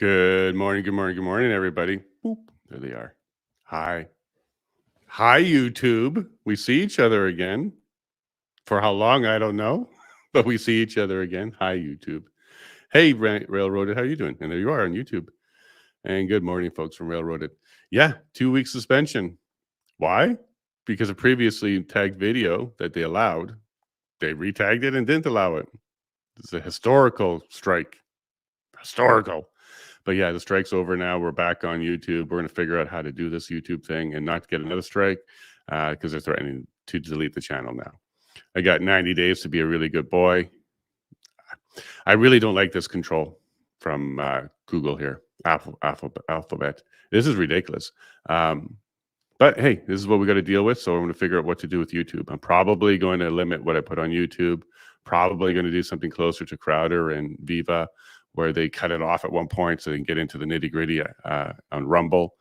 Good morning, everybody. Boop. There they are. Hi. Hi, YouTube. We see each other again. For how long, I don't know, but we see each other again. Hi, YouTube. Hey, Railroaded, how you doing? And there you are on YouTube. And good morning, folks from Railroaded. Yeah, 2 week suspension. Why? Because a previously tagged video that they allowed, they retagged it and didn't allow it. It's a historical strike. Historical. But yeah, the strike's over now. We're back on YouTube. We're going to figure out how to do this YouTube thing and not get another strike because they're threatening to delete the channel now. I got 90 days to be a really good boy. I really don't like this control from Google here, Alphabet. This is ridiculous. But hey, this is what we got to deal with. So I'm going to figure out what to do with YouTube. I'm probably going to limit what I put on YouTube. Probably going to do something closer to Crowder and Viva, where they cut it off at one point so they can get into the nitty-gritty on Rumble.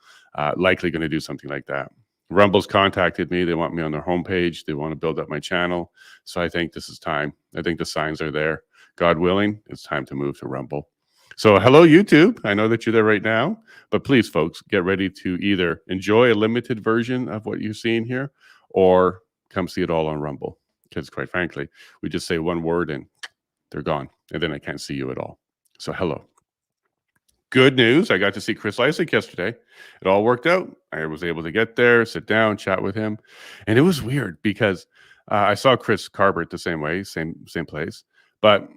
Likely going to do something like that. Rumble's contacted me. They want me on their homepage. They want to build up my channel. So I think this is time. I think the signs are there. God willing, it's time to move to Rumble. So hello, YouTube. I know that you're there right now. But please, folks, get ready to either enjoy a limited version of what you're seeing here or come see it all on Rumble. Because quite frankly, we just say one word and they're gone. And then I can't see you at all. So hello. Good news. I got to see Chris Lysick yesterday. It all worked out. I was able to get there, sit down, chat with him. And it was weird because I saw Chris Carbert the same way, same place. But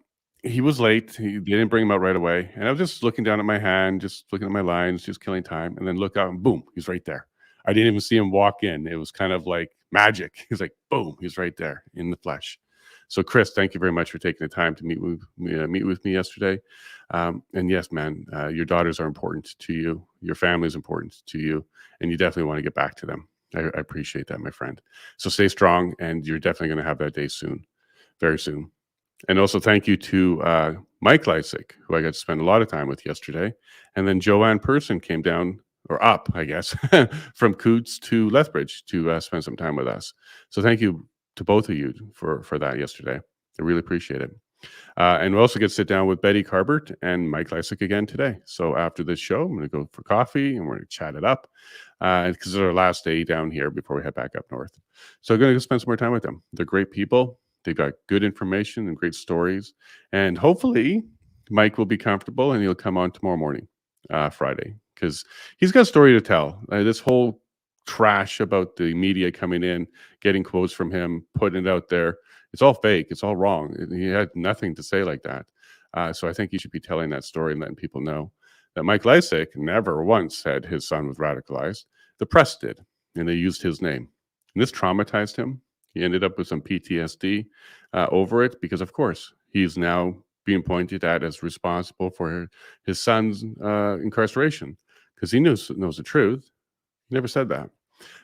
he was late. They didn't bring him out right away. And I was just looking down at my hand, just looking at my lines, just killing time. And then look out and boom, he's right there. I didn't even see him walk in. It was kind of like magic. He's like, boom, he's right there in the flesh. So, Chris, thank you very much for taking the time to meet with me yesterday. And yes, man, your daughters are important to you. Your family is important to you. And you definitely want to get back to them. I appreciate that, my friend. So stay strong. And you're definitely going to have that day soon, very soon. And also thank you to Mike Lysick, who I got to spend a lot of time with yesterday. And then Joanne Person came down, or up, I guess, from Coutts to Lethbridge to spend some time with us. So thank you to both of you for that yesterday. I really appreciate it. And we also get to sit down with Betty Carbert and Mike Lysick again today. So after this show, I'm going to go for coffee and we're going to chat it up because it's our last day down here before we head back up north. So I'm going to spend some more time with them. They're great people. They've got good information and great stories. And hopefully Mike will be comfortable and he'll come on tomorrow morning, Friday, because he's got a story to tell. This whole trash about the media coming in, getting quotes from him, putting it out there. It's all fake. It's all wrong. He had nothing to say like that. So I think he should be telling that story and letting people know that Mike Lysick never once said his son was radicalized. The press did, and they used his name. And this traumatized him. He ended up with some PTSD over it because, of course, he's now being pointed at as responsible for his son's incarceration because he knows the truth. He never said that.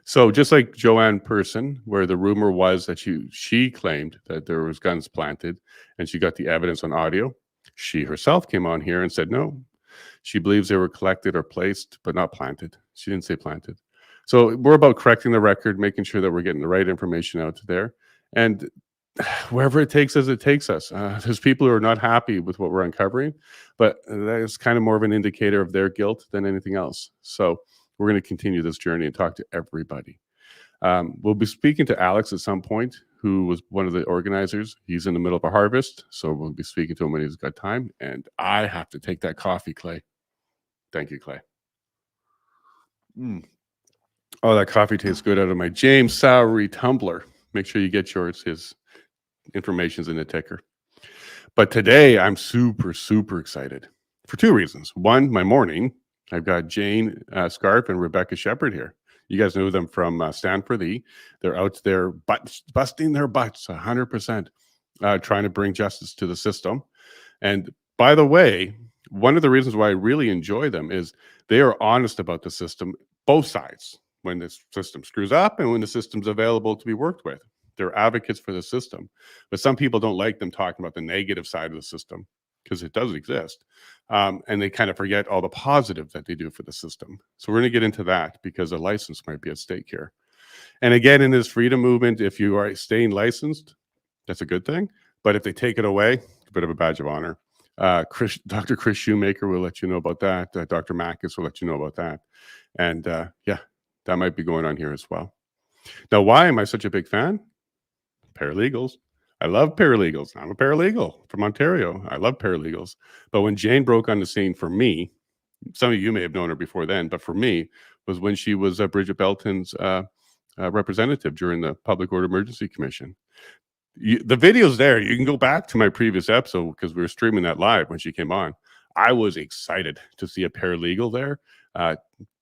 So just like Joanne Person, where the rumor was that she claimed that there was guns planted and she got the evidence on audio, she herself came on here and said no. She believes they were collected or placed, but not planted. She didn't say planted. So we're about correcting the record, making sure that we're getting the right information out there. And wherever it takes us, it takes us. There's people who are not happy with what we're uncovering, but that is kind of more of an indicator of their guilt than anything else. So we're going to continue this journey and talk to everybody. We'll be speaking to Alex at some point, who was one of the organizers. He's in the middle of a harvest, so we'll be speaking to him when he's got time. And I have to take that coffee, Clay. Thank you, Clay. Oh, that coffee tastes good out of my James Sowery tumbler. Make sure you get yours. His information's in the ticker. But today, I'm super, super excited for two reasons. One, my morning, I've got Jane Scharf and Rebecca Sheppard here. You guys know them from Stanford. They're out there busting their butts 100%, trying to bring justice to the system. And by the way, one of the reasons why I really enjoy them is they are honest about the system, both sides, when the system screws up and when the system's available to be worked with. They're advocates for the system. But some people don't like them talking about the negative side of the system because it does exist. And they kind of forget all the positive that they do for the system. So we're going to get into that because a license might be at stake here. And again, in this freedom movement, if you are staying licensed, that's a good thing. But if they take it away, it's a bit of a badge of honor. Dr. Chris Shoemaker will let you know about that. Dr. Mackus will let you know about that. And yeah, that might be going on here as well. Now, why am I such a big fan? Paralegals. I love paralegals. I'm a paralegal from Ontario. I love paralegals. But when Jane broke on the scene for me, some of you may have known her before then, but for me, was when she was Bridget Belton's representative during the Public Order Emergency Commission. The video's there. You can go back to my previous episode because we were streaming that live when she came on. I was excited to see a paralegal there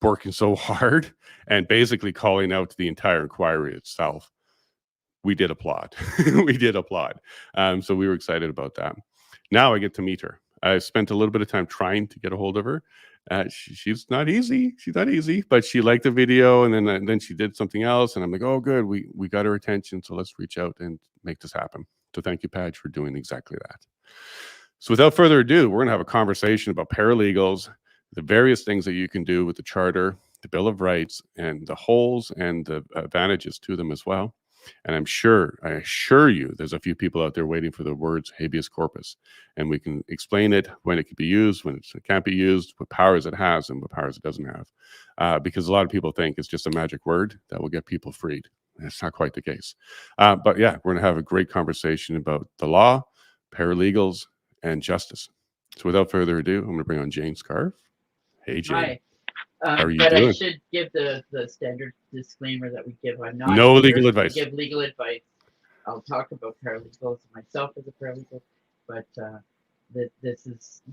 working so hard and basically calling out the entire inquiry itself. We did applaud. We did applaud. So we were excited about that. Now I get to meet her. I spent a little bit of time trying to get a hold of her. She's not easy. She's not easy, but she liked the video, and then she did something else, and I'm like, oh, good, we got her attention, so let's reach out and make this happen. So thank you, Padge, for doing exactly that. So without further ado, we're going to have a conversation about paralegals, the various things that you can do with the Charter, the Bill of Rights, and the holes and the advantages to them as well. And I assure you, there's a few people out there waiting for the words habeas corpus. And we can explain it, when it can be used, when it can't be used, what powers it has and what powers it doesn't have. Because a lot of people think it's just a magic word that will get people freed. That's not quite the case. But yeah, we're going to have a great conversation about the law, paralegals, and justice. So without further ado, I'm going to bring on Jane Scharf. Hey, Jane. Hi. How are you but doing? I should give the standard disclaimer that we give. I'm not No here legal to advice. give legal advice. I'll talk about paralegals myself as a paralegal, but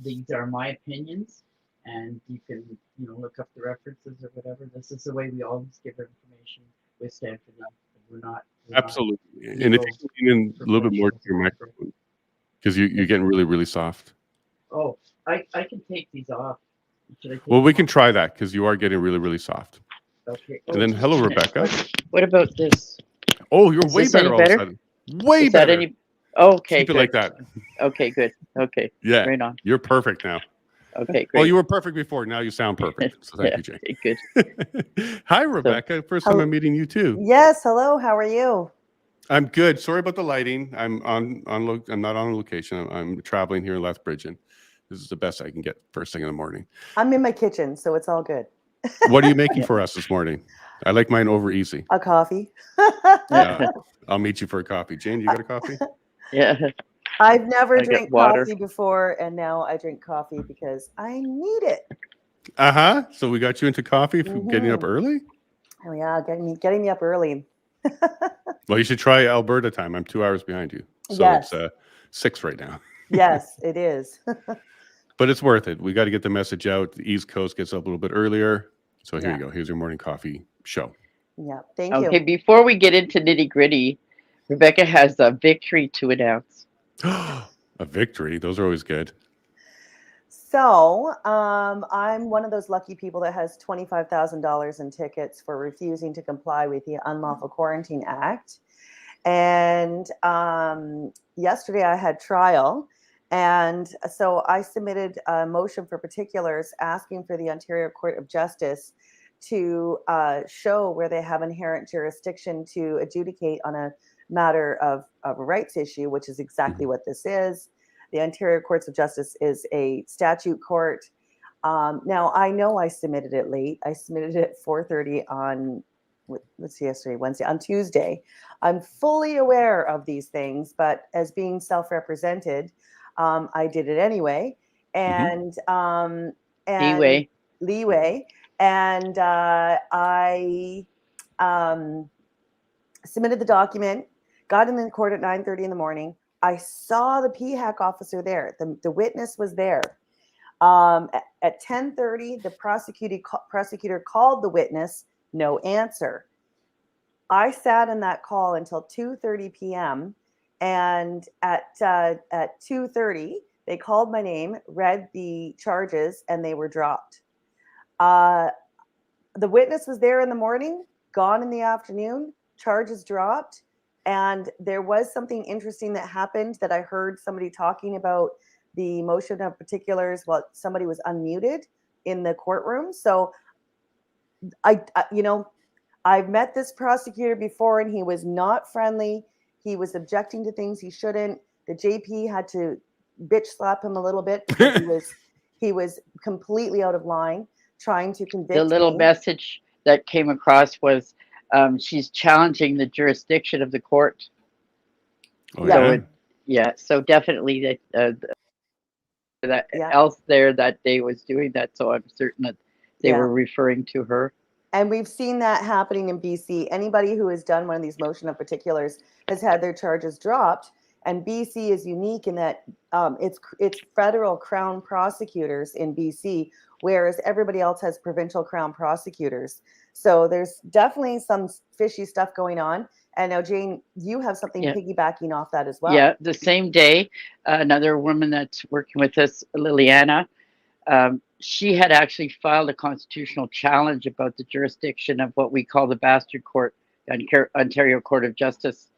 these are my opinions, and you can look up the references or whatever. This is the way we always give information. We stand for them. We're Absolutely. not And if you can lean in a little bit more to your professionals. microphone, because you're getting really, really soft. Oh, I can take these off. Should I take Well, we them can off? try that because you are getting really, really soft. Okay. And then, just hello, a minute. Rebecca. What about this? Oh, you're Is way this any better all of a better? sudden. Way Is that better. any? Okay, Keep it good. like that. Okay, good. Okay, Yeah. right on. You're perfect now. Okay, great. Well, you were perfect before. Now you sound perfect. So thank Yeah, you, Jane. okay, good. Hi, Rebecca. First time I'm meeting you too. Yes, hello. How are you? I'm good. Sorry about the lighting. I'm not on location. I'm traveling here in Lethbridge, and this is the best I can get first thing in the morning. I'm in my kitchen, so it's all good. What are you making for us this morning? I like mine over easy. A coffee. Yeah, I'll meet you for a coffee. Jane, you got a coffee? Yeah. I've never I got drank water. coffee before, and now I drink coffee because I need it. So we got you into coffee for getting up early? Oh yeah, getting me up early. Well, you should try Alberta time. I'm 2 hours behind you. So Yes. It's 6 right now. Yes, it is. But it's worth it. We got to get the message out. The East Coast gets up a little bit earlier. So here Yeah. you go. Here's your morning coffee show. Yeah, thank Okay, you. before we get into nitty gritty, Rebecca has a victory to announce. A victory. Those are always good. So I'm one of those lucky people that has $25,000 in tickets for refusing to comply with the Unlawful Quarantine Act. And yesterday I had trial. And so I submitted a motion for particulars asking for the Ontario Court of Justice to show where they have inherent jurisdiction to adjudicate on a matter of a rights issue, which is exactly what this is. The Ontario Courts of Justice is a statute court. Now, I know I submitted it late. I submitted it at 4:30 on, what's yesterday, Wednesday, on Tuesday. I'm fully aware of these things, but as being self-represented, I did it anyway. And leeway. And I submitted the document, got in the court at 9:30 in the morning. I saw the PHAC officer there. The witness was there. At 10:30, the prosecutor called the witness. No answer. I sat in that call until 2:30 p.m. And at 2:30, they called my name, read the charges, and they were dropped. The witness was there in the morning, gone in the afternoon, charges dropped. And there was something interesting that happened that I heard somebody talking about the motion of particulars while somebody was unmuted in the courtroom. So I've met this prosecutor before, and he was not friendly. He was objecting to things he shouldn't. The JP had to bitch slap him a little bit because he was completely out of line trying to convict The little me. message that came across was she's challenging the jurisdiction of the court. Oh, Yeah. So yeah. yeah, so definitely that Yeah. else there that day was doing that. So I'm certain that they Yeah. were referring to her. And we've seen that happening in BC. Anybody who has done one of these motion of particulars has had their charges dropped. And BC is unique in that it's federal crown prosecutors in BC, whereas everybody else has provincial crown prosecutors. So there's definitely some fishy stuff going on. And now, Jane, you have something Yeah. piggybacking off that as well. Yeah, the same day, another woman that's working with us, Liliana, she had actually filed a constitutional challenge about the jurisdiction of what we call the bastard court, Ontario Court of Justice.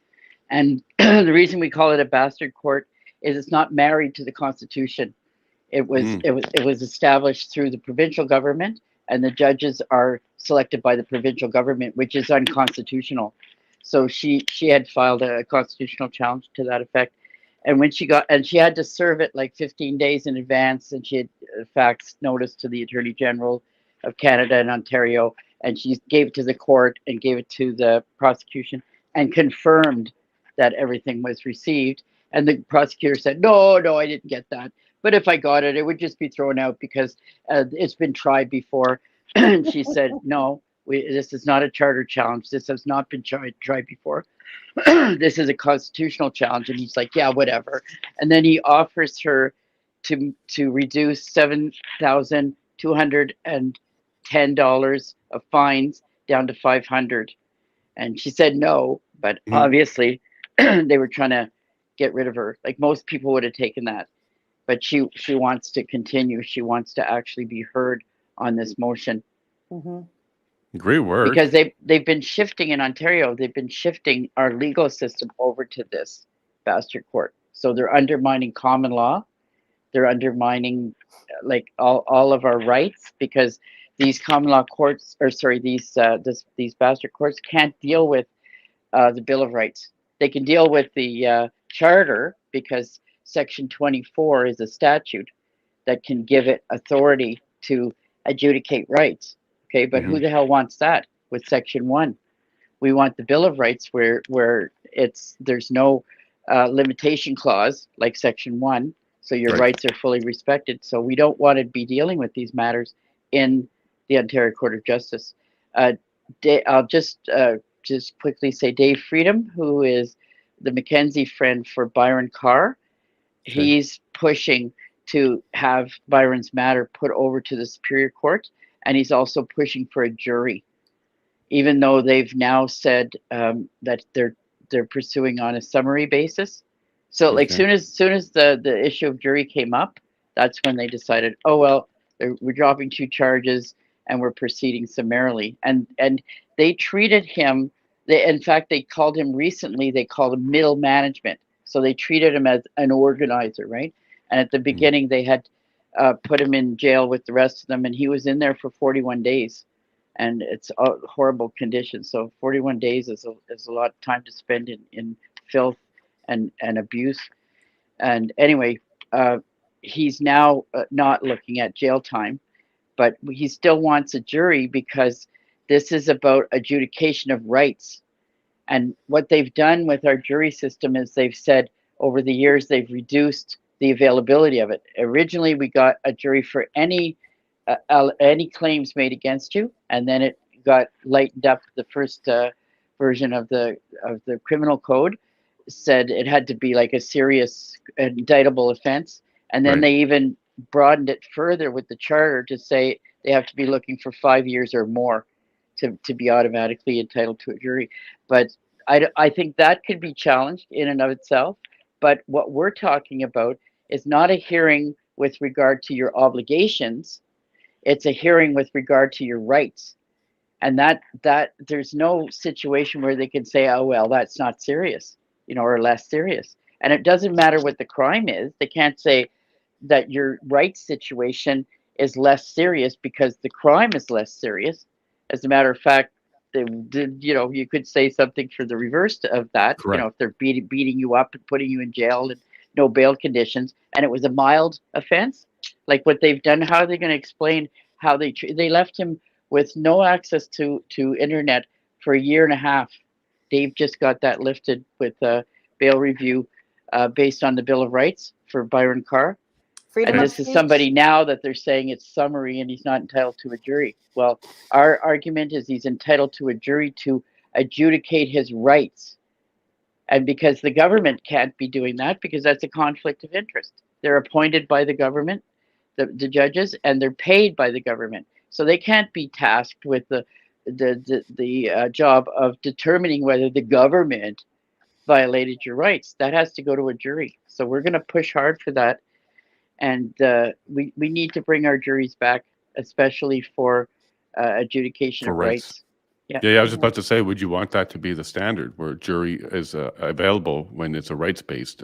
And the reason we call it a bastard court is it's not married to the Constitution. It was established through the provincial government, and the judges are selected by the provincial government, which is unconstitutional. So she had filed a constitutional challenge to that effect. And when she had to serve it like 15 days in advance, and she had faxed notice to the Attorney General of Canada and Ontario, and she gave it to the court and gave it to the prosecution and confirmed that everything was received. And the prosecutor said, no, I didn't get that. But if I got it, it would just be thrown out because it's been tried before. And she said, no, this is not a charter challenge. This has not been tried before. This is a constitutional challenge. And he's like, yeah, whatever. And then he offers her to reduce $7,210 of fines down to $500. And she said no, but obviously they were trying to get rid of her. Like most people would have taken that. But she wants to continue. She wants to actually be heard on this motion. Mm-hmm. Great work. Because they've been shifting in Ontario. They've been shifting our legal system over to this bastard court. So they're undermining common law. They're undermining like all of our rights because these common law courts, or sorry, these bastard courts can't deal with the Bill of Rights. They can deal with the charter because Section 24 is a statute that can give it authority to adjudicate rights. Okay, but who the hell wants that with Section 1? We want the Bill of Rights where there's no limitation clause like Section 1, so your rights are fully respected. So we don't want to be dealing with these matters in the Ontario Court of Justice. I'll just quickly say Dave Freedom, who is the Mackenzie friend for Byron Carr, he's pushing to have Byron's matter put over to the Superior Court, and he's also pushing for a jury, even though they've now said that they're pursuing on a summary basis. So like soon as the issue of jury came up, that's when they decided, oh well, we're dropping 2 charges and we're proceeding summarily. And they treated him. In fact, they called him recently. They called him middle management. So they treated him as an organizer, right? And at the beginning, they had put him in jail with the rest of them, and he was in there for 41 days, and it's a horrible conditions. So 41 days is a lot of time to spend in filth and abuse. And anyway, he's now not looking at jail time, but he still wants a jury because this is about adjudication of rights. And what they've done with our jury system is they've said over the years they've reduced the availability of it. Originally, we got a jury for any claims made against you, and then it got lightened up. The first version of the criminal code said it had to be like a serious indictable offense, and then they even broadened it further with the charter to say they have to be looking for 5 years or more to be automatically entitled to a jury. But I think that could be challenged in and of itself. But what we're talking about is not a hearing with regard to your obligations. It's a hearing with regard to your rights. And that there's no situation where they can say, oh, well, that's not serious, or less serious. And it doesn't matter what the crime is. They can't say that your rights situation is less serious because the crime is less serious. As a matter of fact, you could say something for the reverse of that. If they're beating you up and putting you in jail and no bail conditions, and it was a mild offense. Like what they've done, how are they going to explain how they left him with no access to internet for a year and a half? Dave just got that lifted with a bail review based on the Bill of Rights for Byron Carr. Freedom And of this is speech. somebody now that they're saying it's summary and he's not entitled to a jury. Well, our argument is he's entitled to a jury to adjudicate his rights. And because the government can't be doing that, because that's a conflict of interest. They're appointed by the government, the judges, and they're paid by the government. So they can't be tasked with the job of determining whether the government violated your rights. That has to go to a jury. So we're going to push hard for that. And we need to bring our juries back, especially for adjudication For of rights. rights. Yeah. Yeah, I was just about to say, would you want that to be the standard where jury is available when it's a rights-based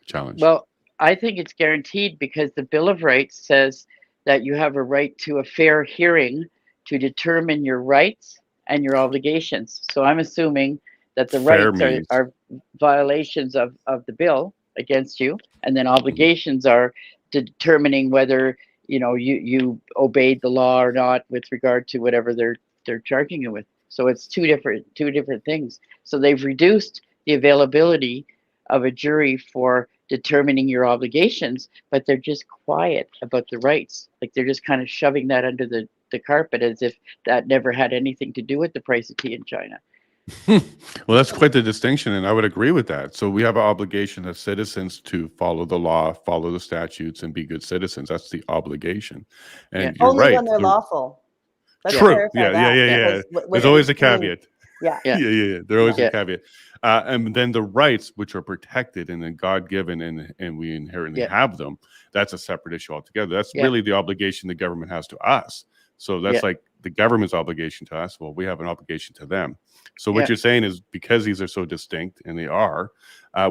challenge? Well, I think it's guaranteed because the Bill of Rights says that you have a right to a fair hearing to determine your rights and your obligations. So I'm assuming that the Fair rights means- are violations of the bill against you, and then obligations are determining whether you obeyed the law or not with regard to whatever they're charging you with. So it's two different things. So they've reduced the availability of a jury for determining your obligations, but they're just quiet about the rights. Like they're just kind of shoving that under the carpet as if that never had anything to do with the price of tea in China. Well, that's quite the distinction, and I would agree with that. So we have an obligation as citizens to follow the law, follow the statutes, and be good citizens. That's the obligation. And you're Only right. when they're lawful. Let's True. clarify Yeah. that, because There's always a between- caveat. Yeah. Yeah. There always Yeah. a caveat. And then the rights, which are protected and then God-given and we inherently Yeah. have them, that's a separate issue altogether. That's Yeah. really the obligation the government has to us. So that's Yeah. like the government's obligation to us. Well, we have an obligation to them. So what Yeah. you're saying is because these are so distinct, and they are,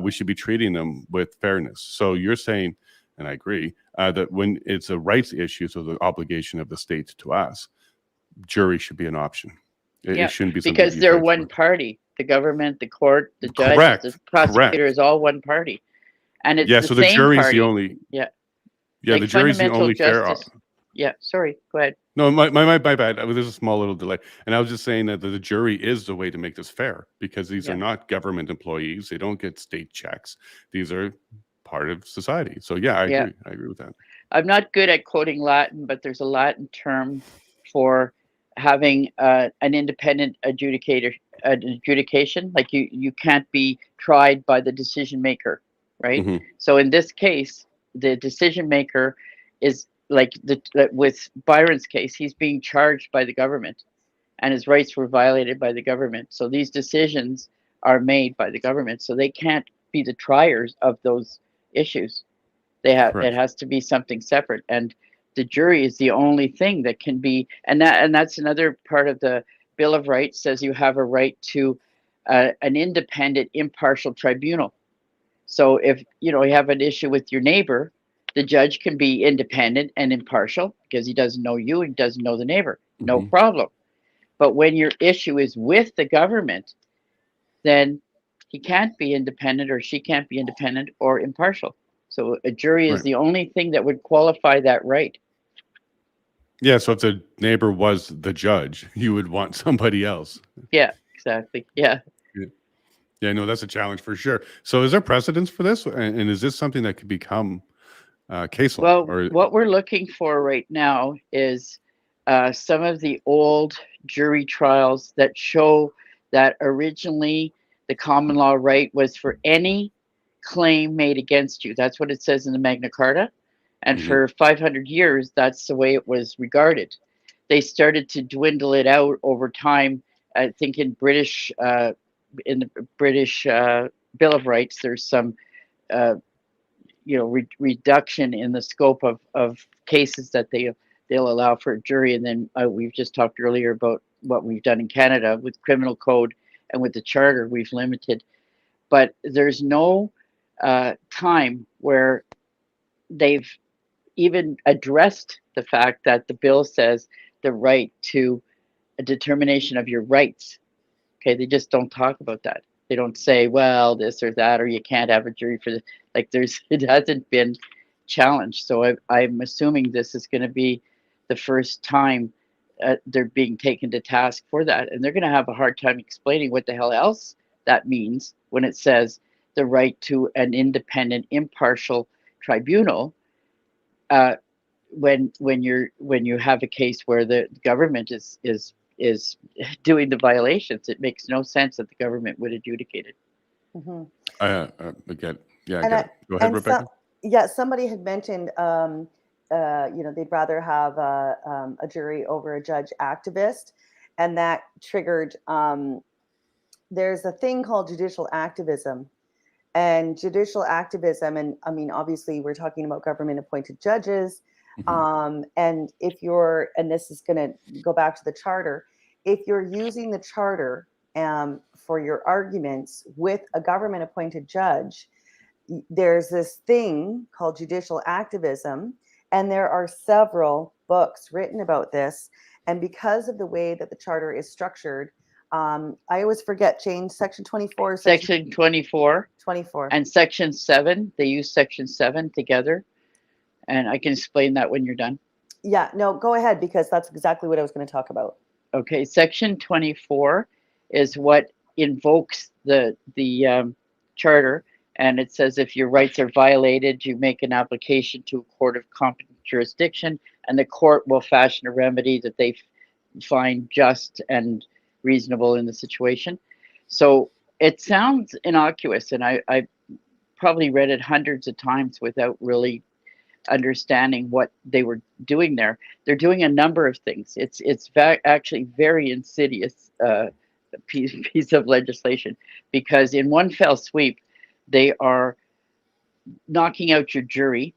we should be treating them with fairness. So you're saying, and I agree, that when it's a rights issue, so the obligation of the state to us, jury should be an option. Yeah, It shouldn't be something because you they're fight one for. party. The government, the court, the judge, Correct, the prosecutor correct. is all one party, and it's Yeah, the so the same jury's party. the only. Yeah. Yeah, Like the jury's the fundamental only fair. justice. Yeah, sorry. Go ahead. No, my bad. There's a small little delay, and I was just saying that the jury is the way to make this fair because these Yeah. are not government employees. They don't get state checks. These are part of society. So yeah, I Yeah. agree. I agree with that. I'm not good at quoting Latin, but there's a Latin term for having an independent adjudication. Like you can't be tried by the decision maker, right? Mhm. So in this case, the decision maker is like with Byron's case, he's being charged by the government, and his rights were violated by the government. So these decisions are made by the government, so they can't be the triers of those issues. Correct. It has to be something separate, and the jury is the only thing that can be. And that's another part of the Bill of Rights says you have a right to an independent, impartial tribunal. So if you have an issue with your neighbor, the judge can be independent and impartial because he doesn't know you, he doesn't know the neighbor. No Mhm. problem. But when your issue is with the government, then he can't be independent or she can't be independent or impartial. So a jury is Right. the only thing that would qualify that right. Yeah. So if the neighbor was the judge, you would want somebody else. Yeah, exactly. Yeah. Yeah, no, that's a challenge for sure. So is there precedence for this, and is this something that could become case law? Well, Or what we're looking for right now is some of the old jury trials that show that originally the common law right was for any claim made against you. That's what it says in the Magna Carta. And Mhm. for 500 years, that's the way it was regarded. They started to dwindle it out over time. I think in the British Bill of Rights, there's some reduction in the scope of cases that they'll allow for a jury. And then we've just talked earlier about what we've done in Canada with criminal code and with the charter, we've limited. But there's no time where they've even addressed the fact that the bill says the right to a determination of your rights. Okay, they just don't talk about that. They don't say, well, this or that, or you can't have a jury for Like it hasn't been challenged. So I'm assuming this is going to be the first time they're being taken to task for that, and they're going to have a hard time explaining what the hell else that means when it says the right to an independent, impartial tribunal. When you have a case where the government is doing the violations, it makes no sense that the government would adjudicate it. Mm-hmm. Again, yeah, I get it. Go ahead, and Rebecca. Yeah, somebody had mentioned, they'd rather have a jury over a judge activist, and that triggered. There's a thing called judicial activism, and judicial activism, and I mean, obviously, we're talking about government-appointed judges. And if you're, and this is going to go back to the charter, if you're using the charter for your arguments with a government-appointed judge, there's this thing called judicial activism, and there are several books written about this. And because of the way that the charter is structured, I always forget, Jane, section 24. Section 24. 24. And section 7, they use section 7 together. And I can explain that when you're done. Yeah, no, go ahead, because that's exactly what I was going to talk about. Okay, section 24 is what invokes the charter, and it says if your rights are violated, you make an application to a court of competent jurisdiction, and the court will fashion a remedy that they find just and reasonable in the situation. So it sounds innocuous, and I probably read it hundreds of times without really understanding what they were doing there. They're doing a number of things. It's actually very insidious piece of legislation, because in one fell sweep, they are knocking out your jury,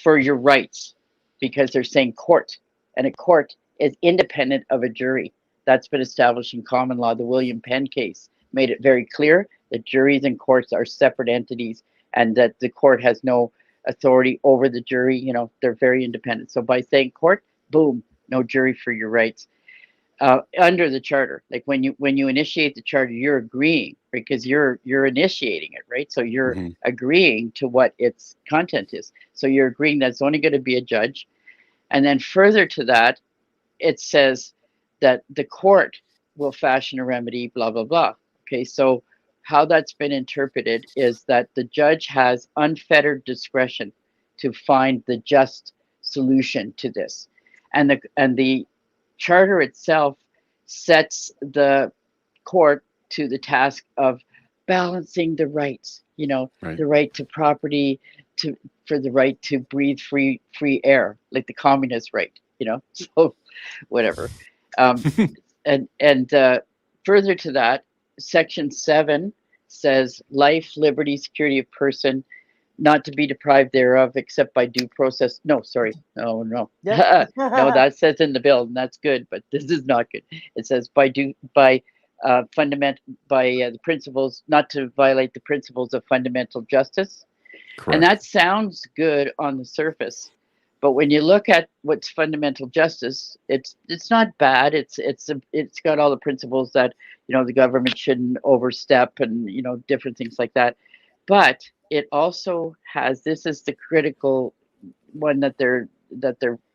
for your rights, because they're saying court, and a court is independent of a jury. That's been established in common law. The William Penn case made it very clear that juries and courts are separate entities, and that the court has no authority over the jury. They're very independent. So by saying court, boom, no jury for your rights. Under the charter, like when you initiate the charter, you're agreeing, because you're initiating it, right? So you're agreeing to what its content is. So you're agreeing that it's only going to be a judge, and then further to that, it says that the court will fashion a remedy, blah blah blah. Okay, so how that's been interpreted is that the judge has unfettered discretion to find the just solution to this, and the charter itself sets the court to the task of balancing the rights, Right. the right to property, for the right to breathe free air, like the communist right, so whatever. And further to that, section 7 says life, liberty, security of person, not to be deprived thereof except by due process. No, sorry. No. Yeah. No, that says in the bill, and that's good, but this is not good. It says the principles, not to violate the principles of fundamental justice. Correct. And that sounds good on the surface, but when you look at what's fundamental justice, it's not bad. It's got all the principles that the government shouldn't overstep, and different things like that. But it also has, this is the critical one that they're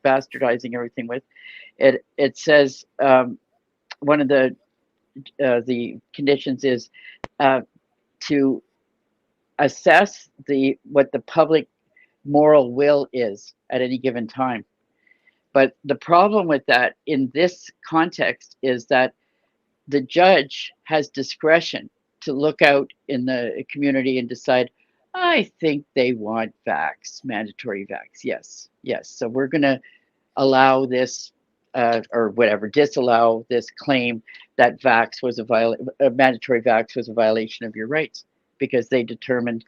bastardizing everything with. It says one of the conditions is to assess what the public moral will is at any given time. But the problem with that in this context is that the judge has discretion to look out in the community and decide, I think they want vax, mandatory vax. Yes. So we're going to allow this, or whatever, disallow this claim that vax was mandatory vax was a violation of your rights, because they determined,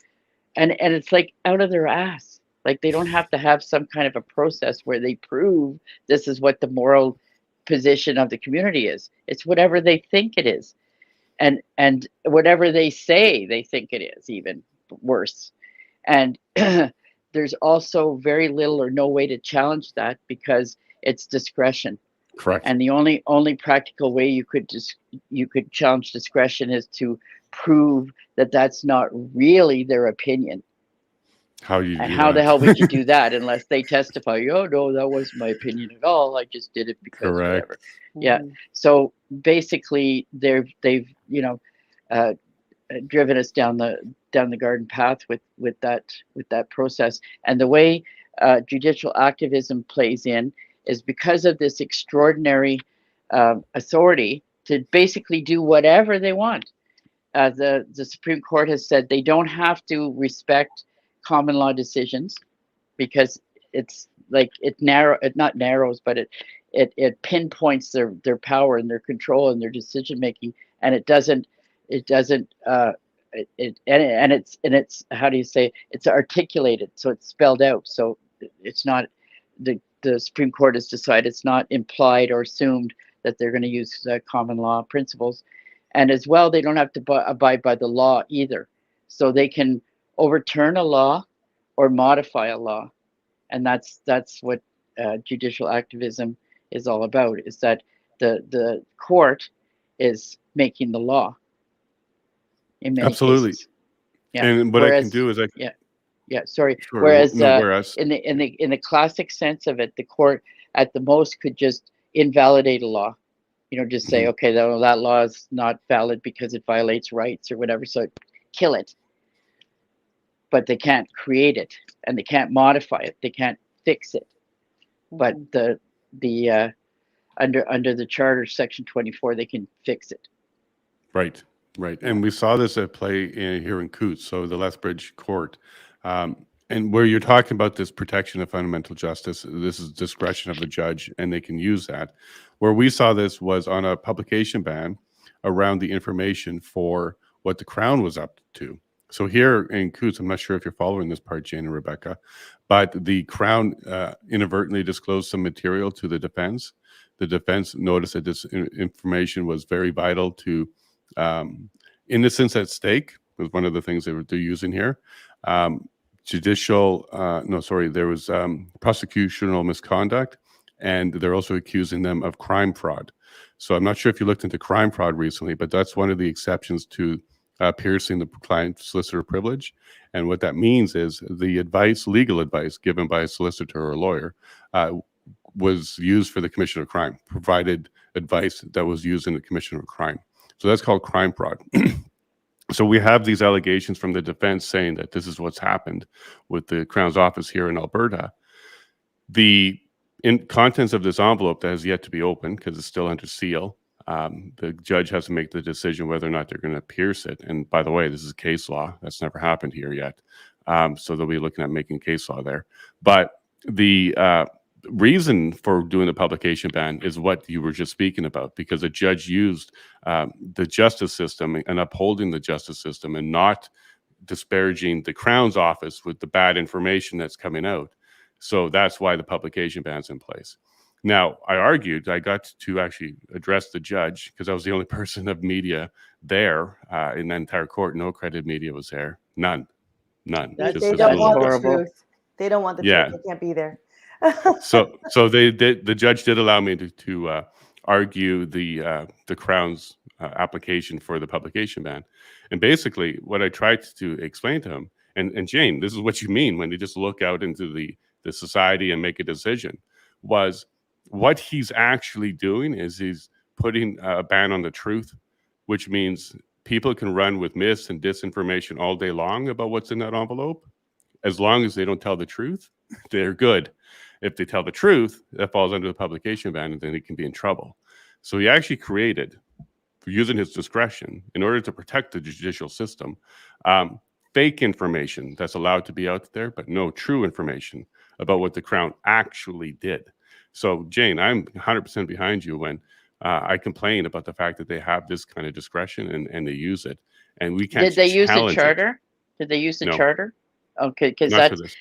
and it's like out of their ass. Like they don't have to have some kind of a process where they prove this is what the moral position of the community is. It's whatever they think it is, and whatever they say they think it is, even worse. And there's also very little or no way to challenge that, because it's discretion. Correct. And the only practical way you could challenge discretion is to prove that that's not really their opinion, How you And do how the that? hell would you do that unless they testify? Oh no, that wasn't my opinion at all. I just did it because whatever. Correct. Yeah. Mhm. So basically, they've uh, driven us down the garden path with that process. And the way judicial activism plays in is because of this extraordinary authority to basically do whatever they want. The Supreme Court has said they don't have to respect common law decisions because it's like it not narrows, but it pinpoints their power and their control and their decision making, and it doesn't and it's how do you say, it's articulated, so it's spelled out, so it's not the Supreme Court has decided it's not implied or assumed that they're going to use common law principles. And as well, they don't have to abide by the law either, so they can overturn a law or modify a law. And that's what judicial activism is all about, is that the court is making the law in many Absolutely. cases. Yeah. And what I can do is Sorry. Sure, Whereas whereas in the classic sense of it, the court at the most could just invalidate a law. Just say, okay, that law is not valid because it violates rights or whatever, so kill it. But they can't create it, and they can't modify it. They can't fix it. But the under the charter, section 24, they can fix it. Right. And we saw this at play here in Coutts, so the Lethbridge court. And where you're talking about this protection of fundamental justice, this is discretion of the judge, and they can use that. Where we saw this was on a publication ban around the information for what the Crown was up to. So here in Coutts, I'm not sure if you're following this part, Jane and Rebecca, but the Crown inadvertently disclosed some material to the defense. The defense noticed that this information was very vital to innocence at stake, was one of the things they're using here. There was prosecutorial misconduct, and they're also accusing them of crime fraud. So I'm not sure if you looked into crime fraud recently, but that's one of the exceptions to piercing the client solicitor privilege. And what that means is the legal advice given by a solicitor or a lawyer was used for the commission of crime, provided advice that was used in the commission of crime. So that's called crime fraud. So we have these allegations from the defense saying that this is what's happened with the Crown's office here in Alberta. The contents of this envelope that has yet to be opened because it's still under seal. The judge has to make the decision whether or not they're going to pierce it. And by the way, this is case law. That's never happened here yet. So they'll be looking at making case law there. But the reason for doing the publication ban is what you were just speaking about, because a judge used the justice system and upholding the justice system and not disparaging the Crown's office with the bad information that's coming out. So that's why the publication ban's in place. Now, I got to actually address the judge because I was the only person of media there in the entire court. No accredited media was there. None. They Just don't want horrible. the truth. They don't want the truth. They can't be there. So the judge did allow me to argue the Crown's application for the publication ban. And basically what I tried to explain to him, and Jane, this is what you mean when you just look out into the society and make a decision, was what he's actually doing is he's putting a ban on the truth, which means people can run with myths and disinformation all day long about what's in that envelope. As long as they don't tell the truth, they're good. If they tell the truth, that falls under the publication ban, and then he can be in trouble. So he actually created, using his discretion, in order to protect the judicial system, fake information that's allowed to be out there, but no true information about what the Crown actually did. So, Jane, I'm 100% behind you when I complain about the fact that they have this kind of discretion and they use it, and we can't. Did they use the challenge it. charter? Did they use the No. charter? Okay, because Not for that's this.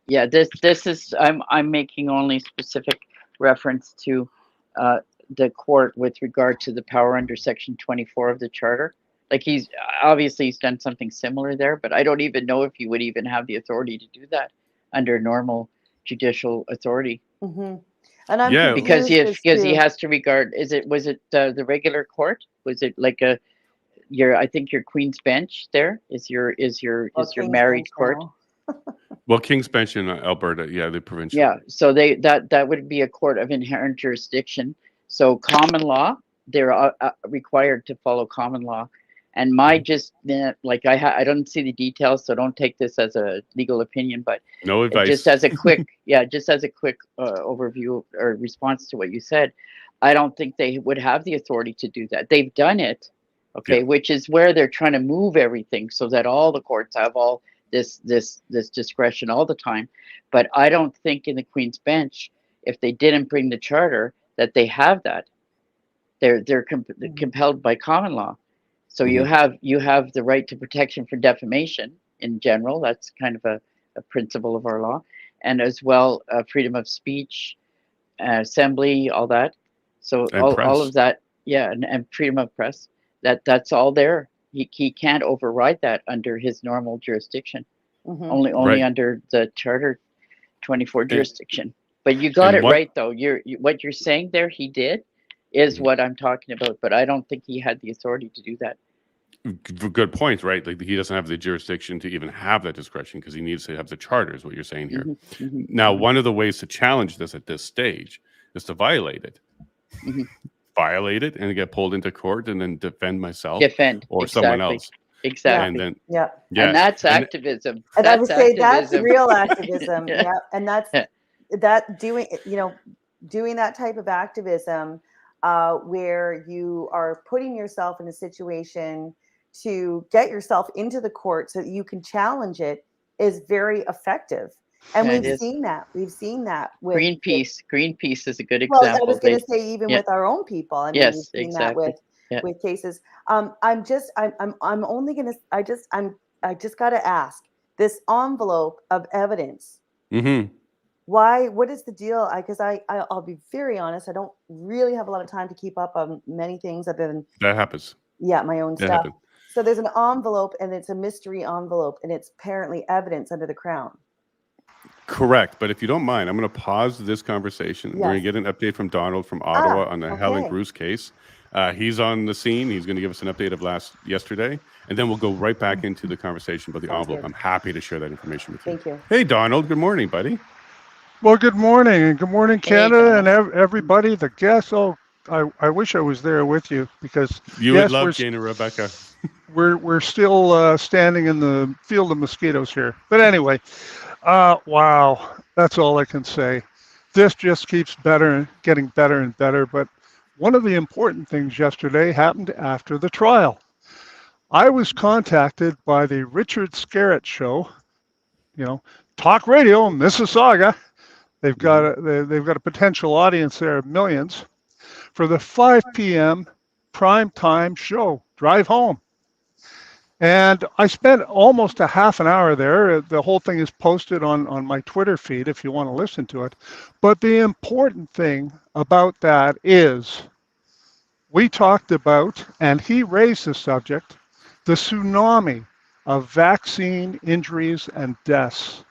yeah. This is I'm making only specific reference to the court with regard to the power under section 24 of the charter. Like he's done something similar there, but I don't even know if he would even have the authority to do that under normal judicial authority. Mm-hmm. And I'm Yeah. Because he confused has to regard. Was it the regular court? Was it like I think your Queen's Bench there is your King's married Bench court. now. Well, King's Bench in Alberta, yeah, the provincial. Yeah, so that would be a court of inherent jurisdiction. So common law, they're required to follow common law. And my just like I don't see the details, so don't take this as a legal opinion, but No advice. just as a quick overview or response to what you said, I don't think they would have the authority to do that. They've done it, okay, Yeah. which is where they're trying to move everything so that all the courts have all this discretion all the time. But I don't think in the Queen's Bench, if they didn't bring the charter, that they have that. They're compelled by common law. So you have the right to protection from defamation in general. That's kind of a principle of our law, and as well freedom of speech, assembly, all that. So all of that, yeah, and freedom of press. That's all there. He can't override that under his normal jurisdiction. Only Right. under the Charter 24 jurisdiction. But you got it right though. What you're saying there, he did, is what I'm talking about. But I don't think he had the authority to do that. Good point, right? Like he doesn't have the jurisdiction to even have that discretion because he needs to have the charter, is what you're saying here. Now, one of the ways to challenge this at this stage is to violate it. Violate it and get pulled into court and then defend myself or someone else. Exactly. And then and that's activism. And I would say that's real activism. Yeah. And that's doing that type of activism where you are putting yourself in a situation to get yourself into the court so that you can challenge it is very effective. And we've seen that. We've seen that with Greenpeace is a good example. Well, I was going to say even with our own people. I mean, we've seen that with cases. I just got to ask this envelope of evidence. Why? What is the deal? Because I'll be very honest. I don't really have a lot of time to keep up on many things other than that happens. Yeah, my own stuff. So there's an envelope, and it's a mystery envelope, and it's apparently evidence under the Crown. Correct. But if you don't mind, I'm going to pause this conversation. We're going to get an update from Donald from Ottawa on the Helen Bruce case. He's on the scene. He's going to give us an update of yesterday, and then we'll go right back into the conversation about the envelope. I'm happy to share that information with you. Thank you. Hey, Donald. Good morning, buddy. Well, good morning, and good morning, Canada, and everybody, the guests. Oh, I wish I was there with you because you would love Jane and Rebecca. We're still standing in the field of mosquitoes here. But anyway, wow, that's all I can say. This just keeps getting better and better. But one of the important things yesterday happened after the trial. I was contacted by the Richard Scarrett show, talk radio, Mississauga. They've got a potential audience there of millions for the 5 p.m. prime time show, Drive Home. And I spent almost a half an hour there. The whole thing is posted on my Twitter feed if you want to listen to it. But the important thing about that is we talked about, and he raised the subject, the tsunami of vaccine injuries and deaths.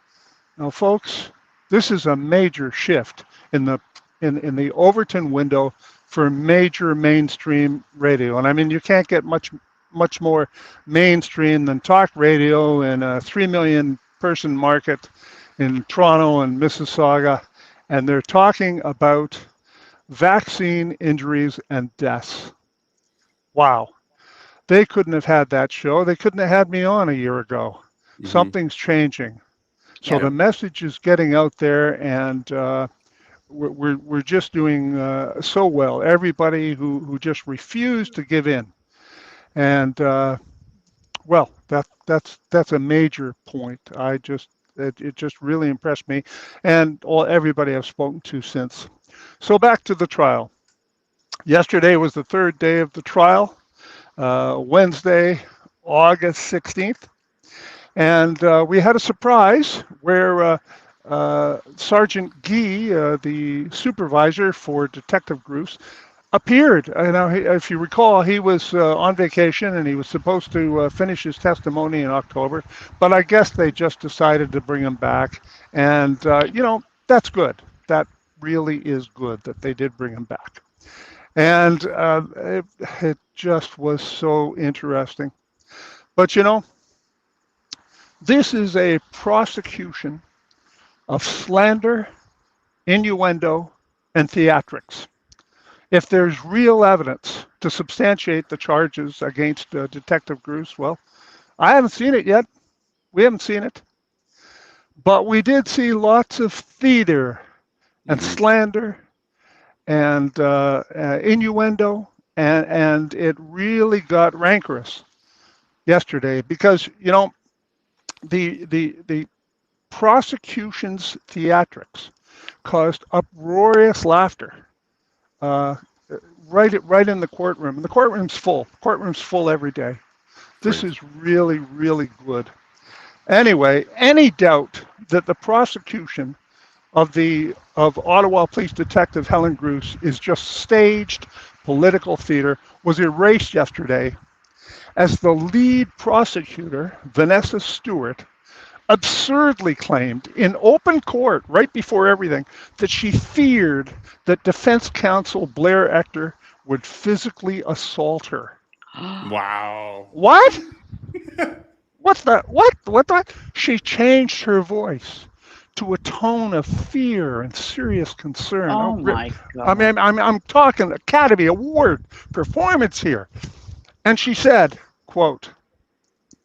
Now, folks, this is a major shift in the Overton window for major mainstream radio. And I mean, you can't get much more mainstream than talk radio in a 3 million person market in Toronto and Mississauga. And they're talking about vaccine injuries and deaths. Wow. They couldn't have had that show. They couldn't have had me on a year ago. Something's changing. So the message is getting out there, and we're just doing so well. Everybody who just refused to give in, and well, that's a major point. It just really impressed me, and everybody I've spoken to since. So back to the trial. Yesterday was the third day of the trial, Wednesday, August 16th. And we had a surprise where Sergeant Guy, the supervisor for detective groups, appeared. If you recall, he was on vacation and he was supposed to finish his testimony in October, but I guess they just decided to bring him back. And, that's good. That really is good that they did bring him back. And it just was so interesting. But, This is a prosecution of slander, innuendo, and theatrics. If there's real evidence to substantiate the charges against Detective Gruce, well, I haven't seen it yet. We haven't seen it. But we did see lots of theater and slander and innuendo, and it really got rancorous yesterday because, you know, the prosecution's theatrics caused uproarious laughter right in the courtroom. And the courtroom's full. Courtroom's full every day. This is really, really good. Anyway, any doubt that the prosecution of Ottawa Police Detective Helen Gruce is just staged political theater was erased yesterday as the lead prosecutor, Vanessa Stewart, absurdly claimed in open court, right before everything, that she feared that defense counsel Blair Ector would physically assault her. Wow. What? What's that? What that? She changed her voice to a tone of fear and serious concern. Oh my God. I mean, I'm talking Academy Award performance here. And she said, quote,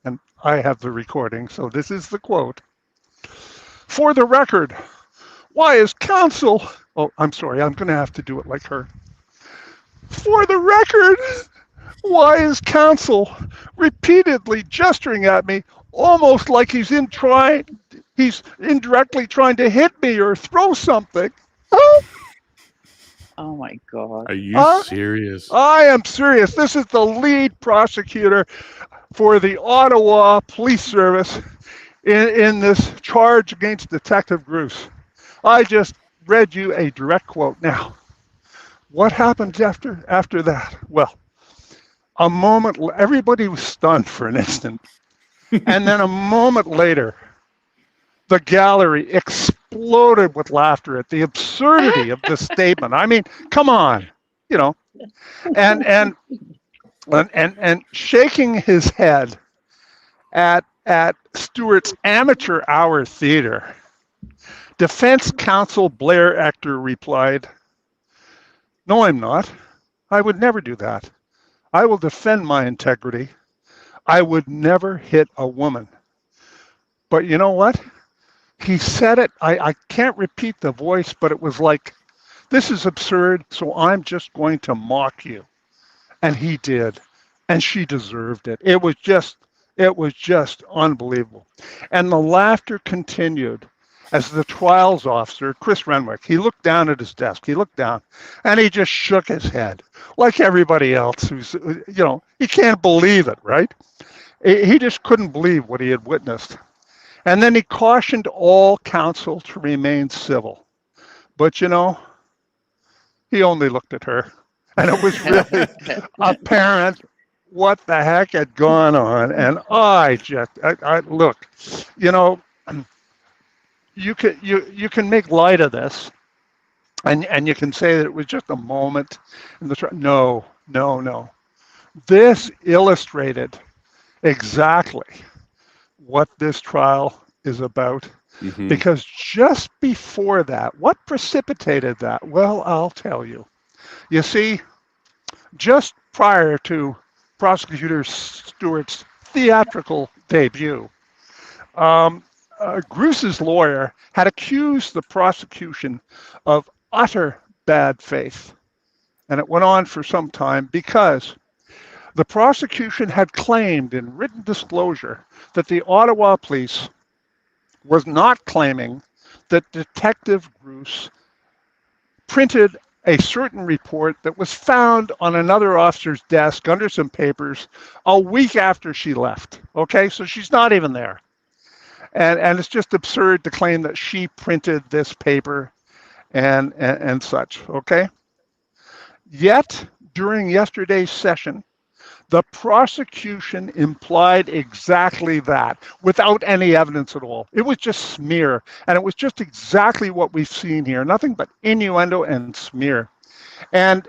and I have the recording, so this is the quote. For the record, why is counsel... Oh, I'm sorry, I'm going to have to do it like her. For the record, why is counsel repeatedly gesturing at me almost like he's indirectly trying to hit me or throw something? Oh my God. Are you serious? I am serious. This is the lead prosecutor for the Ottawa Police Service in this charge against Detective Gruce. I just read you a direct quote. Now, what happened after that? Well, a moment, everybody was stunned for an instant. And then a moment later, the gallery exploded with laughter at the absurdity of this statement. I mean, come on, you know, and shaking his head at Stewart's amateur hour theater, defense counsel Blair Ector replied, "No, I'm not. I would never do that. I will defend my integrity. I would never hit a woman." But you know what? He said it, I can't repeat the voice, but it was like, this is absurd, so I'm just going to mock you. And he did. And she deserved it. It was just unbelievable. And the laughter continued as the trials officer, Chris Renwick, he looked down at his desk. He looked down and he just shook his head like everybody else who's, you know, he can't believe it, right? He just couldn't believe what he had witnessed. And then he cautioned all counsel to remain civil. But, you know, he only looked at her. And it was really apparent what the heck had gone on. And I look, you know, you can make light of this. And you can say that it was just a moment in the trial. No. This illustrated exactly what this trial is about. Mm-hmm. Because just before that, what precipitated that? Well, I'll tell you. You see, just prior to Prosecutor Stewart's theatrical debut, Gruce's lawyer had accused the prosecution of utter bad faith. And it went on for some time because the prosecution had claimed in written disclosure that the Ottawa police was not claiming that Detective Gruce printed a certain report that was found on another officer's desk under some papers a week after she left. Okay, so she's not even there. And it's just absurd to claim that she printed this paper and such, okay? Yet, during yesterday's session, the prosecution implied exactly that without any evidence at all. It was just smear. And it was just exactly what we've seen here. Nothing but innuendo and smear. And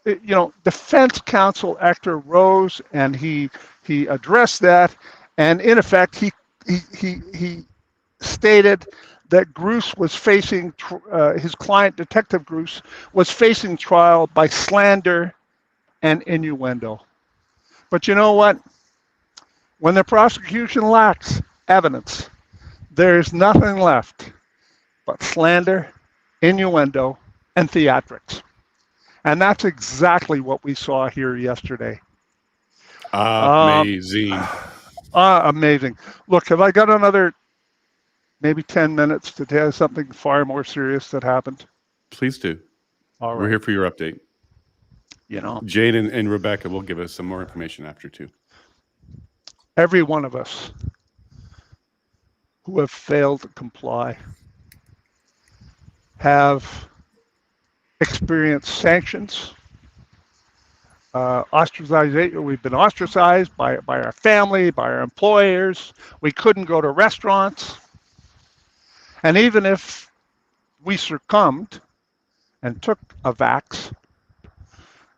you know, defense counsel Ector rose and he addressed that. And in effect, he stated that Gruce was facing, his client, Detective Gruce, was facing trial by slander and innuendo. But you know what? When the prosecution lacks evidence, there's nothing left but slander, innuendo, and theatrics. And that's exactly what we saw here yesterday. Amazing. Amazing. Look, have I got another maybe 10 minutes to tell you something far more serious that happened? Please do. All We're right. here for your update. You know, Jane and Rebecca will give us some more information after too. every one of us who have failed to comply have experienced sanctions, ostracization. We've been ostracized by our family, by our employers. We couldn't go to restaurants. And even if we succumbed and took a vax,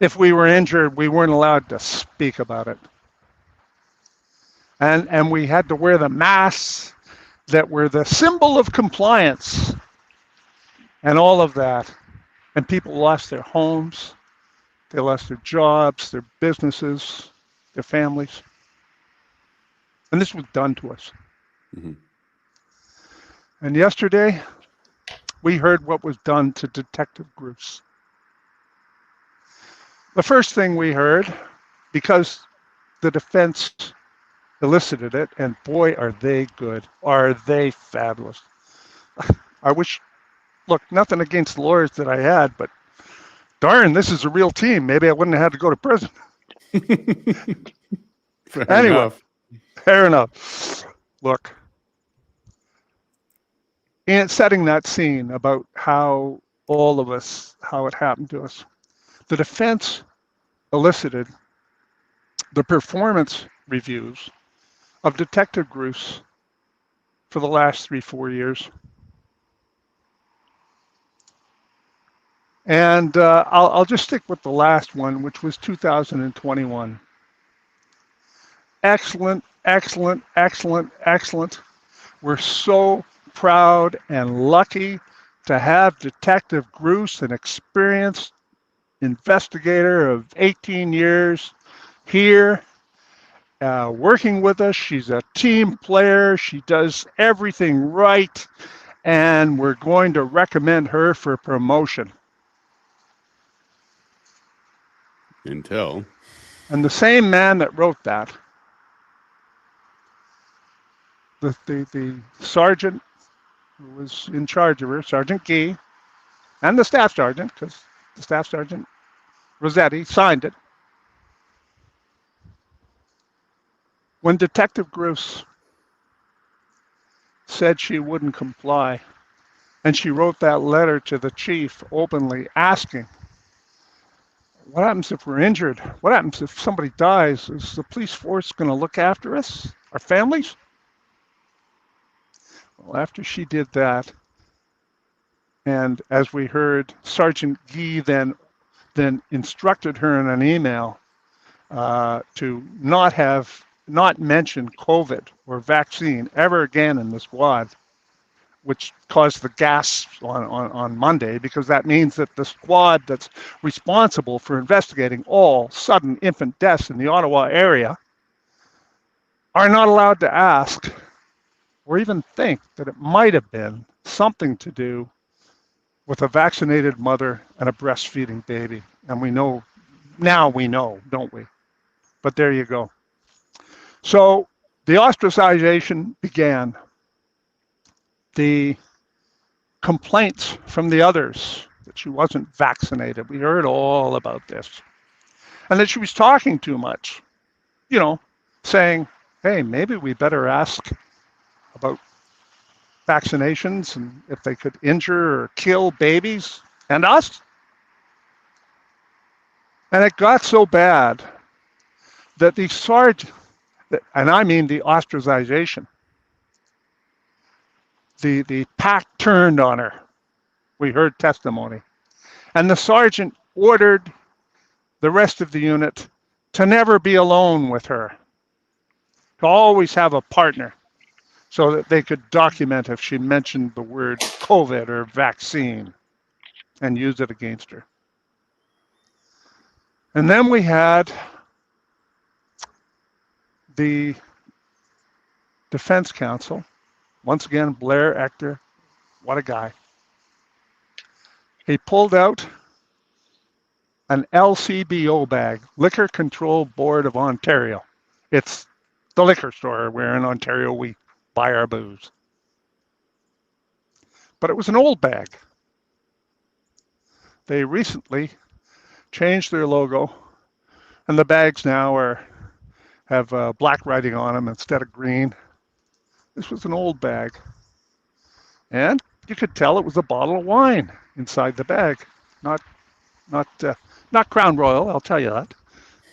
if we were injured, we weren't allowed to speak about it. And we had to wear the masks that were the symbol of compliance and all of that. And people lost their homes, they lost their jobs, their businesses, their families. And this was done to us. Mm-hmm. And yesterday, we heard what was done to Detective Gruce. The first thing we heard, because the defense elicited it, and boy, are they good. Are they fabulous. I wish, look, nothing against the lawyers that I had, but darn, this is a real team. Maybe I wouldn't have had to go to prison. Fair enough. Look, in setting that scene about how all of us, how it happened to us, the defense elicited the performance reviews of Detective Gruce for the last 3-4 years. And I'll just stick with the last one, which was 2021. Excellent, excellent, excellent, excellent. We're so proud and lucky to have Detective Gruce, an experienced investigator of 18 years here, working with us. She's a team player. She does everything right. And we're going to recommend her for promotion. Intel. And the same man that wrote that, the sergeant who was in charge of her, Sergeant Gee, and the staff sergeant, because the staff sergeant, Rossetti, signed it. When Detective Gruce said she wouldn't comply, and she wrote that letter to the chief openly asking, what happens if we're injured? What happens if somebody dies? Is the police force going to look after us, our families? Well, after she did that, and as we heard, Sergeant Gee then instructed her in an email to not mention COVID or vaccine ever again in the squad, which caused the gasp on Monday, because that means that the squad that's responsible for investigating all sudden infant deaths in the Ottawa area are not allowed to ask or even think that it might have been something to do with a vaccinated mother and a breastfeeding baby. And we know, don't we? But there you go. So the ostracization began. The complaints from the others that she wasn't vaccinated. We heard all about this. And that she was talking too much, saying, hey, maybe we better ask about vaccinations and if they could injure or kill babies and us. And it got so bad that the sergeant, and I mean the ostracization, the pack turned on her. We heard testimony. And the sergeant ordered the rest of the unit to never be alone with her, to always have a partner, so that they could document if she mentioned the word COVID or vaccine and use it against her. And then we had the defense counsel, once again, Blair Ector, what a guy. He pulled out an LCBO bag, Liquor Control Board of Ontario. It's the liquor store where in Ontario we buy our booze. But it was an old bag. They recently changed their logo, and the bags now have black writing on them instead of green. This was an old bag. And you could tell it was a bottle of wine inside the bag. Not Crown Royal, I'll tell you that.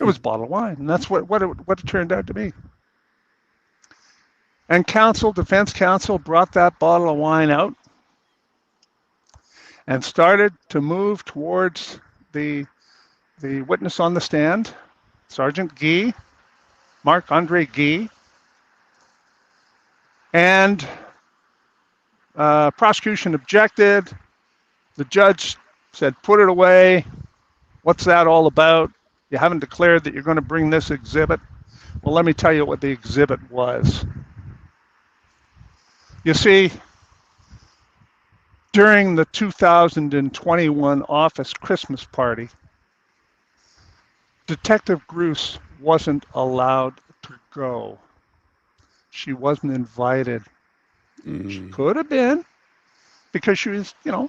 It was a bottle of wine, and that's what it turned out to be. And defense counsel brought that bottle of wine out and started to move towards the witness on the stand, Sergeant Guy, Marc-Andre Guy. And prosecution objected. The judge said, put it away. What's that all about? You haven't declared that you're going to bring this exhibit. Well, let me tell you what the exhibit was. You see, during the 2021 office Christmas party, Detective Gruss wasn't allowed to go. She wasn't invited. She could have been, because she was, doing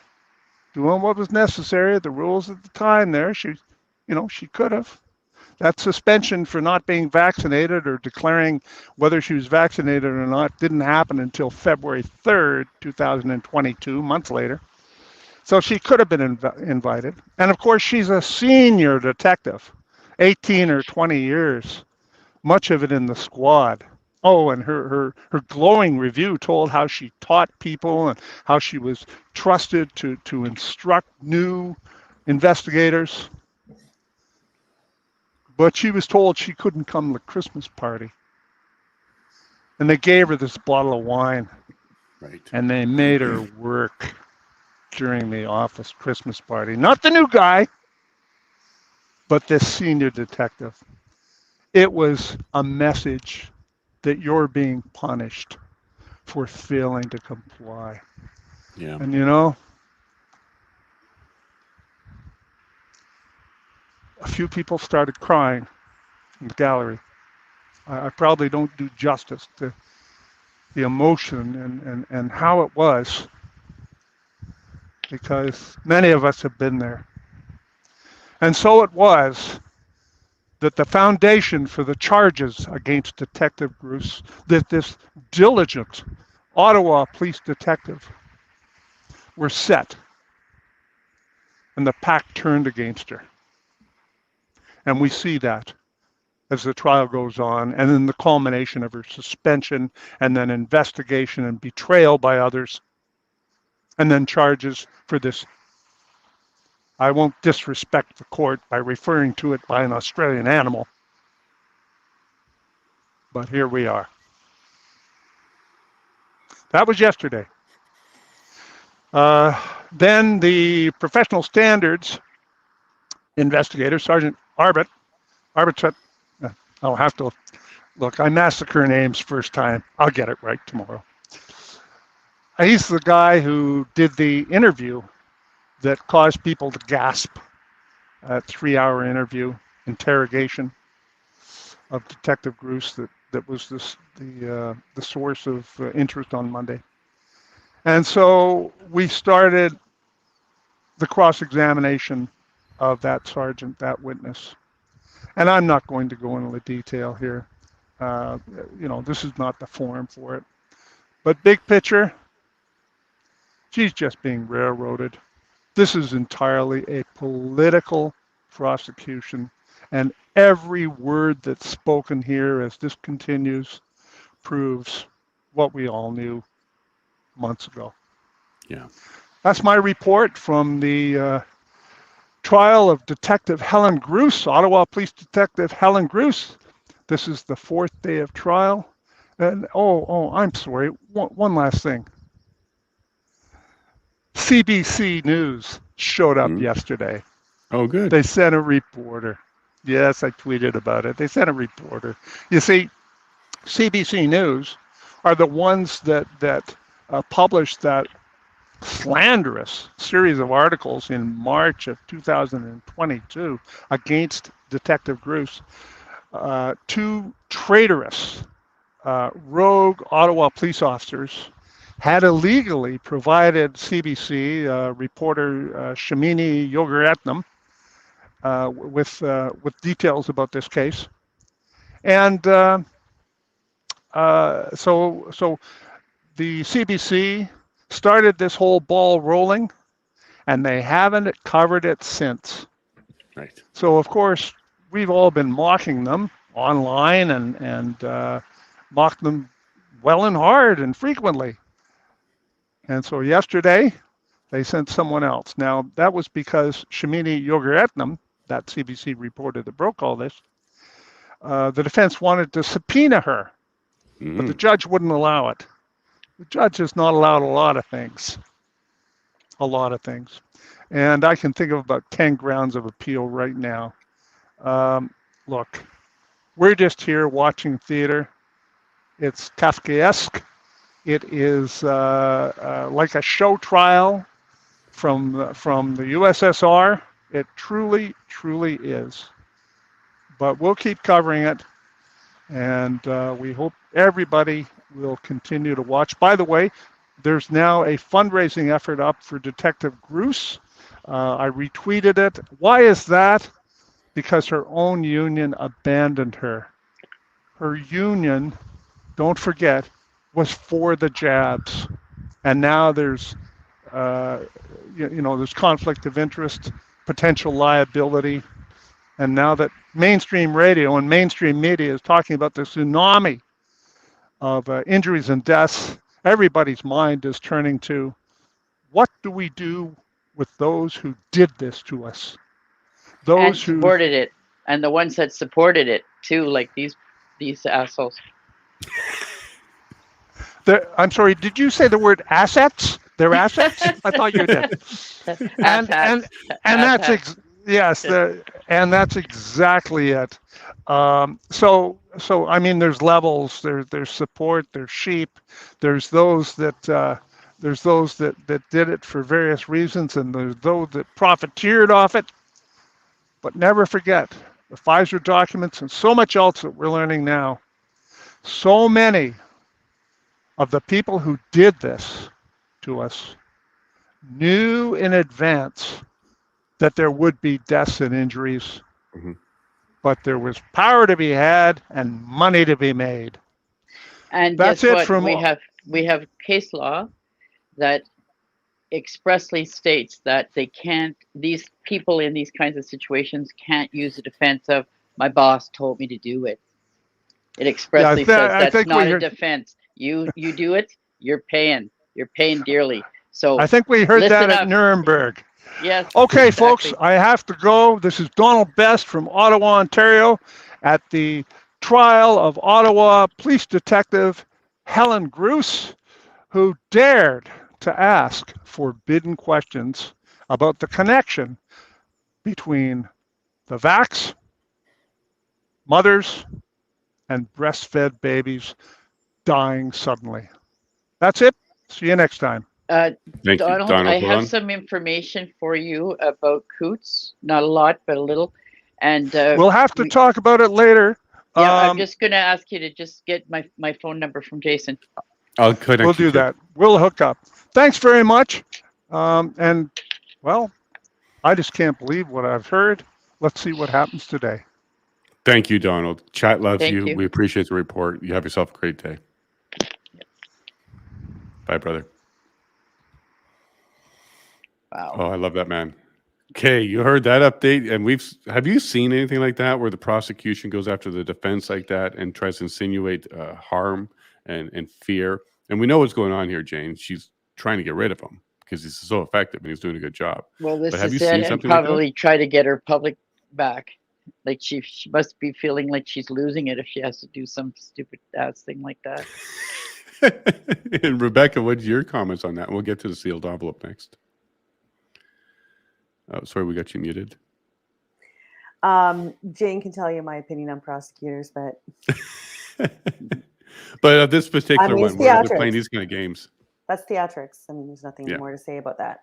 what was necessary, the rules at the time there. She could have. That suspension for not being vaccinated or declaring whether she was vaccinated or not didn't happen until February 3rd, 2022, months later. So she could have been invited. And of course, she's a senior detective, 18 or 20 years, much of it in the squad. Oh, and her glowing review told how she taught people and how she was trusted to instruct new investigators. But she was told she couldn't come to the Christmas party. And they gave her this bottle of wine. Right. And they made her work during the office Christmas party. Not the new guy, but this senior detective. It was a message that you're being punished for failing to comply. Yeah. And a few people started crying in the gallery. I probably don't do justice to the emotion and how it was, because many of us have been there. And so it was that the foundation for the charges against Detective Gruss, that this diligent Ottawa police detective, were set. And the pack turned against her. And we see that as the trial goes on, and then the culmination of her suspension, and then investigation and betrayal by others, and then charges for this. I won't disrespect the court by referring to it by an Australian animal, but here we are. That was yesterday. Then the professional standards investigator, Sergeant Arbit, I'll have to look. I massacre names first time. I'll get it right tomorrow. He's the guy who did the interview that caused people to gasp. A 3-hour interrogation of Detective Gruss that was the source of interest on Monday. And so we started the cross-examination of that sergeant, that witness. And I'm not going to go into the detail here. This is not the forum for it. But big picture, she's just being railroaded. This is entirely a political prosecution. And every word that's spoken here as this continues proves what we all knew months ago. Yeah. That's my report from the trial of Detective Helen Gruss, Ottawa Police Detective Helen Gruss. This is the 4th day of trial, And I'm sorry. One last thing. CBC News showed up yesterday. Oh, good. They sent a reporter. Yes, I tweeted about it. They sent a reporter. You see, CBC News are the ones that published that slanderous series of articles in March of 2022 against Detective Gruss. Two traitorous, rogue Ottawa police officers had illegally provided CBC reporter Shamini Yogaratnam with details about this case, and so the CBC started this whole ball rolling, and they haven't covered it since. Right. So of course we've all been mocking them online and mocked them well and hard and frequently. And so yesterday, they sent someone else. Now, that was because Shamini Yogaratnam, that CBC reporter that broke all this, the defense wanted to subpoena her, but the judge wouldn't allow it. The judge has not allowed a lot of things. And I can think of about 10 grounds of appeal right now. Look, we're just here watching theater. It's Kafkaesque. It is like a show trial from the USSR. It truly, truly is. But we'll keep covering it, and we hope everybody will continue to watch. By the way, there's now a fundraising effort up for Detective Gruss. I retweeted it. Why is that? Because her own union abandoned her. Her union, don't forget, was for the jabs, and now there's there's conflict of interest, potential liability, and now that mainstream radio and mainstream media is talking about the tsunami of injuries and deaths, everybody's mind is turning to what do we do with those who did this to us, those who supported it, and the ones that supported it too, like these assholes. I'm sorry, did you say the word assets? They're assets? I thought you did. And that's and that's exactly it. So I mean, there's levels. There's support. There's sheep. There's those that did it for various reasons, and there's those that profiteered off it. But never forget the Pfizer documents and so much else that we're learning now. So many of the people who did this to us knew in advance that there would be deaths and injuries, but there was power to be had and money to be made. And that's it. We have case law that expressly states that these people in these kinds of situations can't use the defense of my boss told me to do it. It expressly says that's not a defense. You do it, you're paying dearly. So I think we heard that at Nuremberg. Yes. Okay, folks, I have to go. This is Donald Best from Ottawa, Ontario, at the trial of Ottawa police detective Helen Gruss, who dared to ask forbidden questions about the connection between the vax, mothers, and breastfed babies dying suddenly. That's it. See you next time. Thank you, Donald. I have some information for you about Coutts. Not a lot, but a little. And we'll have to talk about it later. Yeah, I'm just going to ask you to just get my phone number from Jason. I'll connect. We'll do that. We'll hook up. Thanks very much. And well, I just can't believe what I've heard. Let's see what happens today. Thank you, Donald. Chat loves you. you. We appreciate the report. You have yourself a great day. Bye, brother. Wow. Oh, I love that man. Okay, you heard that update, and have you seen anything like that where the prosecution goes after the defense like that and tries to insinuate harm and fear? And we know what's going on here, Jane. She's trying to get rid of him because he's so effective and he's doing a good job. Well, this But have is you it, seen and something like that? probably try to get her public back. Like she must be feeling like she's losing it if she has to do some stupid ass thing like that. And Rebecca, what's your comments on that? We'll get to the sealed envelope next. Oh, sorry, we got you muted. Jane can tell you my opinion on prosecutors, but But this particular I mean, one, where they're theatrics. playing these kind of games. that's theatrics. I mean, there's nothing Yeah. more to say about that.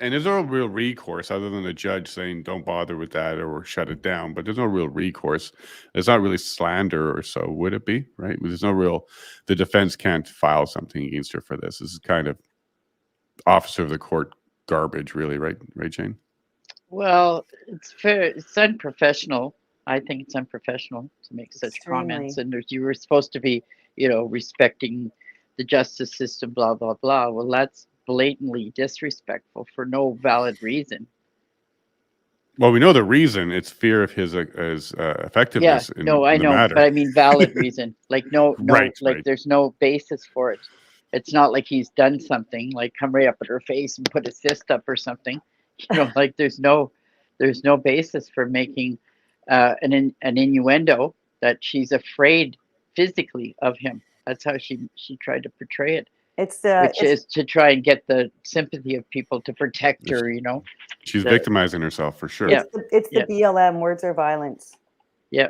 And there's no real recourse other than a judge saying, don't bother with that or shut it down. But there's no real recourse. It's not really slander or so, would it be? Right? There's no real, the defense can't file something against her for this. This is kind of officer of the court garbage, really, right? Right, Jane? Well, it's fair. It's unprofessional. I think it's unprofessional to make such Extremely. comments. And you were supposed to be, respecting the justice system, blah, blah, blah. Well, that's blatantly disrespectful for no valid reason. Well, we know the reason. It's fear of his effectiveness in no, I the know, matter. but I mean valid reason. Like no, Right, like right. there's no basis for it. It's not like he's done something like come right up at her face and put his fist up or something. Like there's no basis for making an innuendo that she's afraid physically of him. That's how she tried to portray it, which is to try and get the sympathy of people to protect her. She's victimizing herself for sure. Yeah. It's the BLM. Words are violence. Yeah.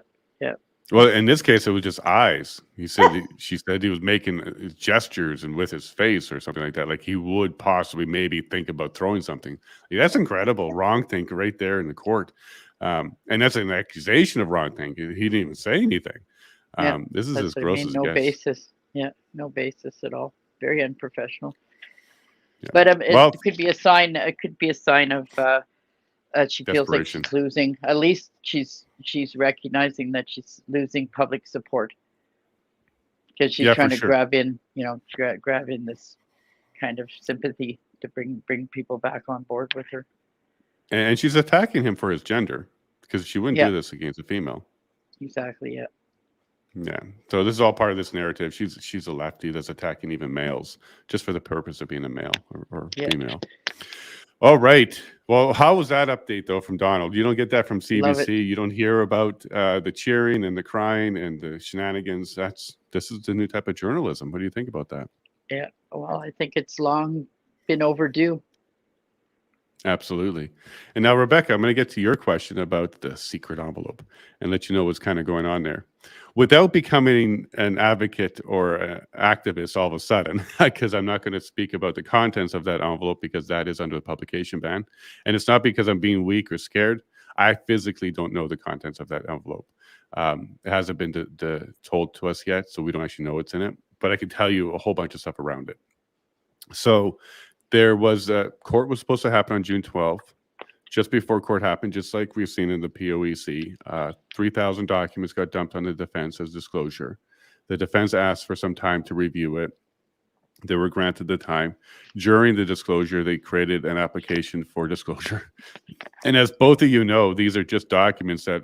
Well, in this case, it was just eyes. She said he was making gestures and with his face or something like that. Like he would possibly maybe think about throwing something. That's incredible. Wrong think right there in the court. And that's an accusation of wrong think. He didn't even say anything. This is as gross as it no gets. basis. Yeah, no basis at all. Very unprofessional. Yeah. But it could be a sign. It could be a sign of she feels like desperation. she's losing. At least she's recognizing that she's losing public support because she's trying to grab in, grab in this kind of sympathy to bring people back on board with her. And she's attacking him for his gender because she wouldn't do this against a female. Exactly. Yeah. Yeah. So this is all part of this narrative. She's a lefty that's attacking even males just for the purpose of being a male or female. All right. Well, how was that update though from Donald? You don't get that from CBC. You don't hear about the cheering and the crying and the shenanigans. This is the new type of journalism. What do you think about that? Yeah. Well, I think it's long been overdue. Absolutely. And now, Rebecca, I'm going to get to your question about the secret envelope and let you know what's kind of going on there. Without becoming an advocate or an activist all of a sudden, because I'm not going to speak about the contents of that envelope because that is under the publication ban. And it's not because I'm being weak or scared. I physically don't know the contents of that envelope. It hasn't been told to us yet, so we don't actually know what's in it. But I can tell you a whole bunch of stuff around it. So there was court was supposed to happen on June 12th. Just before court happened, just like we've seen in the POEC, 3,000 documents got dumped on the defense as disclosure. The defense asked for some time to review it. They were granted the time. During the disclosure, they created an application for disclosure. And as both of you know, these are just documents that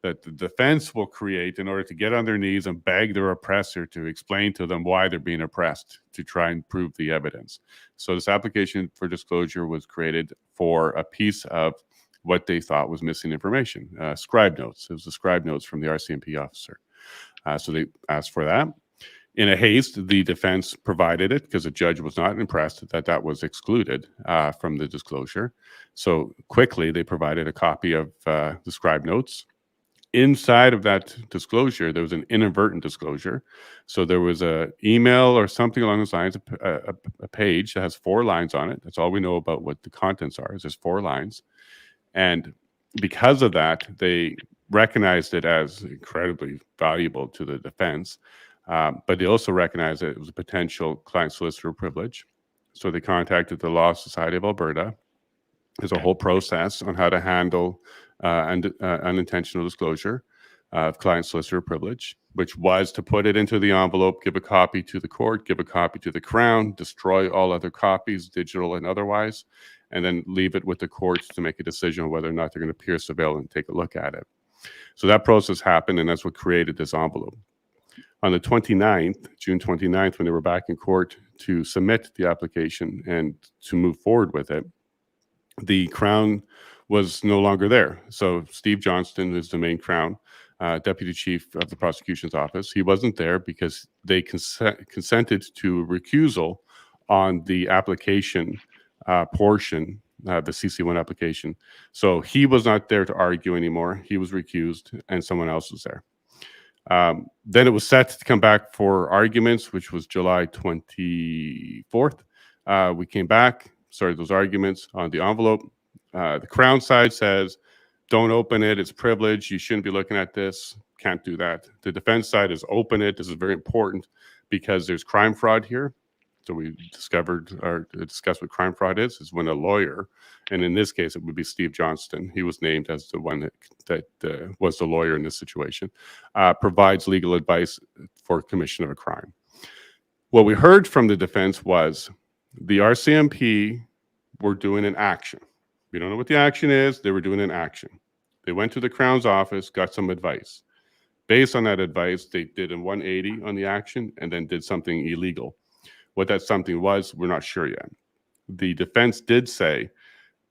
the defense will create in order to get on their knees and beg their oppressor to explain to them why they're being oppressed to try and prove the evidence. So this application for disclosure was created for a piece of what they thought was missing information, scribe notes. It was the scribe notes from the RCMP officer. So they asked for that. In a haste, the defense provided it because the judge was not impressed that was excluded from the disclosure. So quickly, they provided a copy of the scribe notes. Inside of that disclosure, there was an inadvertent disclosure. So there was an email or something along those lines, a page that has 4 lines on it. That's all we know about what the contents are, is there's 4 lines. And because of that, they recognized it as incredibly valuable to the defense. But they also recognized that it was a potential client solicitor privilege. So they contacted the Law Society of Alberta. There's a whole process on how to handle unintentional disclosure of client solicitor privilege, which was to put it into the envelope, give a copy to the court, give a copy to the Crown, destroy all other copies, digital and otherwise, and then leave it with the courts to make a decision on whether or not they're going to pierce the veil and take a look at it. So that process happened, and that's what created this envelope. On the 29th, June 29th, when they were back in court to submit the application and to move forward with it, the Crown was no longer there. So Steve Johnston is the main Crown deputy chief of the prosecution's office. He wasn't there because they consented to recusal on the application portion, the CC1 application. So he was not there to argue anymore. He was recused, and someone else was there. Then it was set to come back for arguments, which was July 24th. We came back, started those arguments on the envelope. The Crown side says, don't open it. It's privilege. You shouldn't be looking at this. Can't do that. The defense side is open it. This is very important because there's crime fraud here. So we discovered or discussed what crime fraud is when a lawyer, and in this case, it would be Steve Johnston. He was named as the one that was the lawyer in this situation, provides legal advice for commission of a crime. What we heard from the defense was the RCMP were doing an action. We don't know what the action is. They were doing an action. They went to the Crown's office, got some advice. Based on that advice, they did a 180 on the action and then did something illegal. What that something was, we're not sure yet. The defense did say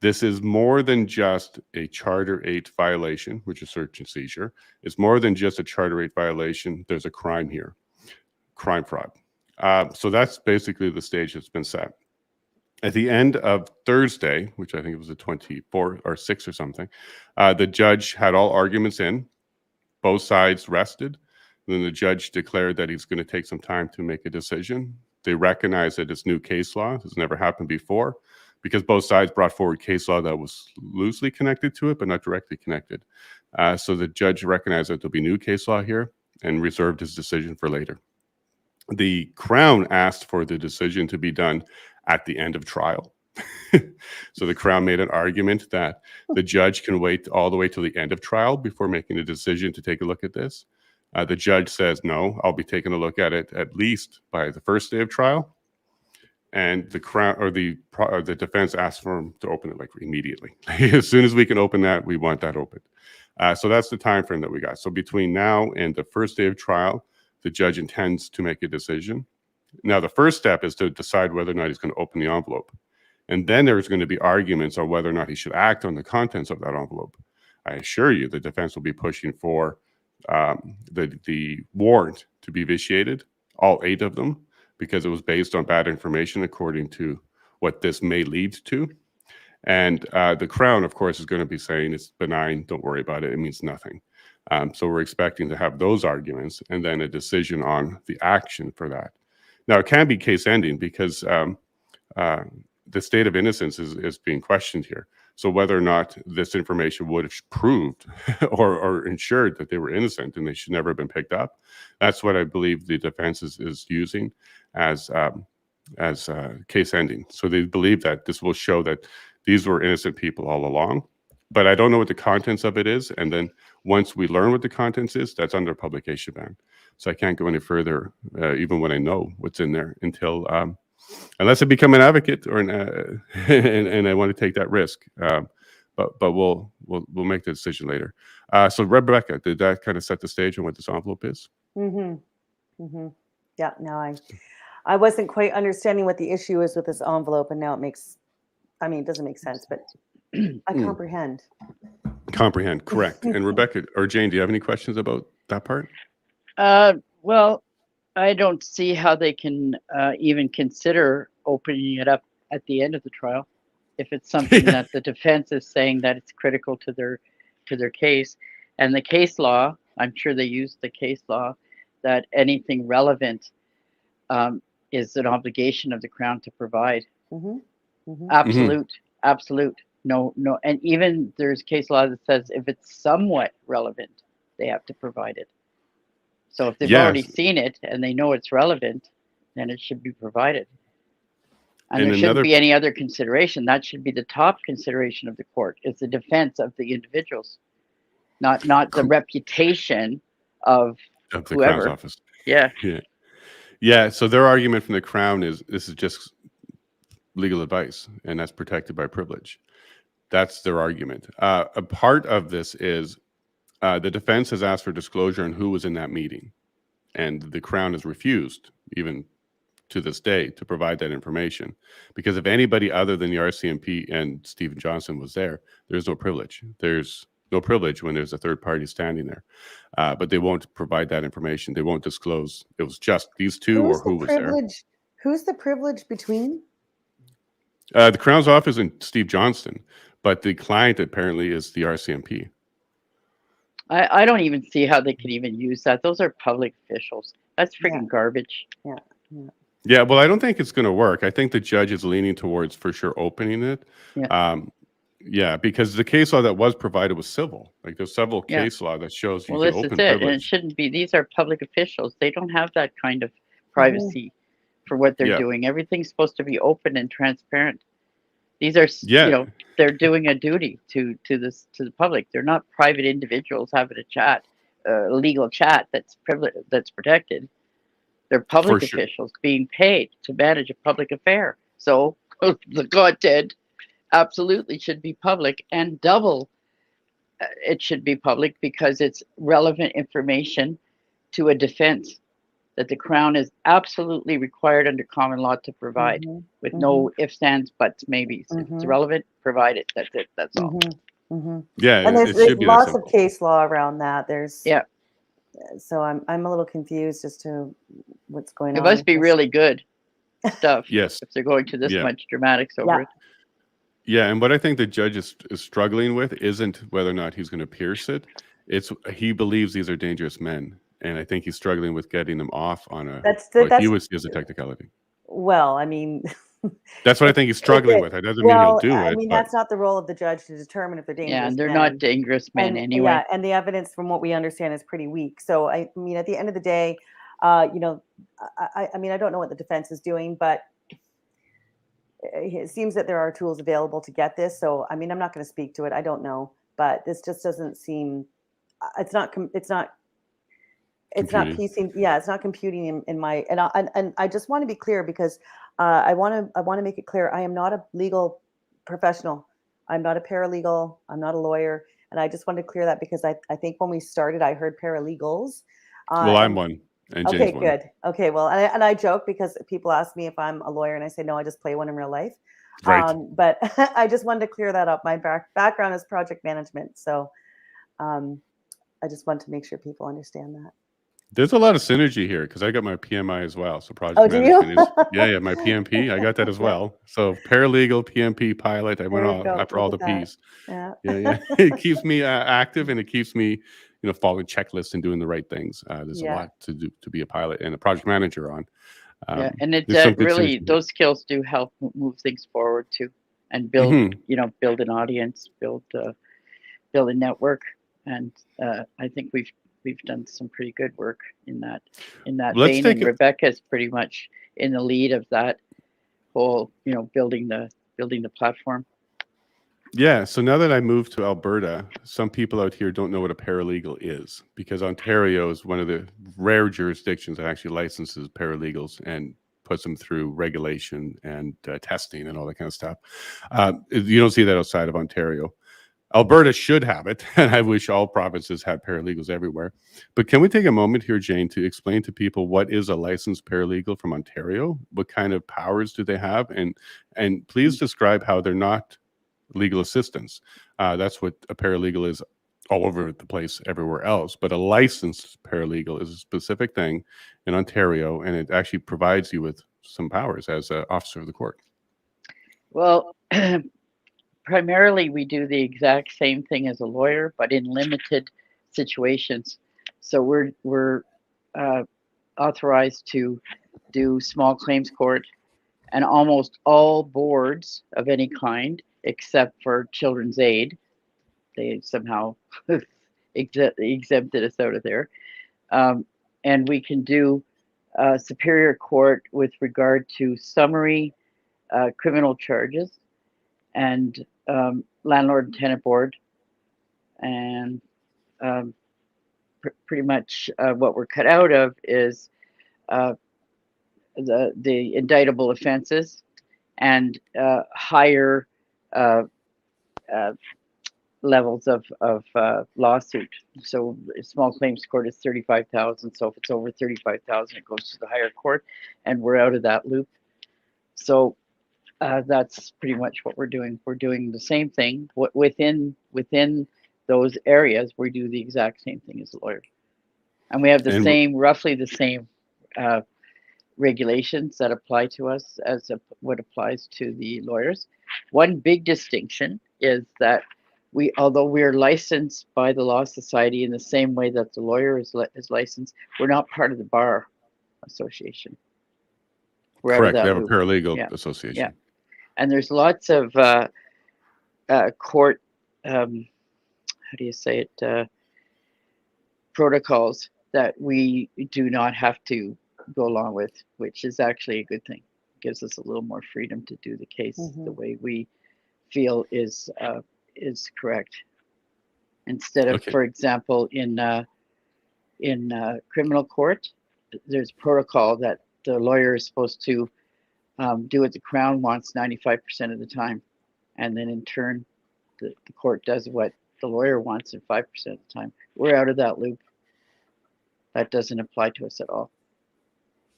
this is more than just a Charter 8 violation, which is search and seizure. It's more than just a Charter 8 violation. There's a crime here, crime fraud. So that's basically the stage that's been set. At the end of Thursday, which I think it was the 24th or 6th or something, the judge had all arguments in. Both sides rested. And then the judge declared that he's going to take some time to make a decision. They recognize that it's new case law. It's never happened before because both sides brought forward case law that was loosely connected to it, but not directly connected. So the judge recognized that there'll be new case law here and reserved his decision for later. The Crown asked for the decision to be done at the end of trial. So the Crown made an argument that the judge can wait all the way till the end of trial before making a decision to take a look at this. The judge says, no, I'll be taking a look at it at least by the first day of trial. And the Crown or the defense asked for him to open it like immediately. As soon as we can open that, we want that open. So that's the time frame that we got. So between now and the first day of trial, the judge intends to make a decision. Now, the first step is to decide whether or not he's going to open the envelope. And then there's going to be arguments on whether or not he should act on the contents of that envelope. I assure you the defense will be pushing for the warrant to be vitiated, all 8 of them, because it was based on bad information according to what this may lead to. And the Crown, of course, is going to be saying it's benign, don't worry about it, it means nothing. So we're expecting to have those arguments and then a decision on the action for that. Now, it can be case ending because the state of innocence is being questioned here. So whether or not this information would have proved or ensured that they were innocent and they should never have been picked up, that's what I believe the defense is using as case ending. So they believe that this will show that these were innocent people all along. But I don't know what the contents of it is. And then once we learn what the contents is, that's under publication ban. So I can't go any further, even when I know what's in there, until unless I become an advocate or and I want to take that risk. But we'll make the decision later. So Rebecca, did that kind of set the stage on what this envelope is? Mm-hmm. Mm-hmm. Yeah. No, I wasn't quite understanding what the issue is with this envelope, and now it makes. I mean, it doesn't make sense, but I comprehend. Comprehend, correct. And Rebecca or Jane, do you have any questions about that part? Well, I don't see how they can even consider opening it up at the end of the trial if it's something that the defense is saying that it's critical to their case. And the case law, I'm sure they use the case law, that anything relevant is an obligation of the Crown to provide. Mm-hmm. Mm-hmm. Absolute. No. And even there's case law that says if it's somewhat relevant, they have to provide it. So if they've already seen it and they know it's relevant, then it should be provided. And there shouldn't be any other consideration. That should be the top consideration of the court, is the defense of the individuals, not the reputation of the whoever. Crown's office. Yeah. So their argument from the Crown is this is just legal advice, and that's protected by privilege. That's their argument. A part of this is the defense has asked for disclosure on who was in that meeting, and the Crown has refused, even to this day to provide that information, because if anybody other than the RCMP and Stephen Johnson was there, there's no privilege. There's no privilege when there's a third party standing there, but they won't provide that information. They won't disclose it was just these two or who was there. Who's the privilege between? The Crown's office and Steve Johnston, but the client apparently is the RCMP. I don't even see how they could even use that. Those are public officials. That's freaking garbage. Yeah, well, I don't think it's going to work. I think the judge is leaning towards for sure opening it. Yeah, because the case law that was provided was civil. Like there's several case law that shows you Well, can this is open it, privilege. and it shouldn't be. These are public officials. They don't have that kind of privacy for what they're doing. Everything's supposed to be open and transparent. These are, you know, they're doing a duty to the public. They're not private individuals having a chat, a legal chat that's privileged, that's protected. They're public officials being paid to manage a public affair. So the content absolutely should be public, and double it should be public because it's relevant information to a defense that the Crown is absolutely required under common law to provide with no ifs, ands, buts, maybes. If it's relevant, provide it. That's it. That's all. Yeah, and there's lots of case law around that. There's so I'm a little confused as to what's going on. It must be really good stuff. Yes, if they're going to this much dramatics over it. Yeah, and what I think the judge is struggling with isn't whether or not he's going to pierce it. It's he believes these are dangerous men, and I think he's struggling with getting them off on a. He would see as a technicality. Well, I mean, that's what I think he's struggling with. It doesn't mean he'll do it. I mean, that's not the role of the judge to determine if they're dangerous. Yeah, and they're not dangerous men anyway. Yeah, and the evidence, from what we understand, is pretty weak. So, I mean, at the end of the day, you know, I mean, I don't know what the defense is doing, but it seems that there are tools available to get this. So, I mean, I'm not going to speak to it. I don't know, but this just doesn't seem. It's not piecing. Yeah, it's not computing in my. And I just want to be clear because I want to make it clear. I am not a legal professional. I'm not a paralegal. I'm not a lawyer. And I just wanted to clear that because I think when we started, I heard paralegals. Well, I'm one. And okay, Jane's good. Okay, well, and I joke because people ask me if I'm a lawyer, and I say no, I just play one in real life. Right. But I just wanted to clear that up. My background is project management, so I just want to make sure people understand that. There's a lot of synergy here because I got my PMI as well. So project management is yeah, my PMP. I got that as well. So paralegal, PMP, pilot. I went all after all the P's. Yeah. It keeps me active, and it keeps me, you know, following checklists and doing the right things. There's a lot to do to be a pilot and a project manager on. And it really, those skills do help move things forward too, and build, you know, build an audience, build a network, and I think we've done some pretty good work in that vein. And Rebecca's pretty much in the lead of that whole, you know, building the platform. Yeah. So now that I moved to Alberta, some people out here don't know what a paralegal is, because Ontario is one of the rare jurisdictions that actually licenses paralegals and puts them through regulation and testing and all that kind of stuff. You don't see that outside of Ontario. Alberta should have it, and I wish all provinces had paralegals everywhere. But can we take a moment here, Jane, to explain to people what is a licensed paralegal from Ontario? What kind of powers do they have? And please describe how they're not legal assistants. That's what a paralegal is all over the place everywhere else. But a licensed paralegal is a specific thing in Ontario, and it actually provides you with some powers as an officer of the court. Well, primarily, we do the exact same thing as a lawyer, but in limited situations. So we're authorized to do small claims court and almost all boards of any kind, except for Children's Aid. They somehow exempted us out of there. And we can do superior court with regard to summary criminal charges, and landlord and tenant board, and pretty much what we're cut out of is the indictable offenses and higher levels of lawsuit. So small claims court is 35,000. So if it's over 35,000, it goes to the higher court, and we're out of that loop. So that's pretty much what we're doing. We're doing the same thing within those areas. We do the exact same thing as a lawyer, and we have the And same, roughly the same regulations that apply to us as what applies to the lawyers. One big distinction is that although we're licensed by the Law Society in the same way that the lawyer is licensed, we're not part of the Bar Association. We're out of correct, that they have a loop. paralegal Yeah. association. Yeah. And there's lots of court, how do you say it, protocols that we do not have to go along with, which is actually a good thing. It gives us a little more freedom to do the case the way we feel is correct. Instead of, Okay. for example, in criminal court, there's protocol that the lawyer is supposed to do what the Crown wants 95% of the time, and then in turn, the court does what the lawyer wants in 5% of the time. We're out of that loop. That doesn't apply to us at all.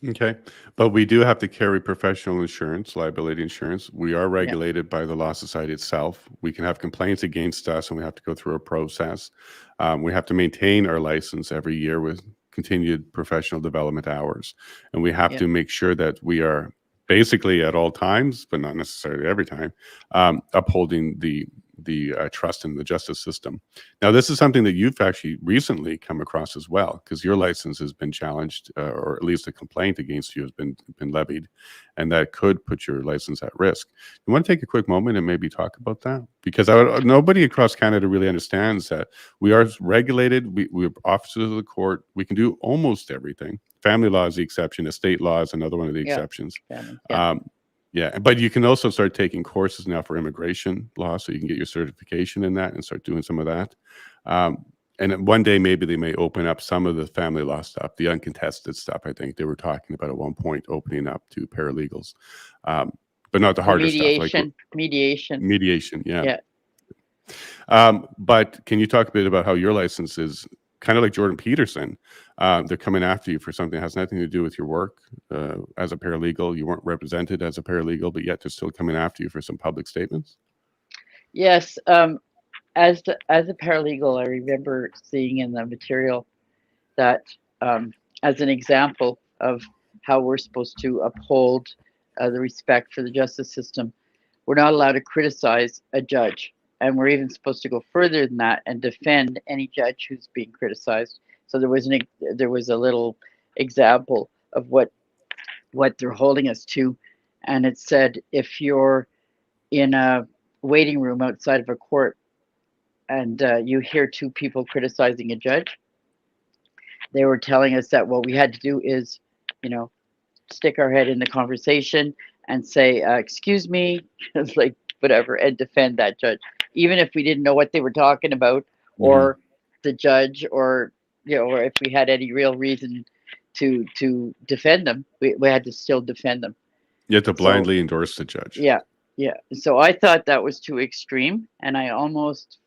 Okay, but we do have to carry professional insurance, liability insurance. We are regulated by the Law Society itself. We can have complaints against us, and we have to go through a process. We have to maintain our license every year with continued professional development hours, and we have to make sure that we are basically at all times, but not necessarily every time, upholding the trust in the justice system. Now, this is something that you've actually recently come across as well, because your license has been challenged, or at least a complaint against you has been levied, and that could put your license at risk. You want to take a quick moment and maybe talk about that? Because nobody across Canada really understands that we are regulated. We're officers of the court. We can do almost everything. Family law is the exception. Estate law is another one of the exceptions. Yeah, but you can also start taking courses now for immigration law, so you can get your certification in that and start doing some of that. And one day, maybe they may open up some of the family law stuff, the uncontested stuff. I think they were talking about at one point opening up to paralegals, but not the harder stuff like mediation. Yeah. But can you talk a bit about how your license is kind of like Jordan Peterson? They're coming after you for something that has nothing to do with your work as a paralegal. You weren't represented as a paralegal, but yet they're still coming after you for some public statements. Yes. As a paralegal, I remember seeing in the material that as an example of how we're supposed to uphold the respect for the justice system, we're not allowed to criticize a judge. And we're even supposed to go further than that and defend any judge who's being criticized. So there was a little example of what they're holding us to, and it said if you're in a waiting room outside of a court and you hear two people criticizing a judge, they were telling us that what we had to do is, stick our head in the conversation and say, "Excuse me," like whatever, and defend that judge, even if we didn't know what they were talking about, or the judge, or or if we had any real reason to defend them, we had to still defend them. You have to blindly endorse the judge. Yeah. So I thought that was too extreme, and I almost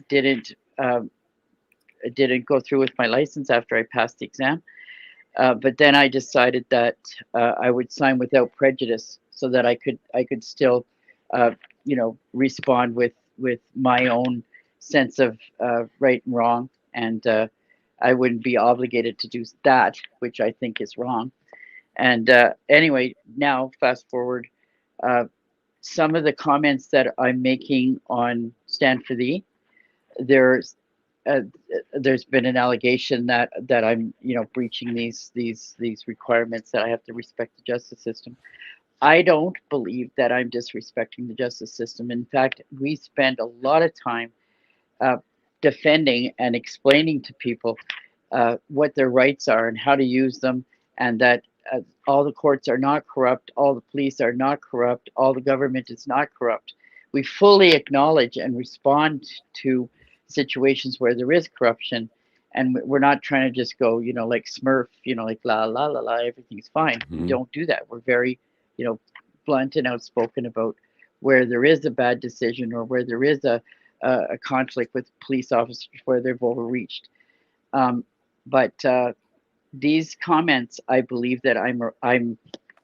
didn't go through with my license after I passed the exam. But then I decided that I would sign without prejudice, so that I could still, respond with my own sense of right and wrong, and I wouldn't be obligated to do that, which I think is wrong. And anyway, now fast forward, some of the comments that I'm making on Stand for Thee, there's been an allegation that I'm breaching these requirements, that I have to respect the justice system. I don't believe that I'm disrespecting the justice system. In fact, we spend a lot of time defending and explaining to people what their rights are and how to use them, and that all the courts are not corrupt, all the police are not corrupt, all the government is not corrupt. We fully acknowledge and respond to situations where there is corruption, and we're not trying to just go, like Smurf, like la la la la, everything's fine. We don't do that. We're very, blunt and outspoken about where there is a bad decision, or where there is a a conflict with police officers where they've overreached. But these comments, I believe that I'm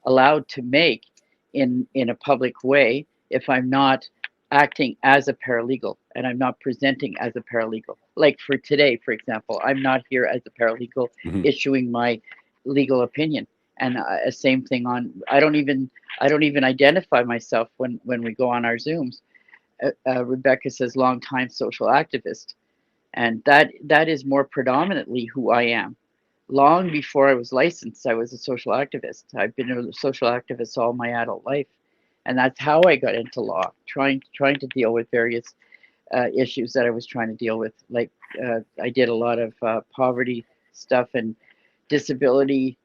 allowed to make in a public way if I'm not acting as a paralegal and I'm not presenting as a paralegal. Like for today, for example, I'm not here as a paralegal issuing my legal opinion. And same thing on. I don't even identify myself when we go on our Zooms. Rebecca says long-time social activist, and that is more predominantly who I am. Long before I was licensed, I was a social activist. I've been a social activist all my adult life, and that's how I got into law, trying to deal with various issues that I was trying to deal with. Like I did a lot of poverty stuff and disability,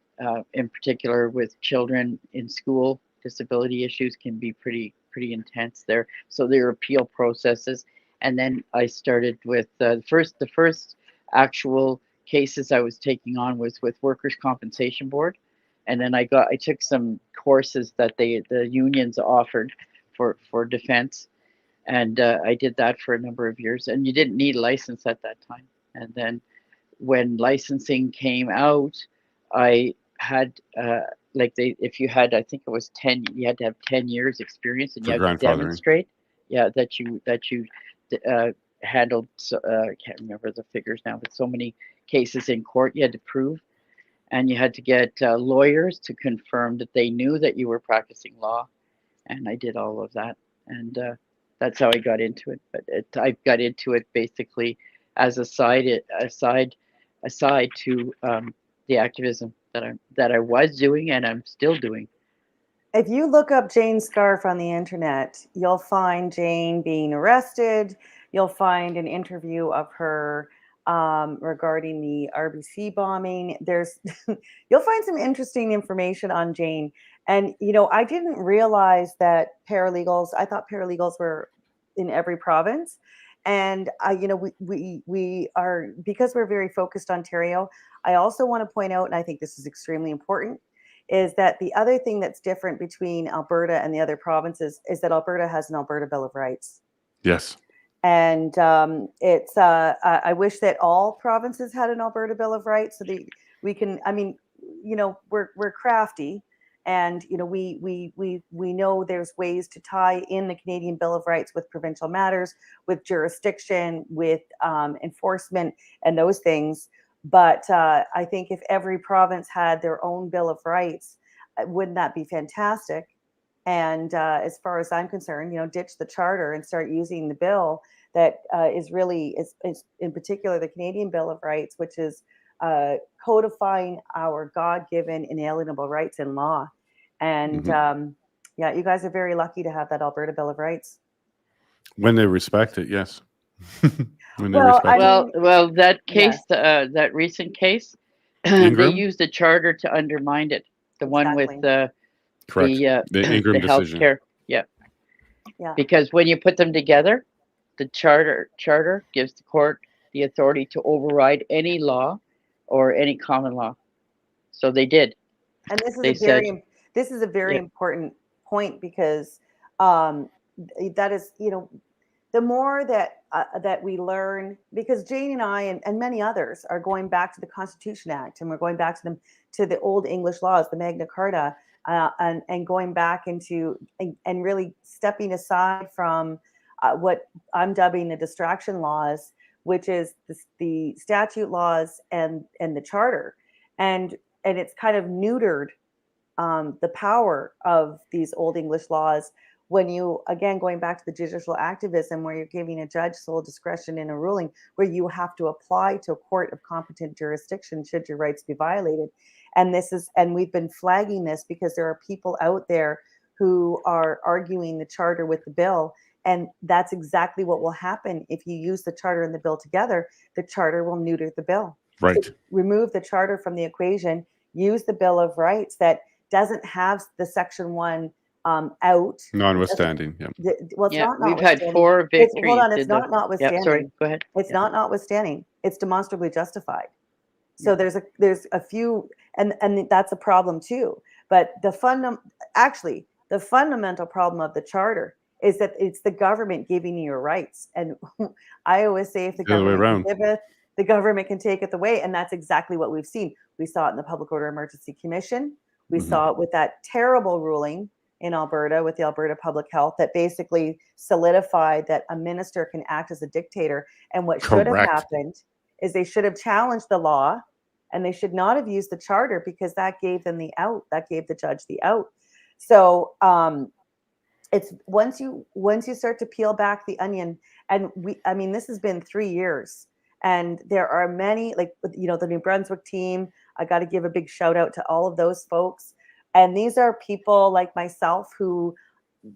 in particular with children in school. Disability issues can be pretty intense there. So there are appeal processes, and then I started with the first actual cases I was taking on was with Workers' Compensation Board, and then I took some courses that the unions offered for defense, and I did that for a number of years. And you didn't need a license at that time. And then when licensing came out, I had if you had, I think it was 10, you had to have 10 years experience, and you had to demonstrate, that you handled. I can't remember the figures now, but so many cases in court you had to prove, and you had to get lawyers to confirm that they knew that you were practicing law, and I did all of that, and that's how I got into it. But I got into it basically as a side to the activism that I was doing and I'm still doing. If you look up Jane Scharf on the internet, you'll find Jane being arrested. You'll find an interview of her regarding the RBC bombing. You'll find some interesting information on Jane. And, I didn't realize that I thought paralegals were in every province. And, we are, because we're very focused on Ontario, I also want to point out, and I think this is extremely important, is that the other thing that's different between Alberta and the other provinces is that Alberta has an Alberta Bill of Rights. Yes. And it's I wish that all provinces had an Alberta Bill of Rights so that we can, we're crafty, and we know there's ways to tie in the Canadian Bill of Rights with provincial matters, with jurisdiction, with enforcement and those things. But I think if every province had their own Bill of Rights, wouldn't that be fantastic? And as far as I'm concerned, ditch the charter and start using the bill that is in particular the Canadian Bill of Rights, which is codifying our God-given inalienable rights in law. And you guys are very lucky to have that Alberta Bill of Rights. When they respect it, yes. Well, that case, that recent case, they used the charter to undermine it. The one with correct. The Ingram decision. Healthcare, yeah. Because when you put them together, the charter gives the court the authority to override any law or any common law. So they did. And this is a very important point, because that is, the more that we learn, because Jane and I and many others are going back to the Constitution Act, and we're going back to the old English laws, the Magna Carta, and going back into and really stepping aside from what I'm dubbing the distraction laws, which is the statute laws and the charter, and it's kind of neutered the power of these old English laws. When you, again, going back to the judicial activism, where you're giving a judge sole discretion in a ruling, where you have to apply to a court of competent jurisdiction should your rights be violated. And we've been flagging this because there are people out there who are arguing the charter with the bill. And that's exactly what will happen if you use the charter and the bill together. The charter will neuter the bill. Right. So remove the charter from the equation, use the Bill of Rights that doesn't have the Section 1 out. Notwithstanding, Not we've had 4 victories. Hold on, it's not notwithstanding. Yeah, sorry, go ahead. It's not notwithstanding. It's demonstrably justified. So there's a few, and that's a problem too. But the fundamental problem of the charter is that it's the government giving you your rights. And I always say, if the The other way government around. giveth, the government can take it away. And that's exactly what we've seen. We saw it in the Public Order Emergency Commission. We Mhm. saw it with that terrible ruling in Alberta with the Alberta Public Health that basically solidified that a minister can act as a dictator. And what should have Correct. happened is they should have challenged the law, and they should not have used the charter, because that gave them the out. That gave the judge the out. So it's once you start to peel back the onion, and I mean, this has been 3 years, and there are many, like, you know, the New Brunswick team. I got to give a big shout out to all of those folks. And these are people like myself who,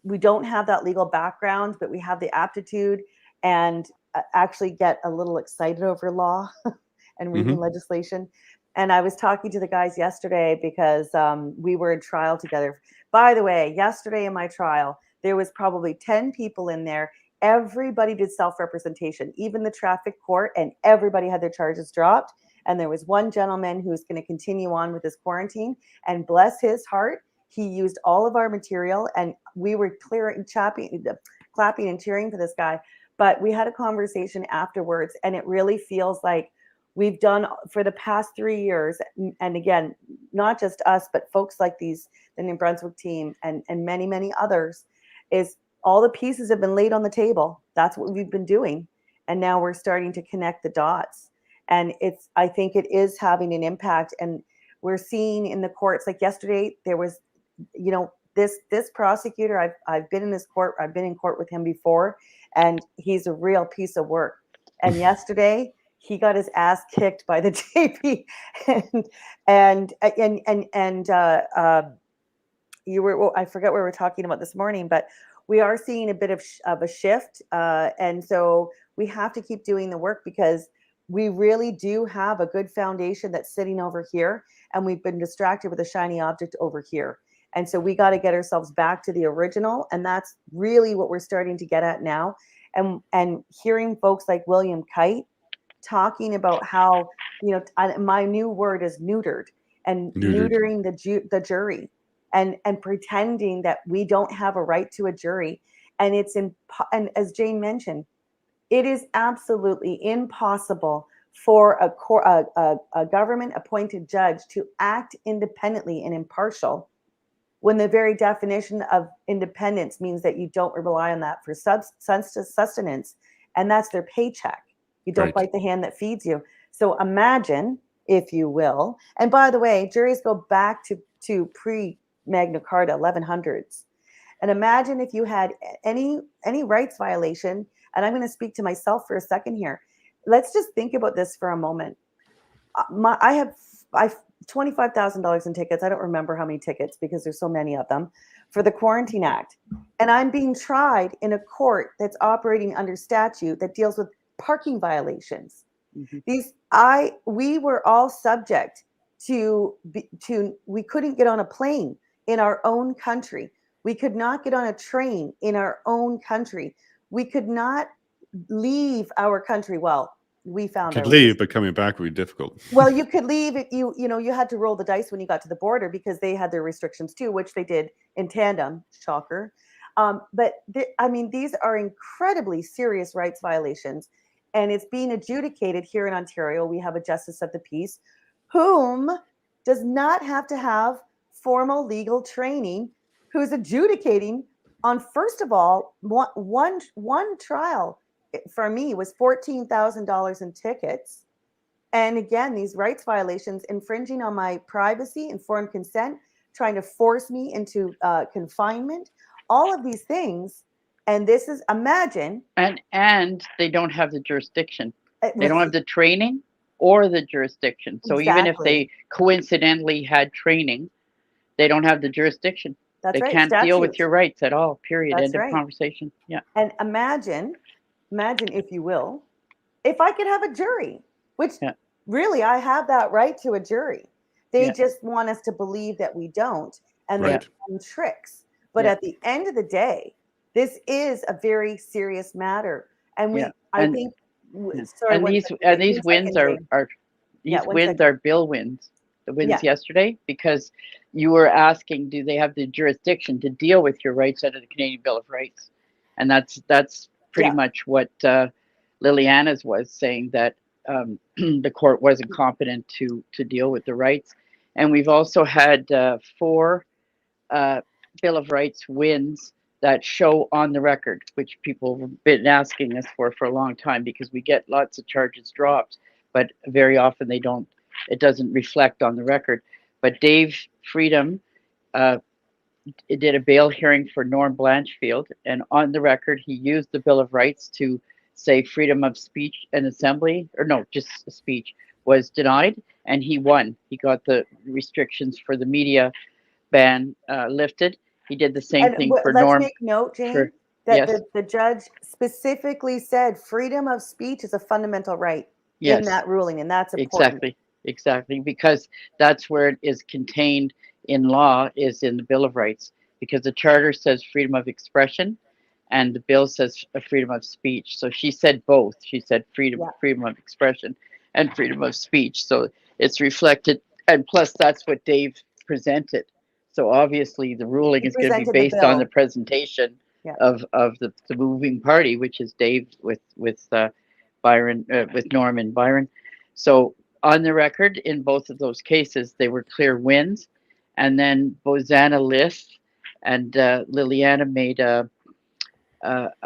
we don't have that legal background, but we have the aptitude and actually get a little excited over law and reading legislation. And I was talking to the guys yesterday because we were in trial together. By the way, yesterday in my trial, there was probably 10 people in there. Everybody did self-representation, even the traffic court, and everybody had their charges dropped. And there was one gentleman who's going to continue on with his quarantine, and bless his heart, he used all of our material, and we were clapping and cheering for this guy. But we had a conversation afterwards, and it really feels like we've done for the past 3 years. And again, not just us, but folks like the New Brunswick team and many, many others, is all the pieces have been laid on the table. That's what we've been doing. And now we're starting to connect the dots. And I think it is having an impact. And we're seeing in the courts, like yesterday, there was, you know, this prosecutor, I've been in this court, I've been in court with him before, and he's a real piece of work. And yesterday, he got his ass kicked by the JP, and you were, well, I forget what we were talking about this morning, but we are seeing a bit of a shift, and so we have to keep doing the work, because we really do have a good foundation that's sitting over here, and we've been distracted with a shiny object over here. And so we got to get ourselves back to the original, and that's really what we're starting to get at now. And hearing folks like William Kite talking about how, you know, my new word is neutered, and neutering the jury, and pretending that we don't have a right to a jury. And and as Jane mentioned, it is absolutely impossible for a government appointed judge to act independently and impartial, when the very definition of independence means that you don't rely on that for sustenance, and that's their paycheck. You don't bite the hand that feeds you. So imagine, if you will, and by the way, juries go back to pre-Magna Carta, 1100s. And imagine if you had any rights violation, and I'm going to speak to myself for a second here. Let's just think about this for a moment. I have $25,000 in tickets. I don't remember how many tickets, because there's so many of them, for the Quarantine Act. And I'm being tried in a court that's operating under statute that deals with parking violations. Mm-hmm. We were all subject to we couldn't get on a plane in our own country. We could not get on a train in our own country. We could not leave our country. Well, we found could leave, but coming back would be difficult. Well, you could leave if you had to roll the dice when you got to the border, because they had their restrictions too, which they did in tandem. Shocker. But I mean, these are incredibly serious rights violations, and it's being adjudicated here in Ontario. We have a justice of the peace, whom does not have to have formal legal training, who's adjudicating on, first of all, one trial for me was $14,000 in tickets. And again, these rights violations, infringing on my privacy, informed consent, trying to force me into confinement, all of these things. And this is, imagine. And they don't have the jurisdiction. They don't have the training or the jurisdiction. So even if they coincidentally had training, they don't have the jurisdiction. They can't deal with your rights at all, period. End of conversation. Yeah. And imagine, if you will, if I could have a jury, which really I have that right to a jury. They just want us to believe that we don't, and they're playing tricks. But at the end of the day, this is a very serious matter. And I think these wins are bill wins. The wins yesterday, because you were asking, do they have the jurisdiction to deal with your rights under the Canadian Bill of Rights? and that's pretty Yeah. much what Liliana's was saying, that the court wasn't competent to deal with the rights. And we've also had 4 Bill of Rights wins that show on the record, which people have been asking us for a long time, because we get lots of charges dropped, but very often they don't. It doesn't reflect on the record. But Dave Freedom did a bail hearing for Norm Blanchfield, and on the record he used the Bill of Rights to say freedom of speech and assembly, or no, just speech, was denied, and he won. He got the restrictions for the media ban lifted. He did the same thing for let's Norm. make note, Jane, for- that yes. the judge specifically said freedom of speech is a fundamental right Yes. in that ruling, and that's important. Exactly, because that's where it is contained in law, is in the Bill of Rights, because the charter says freedom of expression and the bill says freedom of speech. So she said both. She said freedom of expression and freedom of speech. So it's reflected, and plus that's what Dave presented. So obviously the ruling is going to be based on the presentation of the moving party, which is Dave with Byron, with Norm and Byron. So on the record, in both of those cases, they were clear wins. And then Bozana List and Liliana made a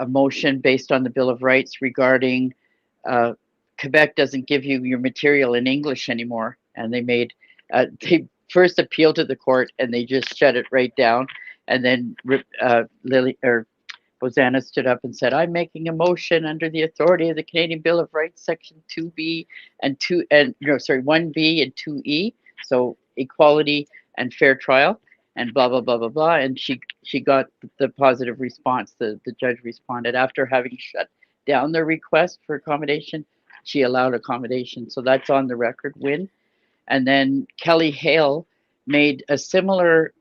motion based on the Bill of Rights regarding Quebec doesn't give you your material in English anymore. And they made, they first appealed to the court and they just shut it right down. And then Bozana stood up and said, "I'm making a motion under the authority of the Canadian Bill of Rights, Section 2B and 1B and 2E, so equality and fair trial, and blah blah blah blah blah." And she got the positive response. The judge responded after having shut down the request for accommodation. She allowed accommodation, so that's on the record win. And then Kelly Hale made a similar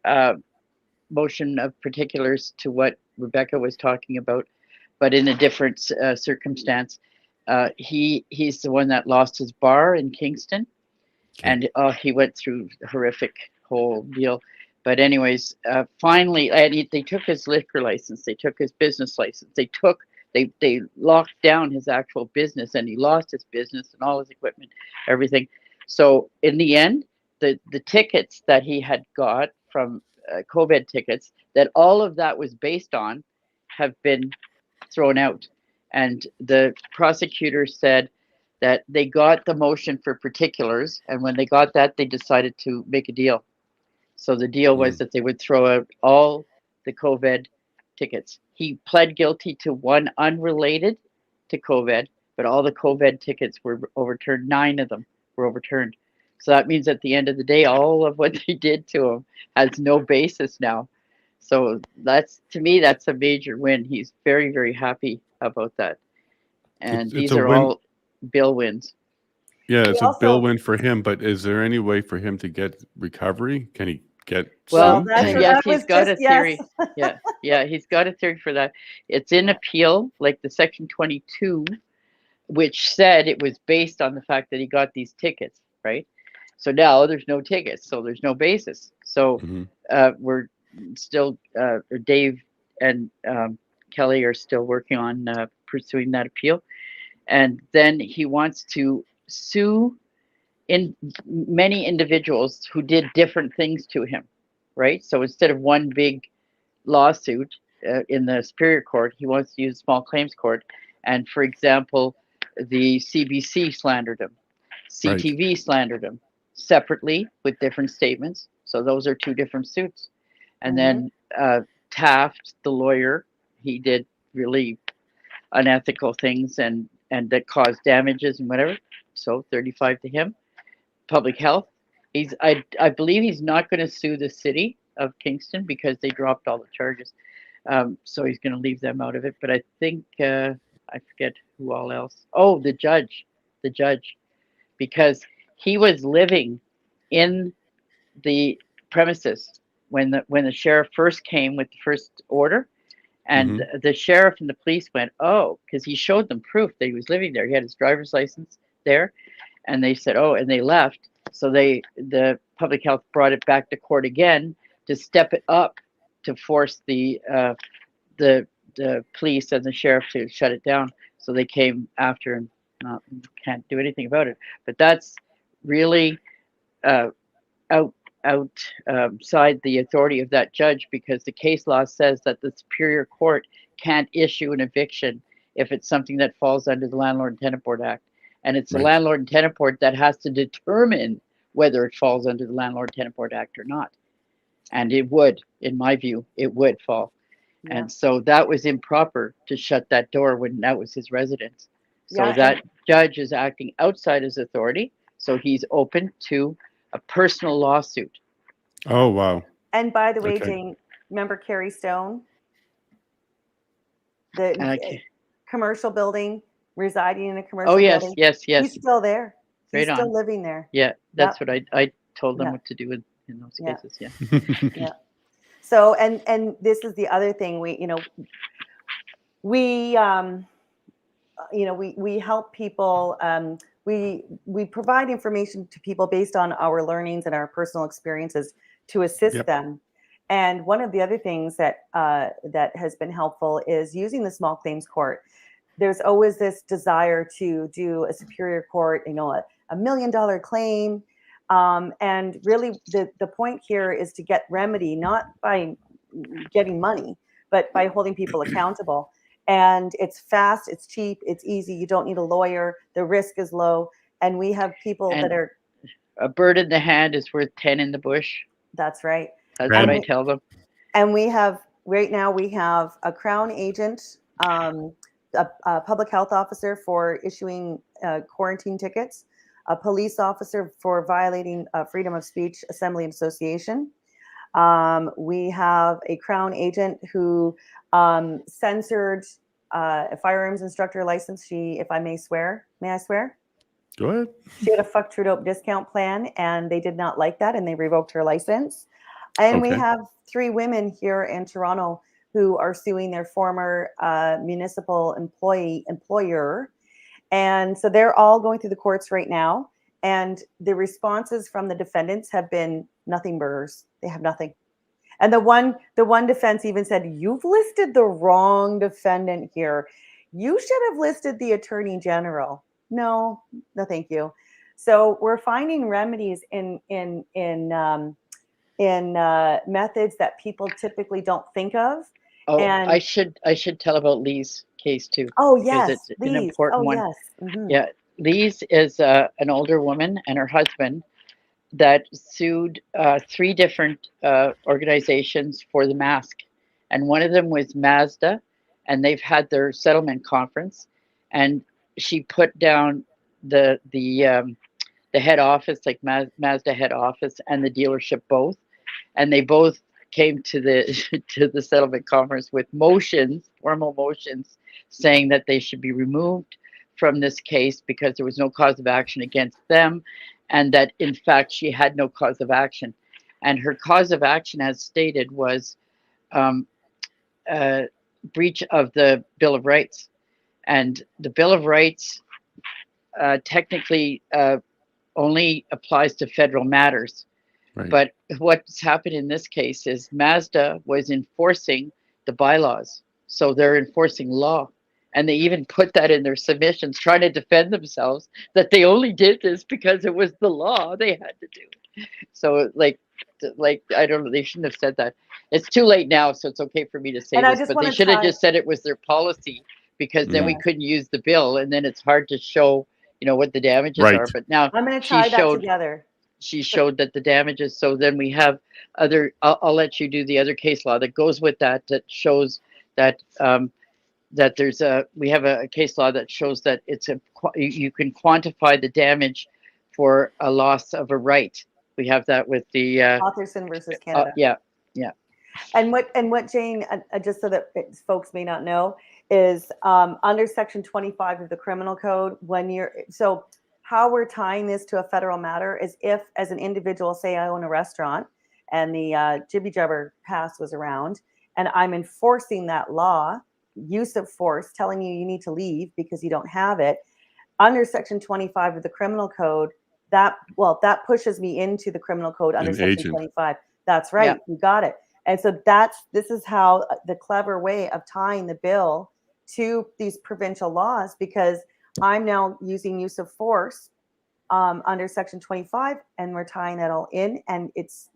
motion of particulars to what Rebecca was talking about, but in a different circumstance. He's the one that lost his bar in Kingston, and he went through a horrific whole deal. But anyways, finally, they took his liquor license, they took his business license, they locked down his actual business, and he lost his business and all his equipment, everything. So in the end, the tickets that he had got from COVID tickets, that all of that was based on, have been thrown out. And the prosecutor said that they got the motion for particulars, and when they got that, they decided to make a deal. So the deal was that they would throw out all the COVID tickets. He pled guilty to one unrelated to COVID, but all the COVID tickets were overturned. 9 of them were overturned. So that means at the end of the day, all of what they did to him has no basis now. So that's, to me, that's a major win. He's very, very happy about that. And these are all bill wins. Yeah, it's a bill win for him, but is there any way for him to get recovery? Can he get Well, sued? Yes, he's got a theory. Yeah, he's got a theory for that. It's in appeal, like the Section 22, which said it was based on the fact that he got these tickets, right? So now there's no tickets, so there's no basis. So we're still, Dave and Kelly are still working on pursuing that appeal. And then he wants to sue in many individuals who did different things to him, right? So instead of one big lawsuit in the Superior Court, he wants to use small claims court. And for example, the CBC slandered him, CTV slandered him separately with different statements. So those are 2 different suits. And then Taft, the lawyer, he did really unethical things and that caused damages and whatever. So 35 to him. Public health. I believe he's not going to sue the city of Kingston because they dropped all the charges. So he's going to leave them out of it. But I think I forget who all else. Oh, the judge, because he was living in the premises when the sheriff first came with the first order. And the sheriff and the police went, oh, because he showed them proof that he was living there. He had his driver's license there. And they said, oh, and they left. So the public health brought it back to court again to step it up to force the the police and the sheriff to shut it down. So they came after and can't do anything about it. But that's really outside the authority of that judge, because the case law says that the Superior Court can't issue an eviction if it's something that falls under the Landlord and Tenant Board Act. And it's the Right. Landlord and Tenant Board that has to determine whether it falls under the Landlord and Tenant Board Act or not. And it would, in my view, it would fall. Yeah. And so that was improper to shut that door when that was his residence. So Yeah, that judge is acting outside his authority. So he's open to a personal lawsuit. Oh, wow. And by the way, Okay. Jane, remember Carrie Stone? The Okay. commercial building, residing in a commercial Oh, yes, building. yes, yes. He's still there. He's Right still on. living there. Yeah, that's what I told them Yeah. what to do in those Yeah. cases. Yeah. So, and this is the other thing, we help people. We provide information to people based on our learnings and our personal experiences to assist Yep. them. And one of the other things that that has been helpful is using the small claims court. There's always this desire to do a superior court, a $1 million claim. And really the point here is to get remedy, not by getting money, but by holding people accountable. And it's fast, it's cheap, it's easy. You don't need a lawyer. The risk is low. And we have people And that are, a bird in the hand is worth 10 in the bush. that's right. That's Right. what I tell them. And we have, right now, we have a Crown agent, a public health officer for issuing quarantine tickets, a police officer for violating freedom of speech, assembly, and association. We have a Crown agent who censored a firearms instructor license. She, if I may swear, may I swear? Go ahead. She had a fuck true dope discount plan, and they did not like that, and they revoked her license. And we Okay. have 3 women here in Toronto who are suing their former municipal employer. And so they're all going through the courts right now. And the responses from the defendants have been nothing burgers. They have nothing. And the one defense even said, "You've listed the wrong defendant here. You should have listed the attorney general." No, thank you. So we're finding remedies in methods that people typically don't think of. Oh, And I should tell about Lee's case too. oh because yes, it's an please. important Oh one. yes. Mhm. Yeah, Lee's is an older woman and her husband that sued 3 different organizations for the mask, and one of them was Mazda, and they've had their settlement conference, and she put down the head office, like Mazda head office, and the dealership both, and they both came to the to the settlement conference with formal motions, saying that they should be removed from this case because there was no cause of action against them, and that in fact she had no cause of action. And her cause of action, as stated, was breach of the Bill of Rights. And the Bill of Rights technically only applies to federal matters. Right. But what's happened in this case is Mazda was enforcing the bylaws. So they're enforcing law. And they even put that in their submissions, trying to defend themselves, that they only did this because it was the law they had to do it. So like I don't know, they shouldn't have said that. It's too late now, so it's okay for me to say And I this, just but they wanna should have tie- just said it was their policy, because then we Yeah. couldn't use the bill, and then it's hard to show, what the damages Right. are. But now I'm going to she tie that showed together. she showed that the damages. So then we have other. I'll let you do the other case law that goes with that. That shows that that we have a case law that shows that you can quantify the damage for a loss of a right. We have that with the Authorson versus Canada. yeah. And what Jane, just so that folks may not know, is under Section 25 of the Criminal Code, so how we're tying this to a federal matter is if, as an individual, say I own a restaurant and the Jibby Jabber Pass was around, and I'm enforcing that law, use of force, telling you need to leave because you don't have it, under Section 25 of the Criminal Code, that pushes me into the Criminal Code under An Section agent. 25. That's right. Yeah. You got it. And so this is how the clever way of tying the bill to these provincial laws, because I'm now using use of force under Section 25, and we're tying that all in, and it's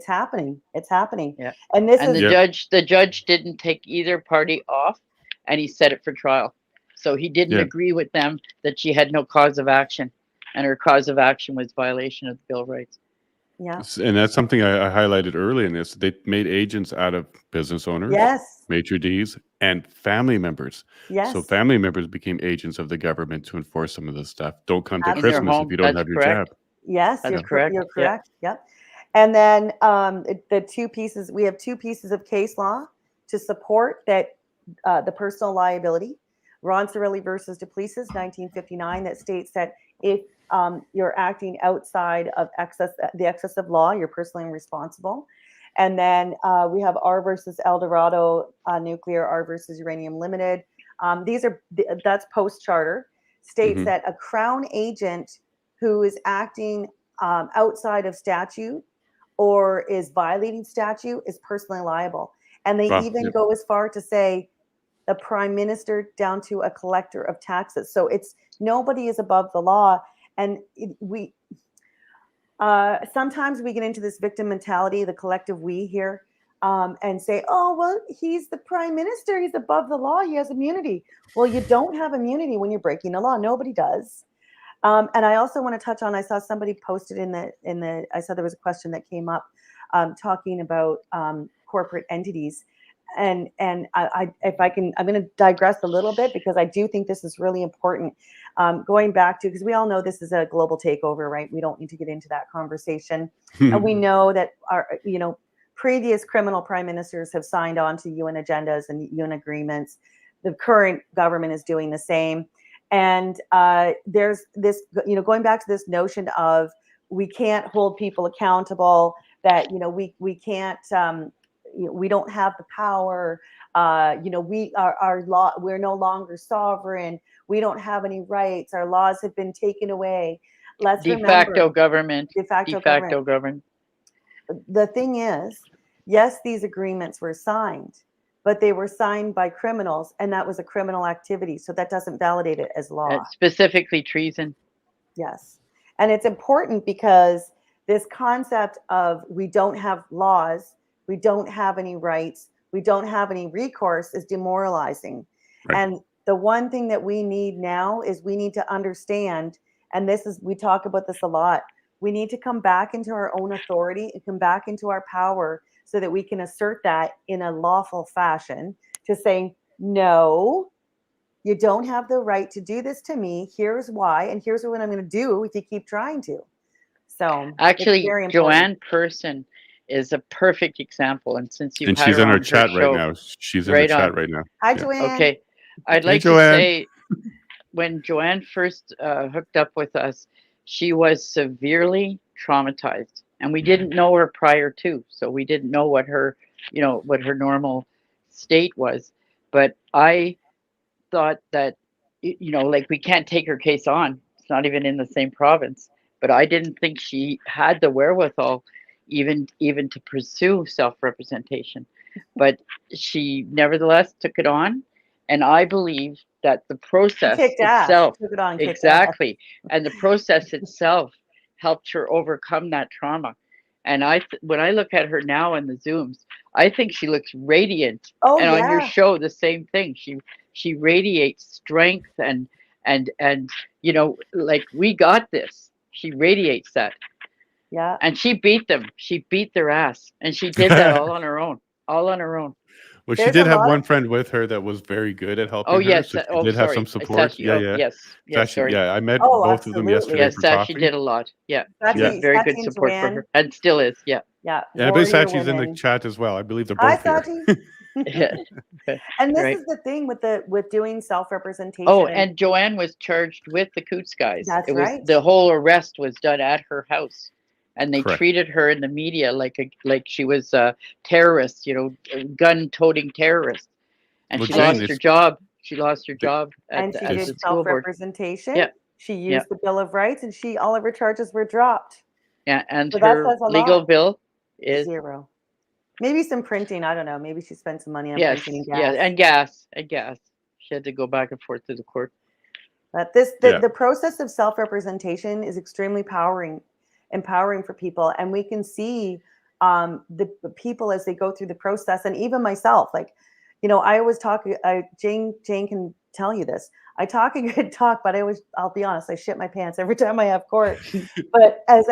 happening. It's happening. Yeah. And this And is the judge didn't take either party off, and he set it for trial. So he didn't agree with them that she had no cause of action, and her cause of action was violation of the Bill of Rights. yeah. And that's something I highlighted early in this. They made agents out of business owners, Yes. maitre d's, and family members. Yes. So family members became agents of the government to enforce some of this stuff. Don't come to In their Christmas home. if you don't That's have your correct. jab. Yes, That's you're correct. You're Yeah. correct. Yep. And then the two pieces, we have two pieces of case law to support that the personal liability. Ron Cirelli versus Duplessis, 1959, that states that if you're acting outside of the excess of law, you're personally responsible. And then we have R versus Eldorado Nuclear, R versus Uranium Limited. That's post charter, states that a Crown agent who is acting outside of statute or is violating statute is personally liable. And they even go as far to say the prime minister down to a collector of taxes. So it's nobody is above the law. And we sometimes we get into this victim mentality, the collective we here, and say, oh, well, he's the prime minister. He's above the law. He has immunity. Well, you don't have immunity when you're breaking the law. Nobody does. And I also want to touch on, I saw somebody posted I saw there was a question that came up talking about corporate entities. And if I can, I'm going to digress a little bit because I do think this is really important. Going back to, because we all know this is a global takeover, right? We don't need to get into that conversation. And we know that our, previous criminal prime ministers have signed on to UN agendas and UN agreements. The current government is doing the same. And there's this, going back to this notion of we can't hold people accountable, that, we can't, we don't have the power. Our law, we're no longer sovereign. We don't have any rights. Our laws have been taken away. Let's de facto government. De facto government. The thing is, yes, these agreements were signed, but they were signed by criminals, and that was a criminal activity. So that doesn't validate it as law. Specifically treason. Yes. And it's important because this concept of we don't have laws, we don't have any rights, we don't have any recourse is demoralizing. Right. And the one thing that we need now is we need to understand, and we talk about this a lot, we need to come back into our own authority and come back into our power so that we can assert that in a lawful fashion to say, no, you don't have the right to do this to me. Here's why, and here's what I'm going to do if you keep trying to. So actually, Joanne Person is a perfect example. And since you've had she's her in our on chat show, right now. She's in the chat right now. Hi, Joanne. Okay. I'd like to say, when Joanne first hooked up with us, she was severely traumatized, and we didn't know her prior to, so we didn't know what her, what her normal state was. But I thought that, like, we can't take her case on. It's not even in the same province. But I didn't think she had the wherewithal even to pursue self-representation. But she nevertheless took it on, and I believe that the process itself, exactly, and the process itself helped her overcome that trauma. And when I look at her now in the Zooms, I think she looks radiant. Oh, and on your show, the same thing. She radiates strength and like, we got this. She radiates that. Yeah. And she beat them. She beat their ass, and she did that all on her own. All on her own. Well, she did have one friend with her that was very good at helping her. So she did have some support. Yes. Sorry. Yeah, I met both of them yesterday. Yes, for coffee. She did a lot. Yeah. She had very good support for her. And still is. Yeah. Yeah. And I believe Sachi's in the chat as well. I believe they're both here. And this is the thing with doing self-representation. Oh, and Joanne was charged with the Coutts guys. That's right. The whole arrest was done at her house. And they treated her in the media like she was a terrorist, gun-toting terrorist. And she lost her job. She lost her job at the school board. And she did self-representation. Yeah. She used the Bill of Rights, and all of her charges were dropped. Yeah, and her legal bill is zero. Maybe some printing. I don't know. Maybe she spent some money on Yes, printing and yeah, gas. and gas. She had to go back and forth to the court. But Yeah. the process of self-representation is extremely empowering for people, and we can see the people as they go through the process, and even myself. Like, you know, I always talk. Jane can tell you this. I talk a good talk, but I'll be honest, I shit my pants every time I have court. But as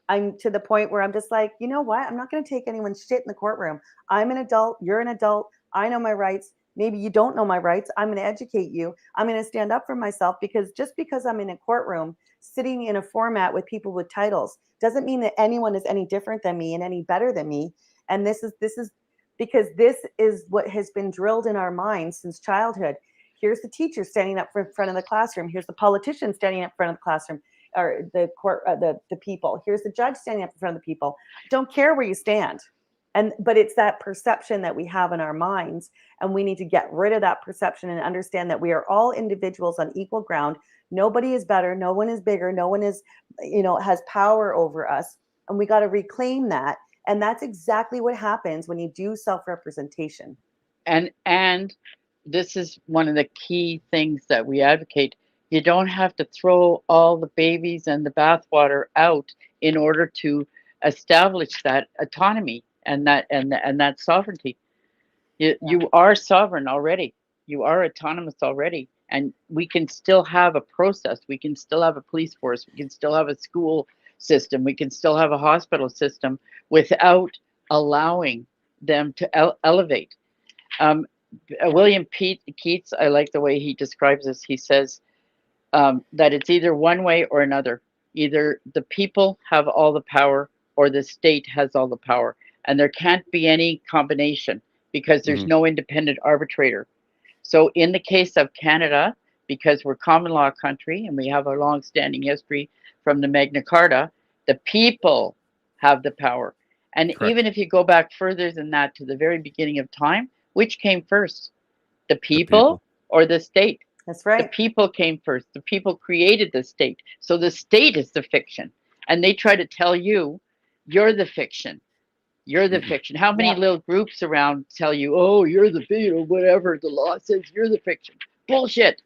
I'm to the point where I'm just like, you know what? I'm not going to take anyone's shit in the courtroom. I'm an adult. You're an adult. I know my rights. Maybe you don't know my rights. I'm going to educate you. I'm going to stand up for myself, because just because I'm in a courtroom sitting in a format with people with titles doesn't mean that anyone is any different than me and any better than me. And this is because this is what has been drilled in our minds since childhood. Here's the teacher standing up in front of the classroom. Here's the politician standing up in front of the classroom, or the court, the people. Here's the judge standing up in front of the people. Don't care where you stand. But it's that perception that we have in our minds, and we need to get rid of that perception and understand that we are all individuals on equal ground. Nobody is better. No one is bigger. No one is, has power over us. And we got to reclaim that. And that's exactly what happens when you do self-representation. And this is one of the key things that we advocate. You don't have to throw all the babies and the bathwater out in order to establish that autonomy and that sovereignty. You are sovereign already. You are autonomous already. And we can still have a process. We can still have a police force. We can still have a school system. We can still have a hospital system without allowing them to elevate. William Keats, I like the way he describes this. He says that it's either one way or another. Either the people have all the power or the state has all the power. And there can't be any combination, because there's no independent arbitrator. So in the case of Canada, because we're common law country and we have a long-standing history from the Magna Carta, the people have the power. And Correct. Even if you go back further than that to the very beginning of time, which came first? The people or the state? That's right. The people came first. The people created the state. So the state is the fiction. And they try to tell you, you're the fiction. You're the fiction. How many little groups around tell you, oh, you're the fiction, whatever the law says, you're the fiction? Bullshit.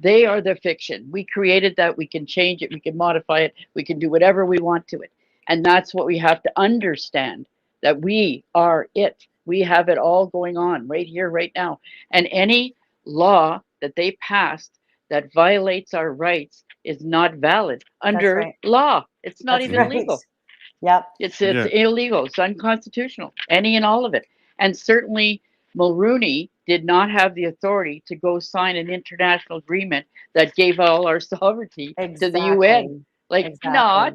They are the fiction. We created that. We can change it. We can modify it. We can do whatever we want to it. And that's what we have to understand, that we are it. We have it all going on right here, right now. And any law that they passed that violates our rights is not valid under law. It's not even legal. Yep. It's illegal. It's unconstitutional. Any and all of it. And certainly Mulroney did not have the authority to go sign an international agreement that gave all our sovereignty to the UN. Like, not.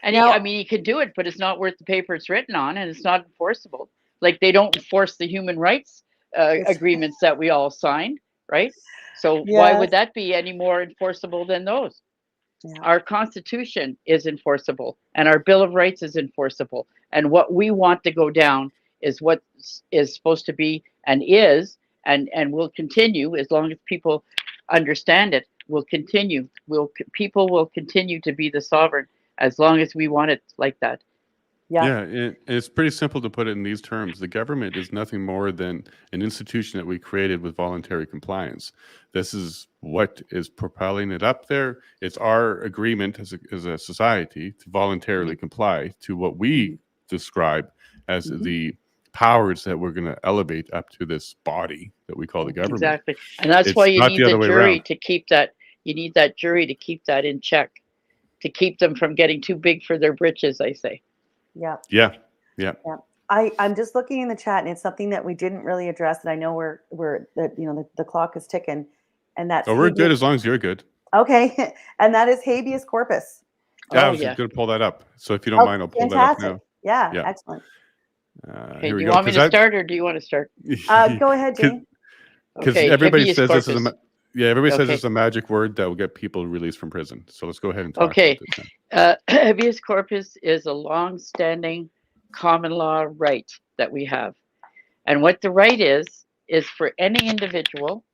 And now, he could do it, but it's not worth the paper it's written on, and it's not enforceable. Like, they don't enforce the human rights agreements that we all signed, right? So why would that be any more enforceable than those? Our Constitution is enforceable, and our Bill of Rights is enforceable. And what we want to go down is what is supposed to be and is, and will continue as long as people understand it. Will continue. People will continue to be the sovereign as long as we want it like that. Yeah, it's pretty simple to put it in these terms. The government is nothing more than an institution that we created with voluntary compliance. This is what is propelling it up there. It's our agreement as a society to voluntarily comply to what we describe as the powers that we're going to elevate up to this body that we call the government. Exactly. And that's why you need the jury to keep that. You need that jury to keep that in check, to keep them from getting too big for their britches, I say. Yeah. I'm just looking in the chat, and it's something that we didn't really address, and I know the clock is ticking, and that's we're good as long as you're good. Okay, and that is habeas corpus. I was going to pull that up, so if you don't mind, I'll pull that up now. Yeah, excellent. Okay, do you want me to start, or do you want to start? Go ahead, Jane. Because everybody says this is everybody says it's a magic word that will get people released from prison. So let's go ahead and talk about this. Habeas corpus is a long-standing common law right that we have. And what the right is for any individual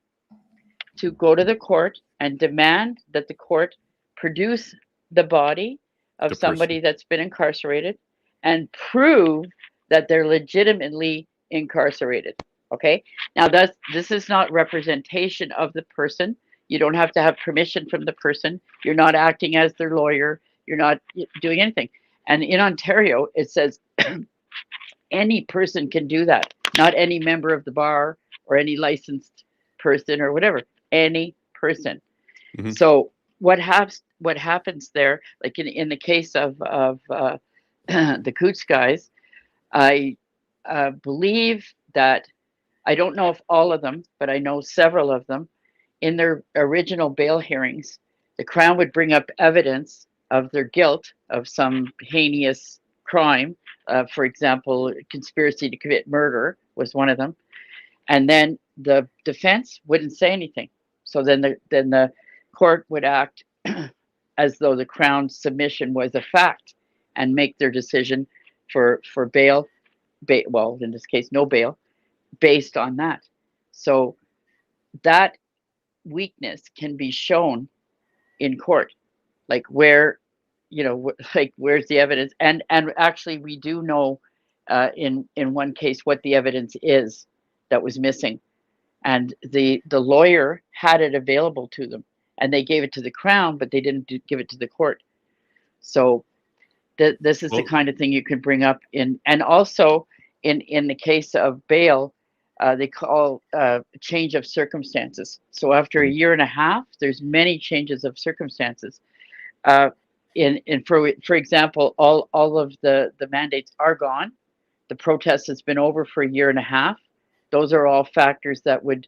to go to the court and demand that the court produce the body of The somebody person. that's been incarcerated and prove that they're legitimately incarcerated. Okay. Now this is not representation of the person. You don't have to have permission from the person. You're not acting as their lawyer. You're not doing anything. And in Ontario, it says any person can do that. Not any member of the bar or any licensed person or whatever. Any person. Mhm. So what happens there, like in the case of the Coutts guys, I believe that, I don't know if all of them, but I know several of them, in their original bail hearings, the Crown would bring up evidence of their guilt of some heinous crime. For example, conspiracy to commit murder was one of them. And then the defense wouldn't say anything. So then the court would act as though the Crown's submission was a fact and make their decision for bail, well, in this case, no bail, based on that. So that weakness can be shown in court, like where, like where's the evidence? And actually, we do know in one case what the evidence is that was missing, and the lawyer had it available to them, and they gave it to the Crown, but they didn't give it to the court. So this is the kind of thing you can bring up in, and also in the case of bail, they call change of circumstances. So after a year and a half, there's many changes of circumstances. For example, all of the mandates are gone. The protest has been over for a year and a half. Those are all factors that would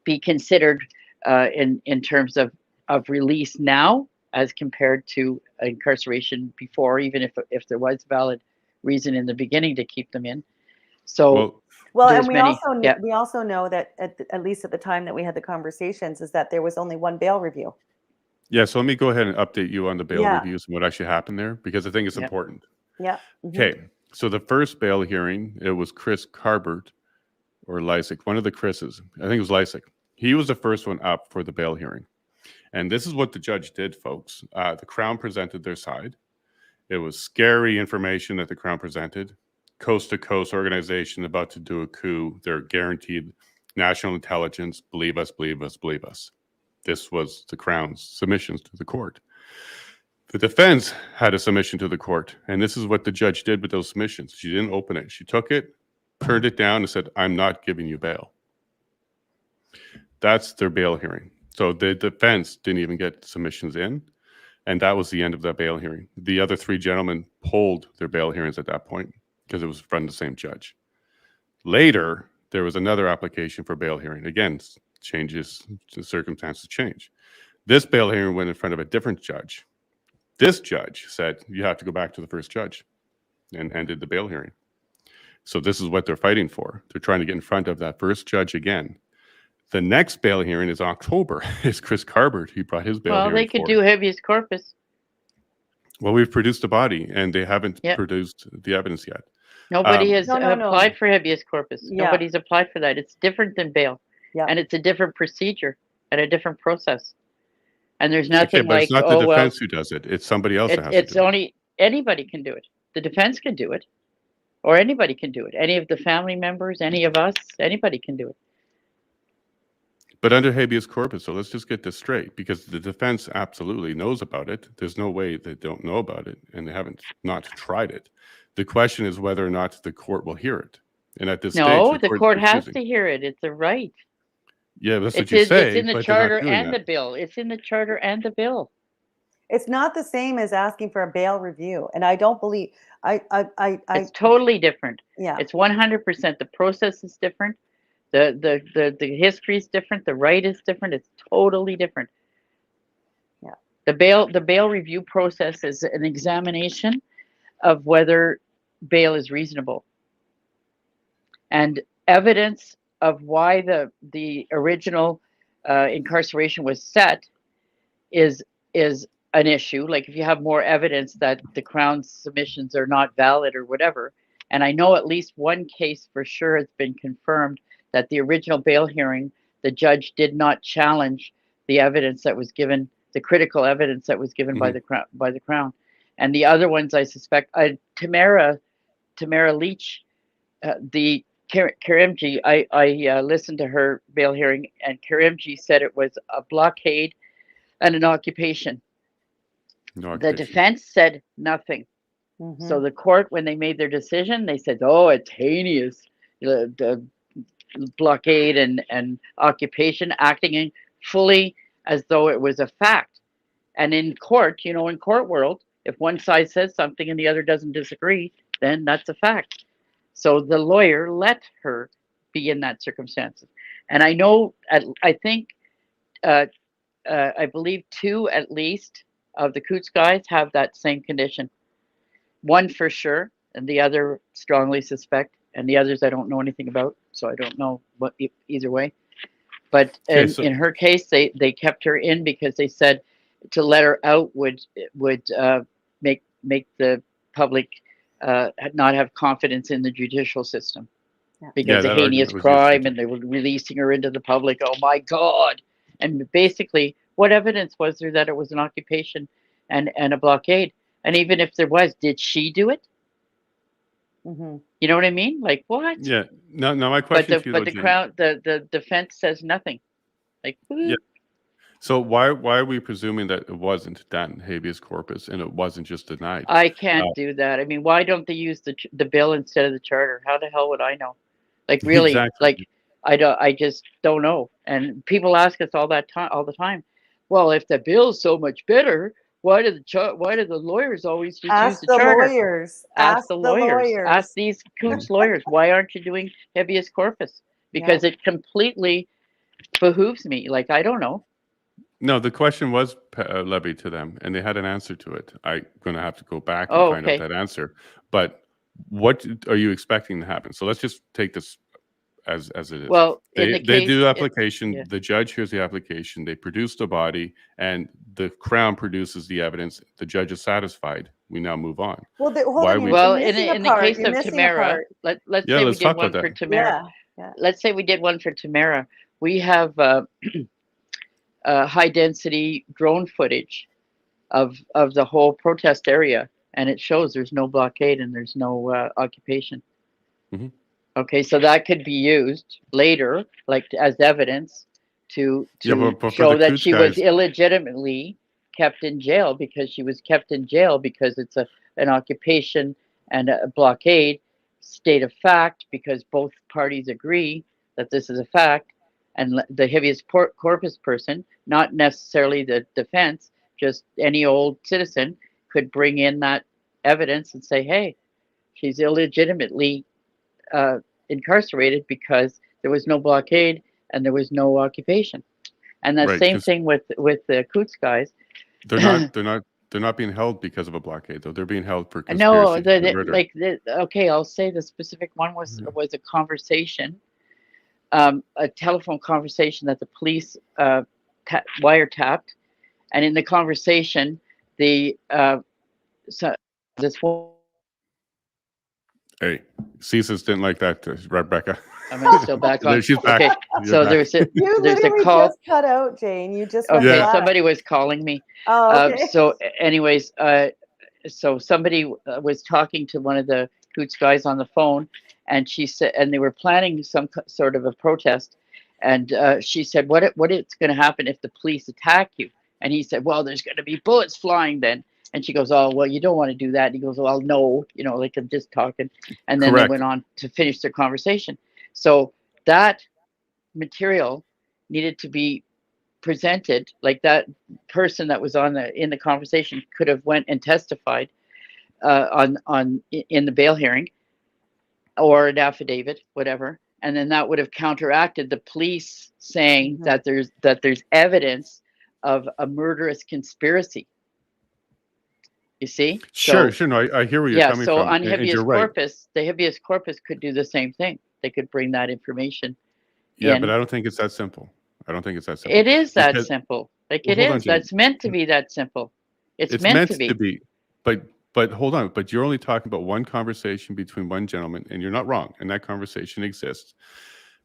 be considered in terms of release now as compared to incarceration before, even if there was valid reason in the beginning to keep them in. So well, and we also know that at least at the time that we had the conversations, is that there was only one bail review. Yeah, so let me go ahead and update you on the bail reviews and what actually happened there, because I think it's important. Yeah. Okay, so the first bail hearing, it was Chris Carbert or Lysick, one of the Chris's. I think it was Lysick. He was the first one up for the bail hearing. And this is what the judge did, folks. The Crown presented their side. It was scary information that the Crown presented. Coast-to-coast organization about to do a coup. They're guaranteed national intelligence. Believe us, believe us, believe us. This was the Crown's submissions to the court. The defense had a submission to the court, and this is what the judge did with those submissions. She didn't open it. She took it, turned it down, and said, I'm not giving you bail. That's their bail hearing. So the defense didn't even get submissions in, and that was the end of that bail hearing. The other three gentlemen pulled their bail hearings at that point because it was from the same judge. Later, there was another application for bail hearing. Again, changes, circumstances change. This bail hearing went in front of a different judge. This judge said, you have to go back to the first judge, and ended the bail hearing. So this is what they're fighting for. They're trying to get in front of that first judge again. The next bail hearing is October. It's Chris Carbert. He brought his bail hearing. Well, they could do habeas corpus. Well, we've produced a body, and they haven't produced the evidence yet. Nobody has applied for habeas corpus. Nobody's applied for that. It's different than bail. And it's a different procedure and a different process. And there's nothing but it's not the defense who does it. It's somebody else that has to do it. It's only anybody can do it. The defense can do it, or anybody can do it. Any of the family members, any of us, anybody can do it. But under habeas corpus, so let's just get this straight, because the defense absolutely knows about it. There's no way they don't know about it, and they haven't not tried it. The question is whether or not the court will hear it. And at this stage, the court has to hear it. It's a right. Yeah, that's what you say. It's in the charter and the bill. It's in the charter and the bill. It's not the same as asking for a bail review, and I don't believe It's totally different. Yeah, it's 100%. The process is different. The history is different. The right is different. It's totally different. Yeah. The bail review process is an examination of whether bail is reasonable, and evidence of why the original incarceration was set is an issue. Like if you have more evidence that the Crown's submissions are not valid or whatever. And I know at least one case for sure has been confirmed that the original bail hearing, the judge did not challenge the evidence that was given, the critical evidence that was given by the Crown. And the other ones, I suspect, Tamara Leach, the Karimji, I listened to her bail hearing, and Karimji said it was a blockade and an occupation. The defense said nothing. So the court, when they made their decision, they said, "Oh, it's heinous, the blockade and occupation, acting in fully as though it was a fact." And in court, in court world, if one side says something and the other doesn't disagree, then that's a fact. So the lawyer let her be in that circumstance. And I know, I think, I believe 2 at least of the Coutts guys have that same condition. One for sure, and the other strongly suspect, and the others I don't know anything about, so I don't know what either way. But in her case, they kept her in because they said to let her out would make the public not have confidence in the judicial system, because of heinous crime, and they were releasing her into the public. Oh my God! And basically, what evidence was there that it was an occupation and a blockade? And even if there was, did she do it? You know what I mean? Like what? Yeah. No. My question to you, but the Crown, the defense says nothing. Like, yeah. So why are we presuming that it wasn't done habeas corpus and it wasn't just denied? I can't do that. I mean, why don't they use the bill instead of the charter? How the hell would I know? Like really? Exactly. Like I just don't know. And people ask us all the time. Well, if the bill's so much better, why do the lawyers always just use the charter? Ask the lawyers. Ask these Coutts lawyers. Why aren't you doing habeas corpus? Because it completely behooves me. Like, I don't know. No, the question was levied to them, and they had an answer to it. I'm going to have to go back and find out that answer. But what are you expecting to happen? So let's just take this as it is. Well, they do the application. The judge hears the application. They produce the body, and the Crown produces the evidence. The judge is satisfied. We now move on. Well, in the case of Tamara, let's say we did one for Tamara. Let's say we did one for Tamara. We have high density drone footage of the whole protest area, and it shows there's no blockade and there's no occupation. Okay, so that could be used later, like as evidence to show that she was illegitimately kept in jail, because she was kept in jail because it's an occupation and a blockade state of fact, because both parties agree that this is a fact. And the habeas corpus person, not necessarily the defense, just any old citizen, could bring in that evidence and say, hey, she's illegitimately incarcerated because there was no blockade and there was no occupation. And the same thing with the Coutts guys. They're not being held because of a blockade, though. They're being held for conspiracy to murder. Okay, I'll say the specific one was a conversation, a telephone conversation that the police wiretapped, and in the conversation, this one. Hey, CSIS didn't like that, Rebecca. I'm still back on. She's back. Okay, so there's a call. Just cut out, Jane. You just somebody was calling me. Oh, okay. So, anyways, so somebody was talking to one of the Coutts guys on the phone, and she said, and they were planning some sort of a protest, and she said, "What is going to happen if the police attack you?" And he said, "Well, there's going to be bullets flying then." And she goes, "Oh, well, you don't want to do that." And he goes, "Well, no, like I'm just talking." And then they went on to finish their conversation. So that material needed to be presented, like that person that was in the conversation could have went and testified in the bail hearing, or an affidavit, whatever. And then that would have counteracted the police saying that there's evidence of a murderous conspiracy. You see? Sure. No, I hear where you're coming from. So on habeas corpus, the habeas corpus could do the same thing. They could bring that information. Yeah, but I don't think it's that simple. It is that simple. Like it is. That's meant to be that simple. It's meant to be. But hold on. But you're only talking about one conversation between one gentleman, and you're not wrong. And that conversation exists.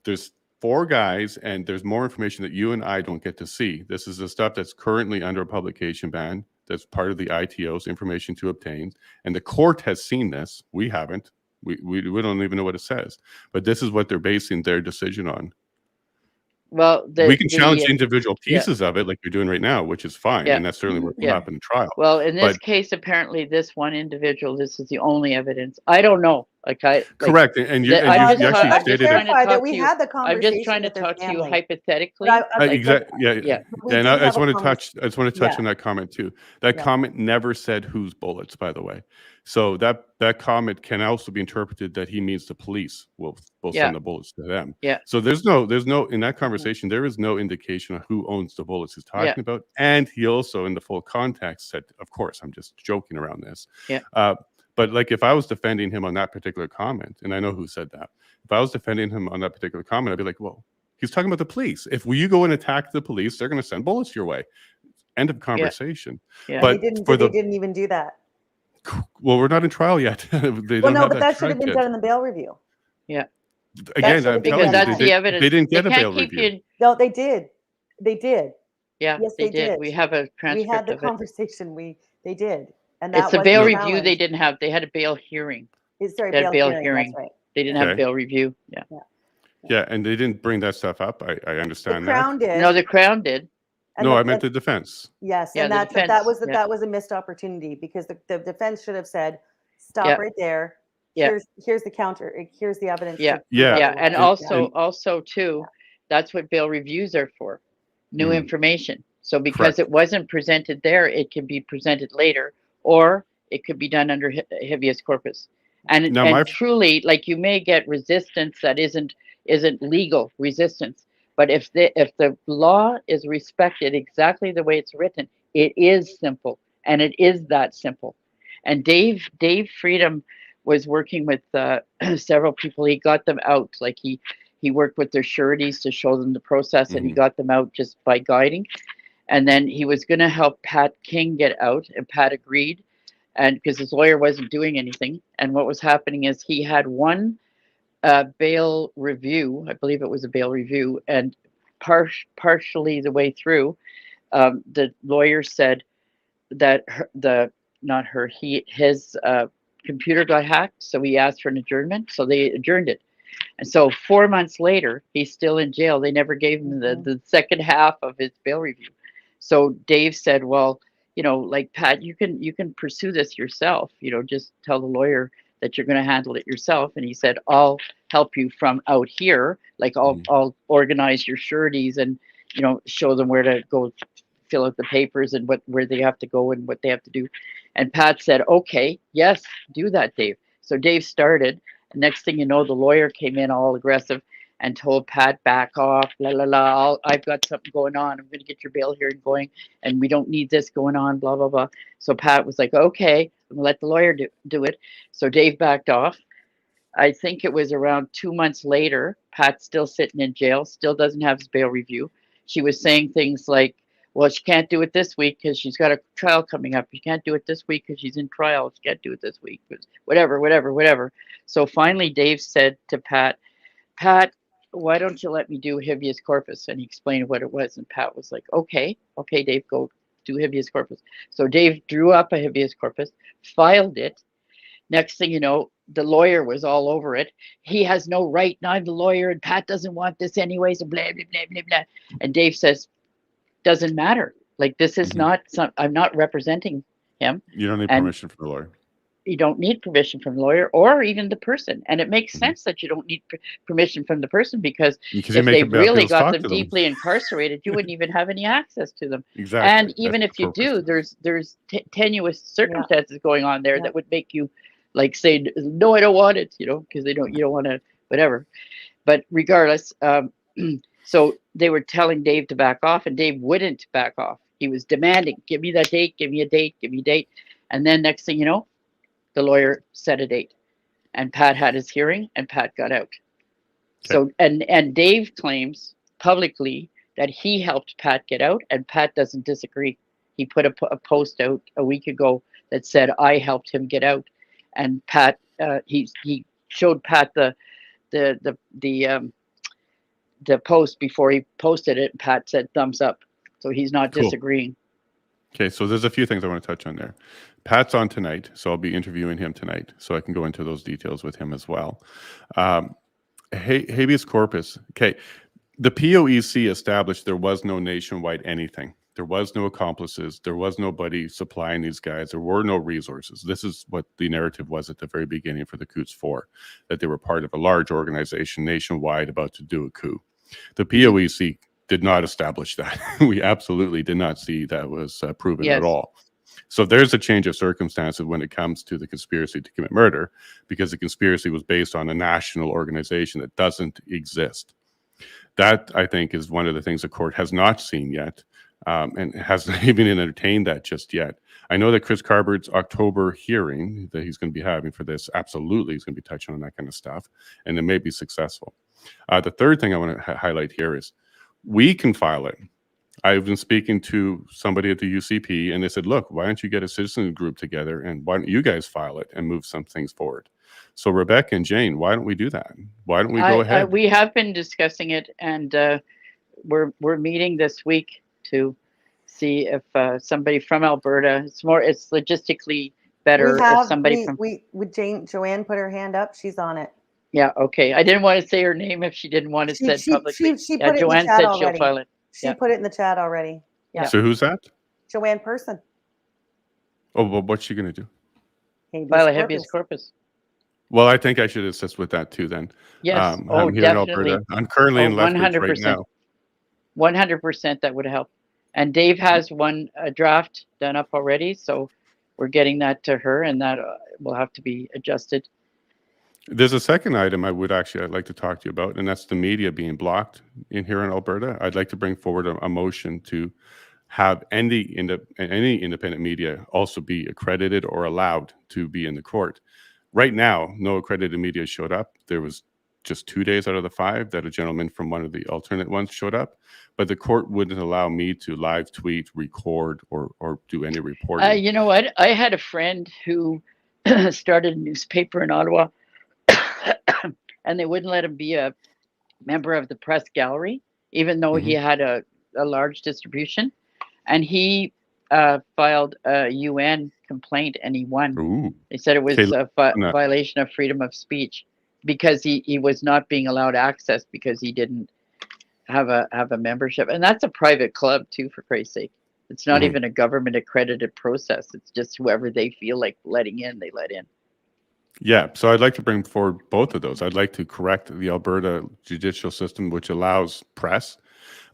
There's 4 guys, and there's more information that you and I don't get to see. This is the stuff that's currently under a publication ban. That's part of the ITO's information to obtain. And the court has seen this. We haven't. We don't even know what it says. But this is what they're basing their decision on. Well, We can challenge individual pieces of it like you're doing right now, which is fine. Yeah. And that's certainly what will happen in trial. Well, in this But- case, apparently this one individual, this is the only evidence. I don't know. Correct. And you, I'm and you just actually trying to stated it. clarify that talk we to you. had the I'm conversation. just trying to with their talk to you family. hypothetically. But I- Exactly. Yeah. Yeah. We And did I have just a want to conversation. touch. I just want to touch Yeah. on that comment too. That Yeah. comment never said whose bullets, by the way. So that comment can also be interpreted that he means the police will Yeah. send the bullets to them. Yeah. So there's no in that conversation there is no indication of who owns the bullets he's talking about. And he also, in the full context, said, "Of course, I'm just joking around this." Yeah. But like if I was defending him on that particular comment, and I know who said that, if I was defending him on that particular comment, I'd be like, well, he's talking about the police. If you go and attack the police, they're going to send bullets your way. End of conversation. Yeah. But they didn't. for They the didn't even do that. well, we're not in trial yet. They Well, don't no, have but that should tried have been yet. done in the bail review. Again, should I'm have been telling Because you, that's they, the evidence. they didn't get a can't bail keep review. you. No, they did. They did. Yeah, Yes, they they did. did. We have a We transcript had the of it. conversation. They did, and that It's a wasn't bail review challenged. they didn't have. They had a bail hearing. Sorry, they had a bail hearing. hearing. That's right. They didn't have Okay. bail review. Yeah. Yeah, and they didn't bring that stuff up. I The understand Crown that. did. No, the Crown did. and No, the- I meant the defense. Yes, Yeah, and the that defense, was yeah. that was a missed opportunity because the defense should have said, "Stop Yeah. right there. Yeah. Here's the counter. Here's the evidence." Yeah. to- Yeah. Yeah, and And- also too, that's what bail reviews are for. New Mhm. information. So because Correct. it wasn't presented there, it can be presented later, or it could be done under habeas corpus. And Now, my- truly, like you may get resistance that isn't legal resistance, but if the law is respected exactly the way it's written, it is simple, and it is that simple. And Dave Freedom was working with several people. He got them out. Like he worked with their sureties to show them the process, and he got them out just by guiding. And then he was going to help Pat King get out, and Pat agreed, and because his lawyer wasn't doing anything. And what was happening is he had one bail review. I believe it was a bail review, and partially the way through, the lawyer said that his computer got hacked, so he asked for an adjournment, so they adjourned it. And so 4 months later, he's still in jail. They never gave him the second half of his bail review. So Dave said, well, like Pat, you can pursue this yourself, just tell the lawyer that you're going to handle it yourself. And he said, I'll help you from out here. Like I'll organize your sureties and, show them where to go fill out the papers and where they have to go and what they have to do. And Pat said, okay, yes, do that, Dave. So Dave started. Next thing you know, the lawyer came in all aggressive and told Pat, back off, la la la, I've got something going on. I'm going to get your bail hearing going, and we don't need this going on, blah, blah, blah. So Pat was like, okay, I'm going to let the lawyer do it. So Dave backed off. I think it was around 2 months later, Pat's still sitting in jail, still doesn't have his bail review. She was saying things like, well, she can't do it this week because she's got a trial coming up. She can't do it this week because she's in trial. She can't do it this week. Whatever. So finally, Dave said to Pat, why don't you let me do habeas corpus? And he explained what it was. And Pat was like, okay, Dave, go do habeas corpus. So Dave drew up a habeas corpus, filed it. Next thing you know, the lawyer was all over it. He has no right. Now I'm the lawyer, and Pat doesn't want this anyway. So blah, blah, blah, blah, blah. And Dave says, doesn't matter. Like, this is not I'm not representing him. You don't need permission from the lawyer. You don't need permission from the lawyer or even the person. And it makes sense that you don't need permission from the person because if they really got them deeply incarcerated, you wouldn't even have any access to them. Exactly. And even if you do, there's tenuous circumstances going on there that would make you like say, no, I don't want it, because you don't want to, whatever. But regardless, so they were telling Dave to back off, and Dave wouldn't back off. He was demanding, give me that date, give me a date, give me a date. And then next thing you know, the lawyer set a date, and Pat had his hearing, and Pat got out. Okay. So, and Dave claims publicly that he helped Pat get out, and Pat doesn't disagree. He put a post out a week ago that said, I helped him get out. And Pat, he showed Pat the the post before he posted it. Pat said thumbs up, so he's not Cool. disagreeing. Okay, so there's a few things I want to touch on there. Pat's on tonight, so I'll be interviewing him tonight, so I can go into those details with him as well. Habeas corpus. Okay, the POEC established there was no nationwide anything. There was no accomplices. There was nobody supplying these guys. There were no resources. This is what the narrative was at the very beginning for the Coutts Four, that they were part of a large organization nationwide about to do a coup. The POEC did not establish that. We absolutely did not see that was proven at all. So there's a change of circumstances when it comes to the conspiracy to commit murder, because the conspiracy was based on a national organization that doesn't exist. That, I think, is one of the things the court has not seen yet, and hasn't even entertained that just yet. I know that Chris Carbert's October hearing that he's going to be having for this, absolutely he's going to be touching on that kind of stuff, and it may be successful. The third thing I want to highlight here is we can file it. I've been speaking to somebody at the UCP, and they said, look, why don't you get a citizen group together, and why don't you guys file it and move some things forward? So Rebecca and Jane, why don't we do that? Why don't we go ahead? We have been discussing it, and we're meeting this week to see if somebody from Alberta, it's logistically better if somebody from... Would Joanne put her hand up? She's on it. Yeah, okay. I didn't want to say her name if she didn't want it said publicly. She put it Joanne in the chat said already. she'll file it. She put it in the chat already. Yeah. So who's that? Joanne Person. Oh, well, what's she going to do? File a habeas corpus. Well, I think I should assist with that too then. Yes. I'm here definitely. in Alberta. I'm currently in Lethbridge right now. 100% that would help. And Dave has one draft done up already, so we're getting that to her, and that will have to be adjusted. There's a second item I'd like to talk to you about, and that's the media being blocked in here in Alberta. I'd like to bring forward a motion to have any independent media also be accredited or allowed to be in the court. Right now, no accredited media showed up. There was just 2 days out of the 5 that a gentleman from one of the alternate ones showed up, but the court wouldn't allow me to live tweet, record, or do any reporting. You know what? I had a friend who started a newspaper in Ottawa, and they wouldn't let him be a member of the press gallery, even though he had a large distribution. And he filed a UN complaint, and he won. Ooh. They said it was a violation of freedom of speech because he was not being allowed access because he didn't have a membership. And that's a private club too, for Christ's sake. It's not even a government accredited process. It's just whoever they feel like letting in, they let in. Yeah, so I'd like to bring forward both of those. I'd like to correct the Alberta judicial system, which allows press.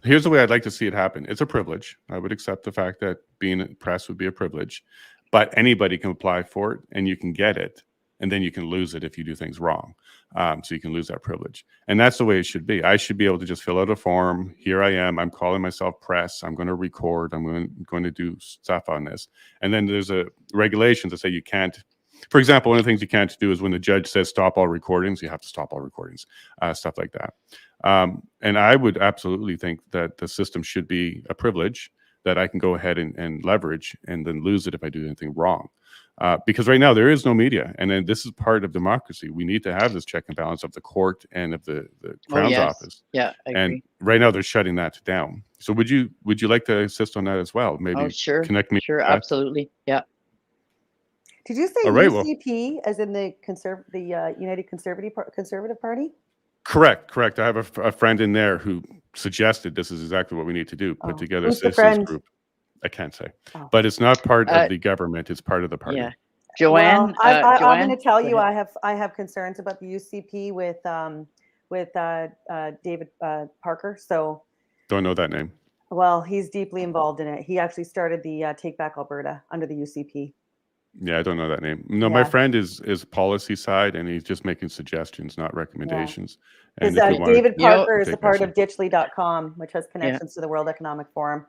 Here's the way I'd like to see it happen. It's a privilege. I would accept the fact that being in press would be a privilege, but anybody can apply for it and you can get it, and then you can lose it if you do things wrong. So you can lose that privilege. And that's the way it should be. I should be able to just fill out a form. Here I am. I'm calling myself press. I'm going to record. I'm going to do stuff on this. And then there's a regulation to say you can't. For example, one of the things you can't do is when the judge says stop all recordings, you have to stop all recordings, stuff like that. And I would absolutely think that the system should be a privilege that I can go ahead and leverage and then lose it if I do anything wrong. Because right now there is no media, and then this is part of democracy. We need to have this check and balance of the court and of the Crown's office. Yeah, I agree. And right now they're shutting that down. So would you like to assist on that as well? Maybe sure. Connect me. Sure, absolutely. Yeah. Did you say UCP as in the United Conservative Party? Correct. I have a friend in there who suggested this is exactly what we need to do, put together a citizens group. I can't say, but it's not part of the government. It's part of the party. Yeah. Joanne, well, I'm Joanne, going to tell you, I have concerns about the UCP with David Parker. So don't know that name. Well, he's deeply involved in it. He actually started the Take Back Alberta under the UCP. Yeah, I don't know that name. No, my friend is policy side, and he's just making suggestions, not recommendations. And David Parker is a part of ditchly.com, which has connections to the World Economic Forum.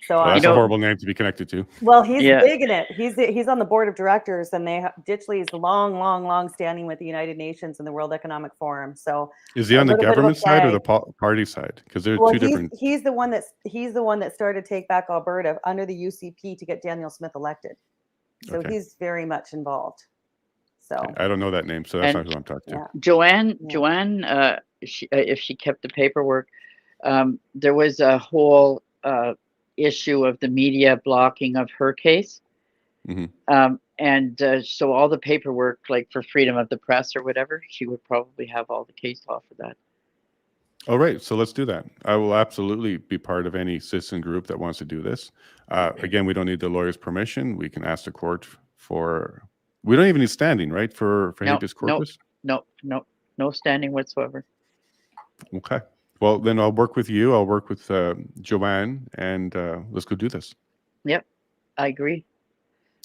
So that's a horrible name to be connected to. Well, he's big in it. He's on the board of directors, and Ditchley is long standing with the United Nations and the World Economic Forum. So is he on the government side or the party side? Because they're two different. He's the one that started Take Back Alberta under the UCP to get Daniel Smith elected. So he's very much involved. So I don't know that name, so that's not who I'm talking to. Joanne, if she kept the paperwork. There was a whole issue of the media blocking of her case. And so all the paperwork, like for freedom of the press or whatever, she would probably have all the case law for that. All right, so let's do that. I will absolutely be part of any citizen group that wants to do this. Again, we don't need the lawyer's permission. We can ask the court for. We don't even need standing, right? For habeas corpus. No standing whatsoever. Okay. Well, then I'll work with you. I'll work with Joanne, and let's go do this. Yep, I agree.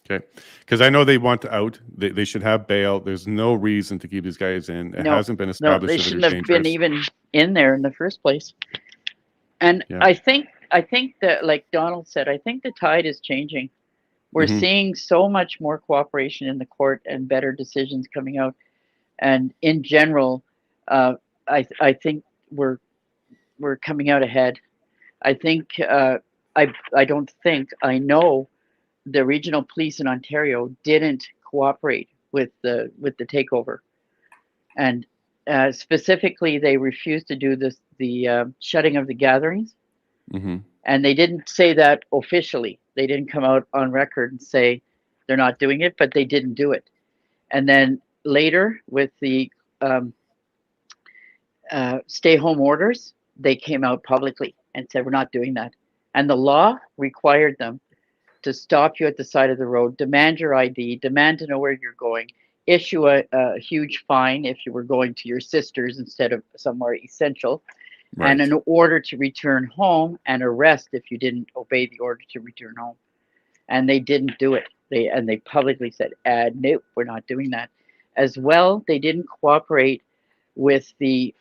Okay, because I know they want out. They should have bail. There's no reason to keep these guys in. It hasn't been established. No, they that shouldn't they're have been even in there in the first place. And I think that, like Donald said, I think the tide is changing. We're seeing so much more cooperation in the court and better decisions coming out. And in general, I think we're coming out ahead. I think I know the regional police in Ontario didn't cooperate with the takeover, and specifically they refused to do the shutting of the gatherings. And they didn't say that officially. They didn't come out on record and say they're not doing it, but they didn't do it. And then later, with the stay-home orders, they came out publicly and said, we're not doing that. And the law required them to stop you at the side of the road, demand your ID, demand to know where you're going, issue a huge fine if you were going to your sister's instead of somewhere essential, and an order to return home, and arrest if you didn't obey the order to return home. And they didn't do it. They publicly said, nope, we're not doing that. As well, they didn't cooperate with the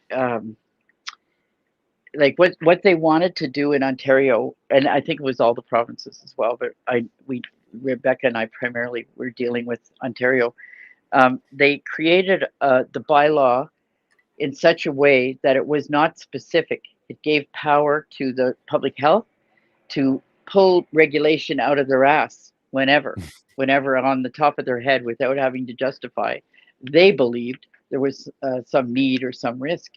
like what they wanted to do in Ontario, and I think it was all the provinces as well, but Rebecca and I primarily were dealing with Ontario. They created the bylaw in such a way that it was not specific. It gave power to the public health to pull regulation out of their ass whenever on the top of their head without having to justify. They believed there was some need or some risk.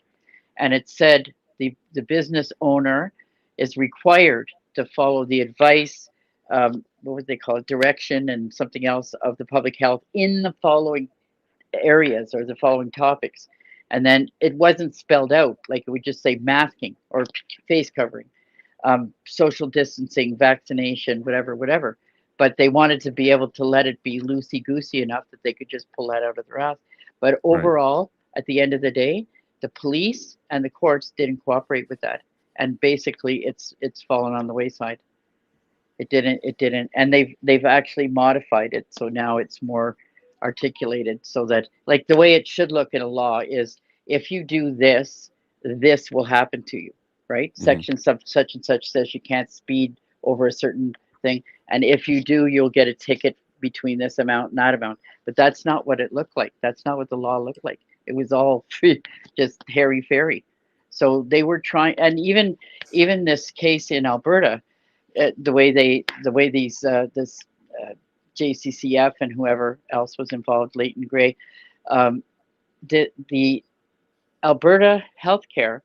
And it said the business owner is required to follow the advice, what would they call it, direction and something else of the public health in the following areas or the following topics. And then it wasn't spelled out, like it would just say masking or face covering, social distancing, vaccination, whatever. But they wanted to be able to let it be loosey-goosey enough that they could just pull that out of their ass. But overall, at the end of the day, the police and the courts didn't cooperate with that, and basically, it's fallen on the wayside. It didn't, and they've actually modified it, so now it's more articulated, so that, like, the way it should look in a law is, if you do this, this will happen to you, right? Section such and such says you can't speed over a certain thing, and if you do, you'll get a ticket between this amount and that amount. But that's not what it looked like. That's not what the law looked like. It was all just hairy-fairy. So they were trying, and even this case in Alberta, the way these this JCCF and whoever else was involved, Leighton Gray, the Alberta Healthcare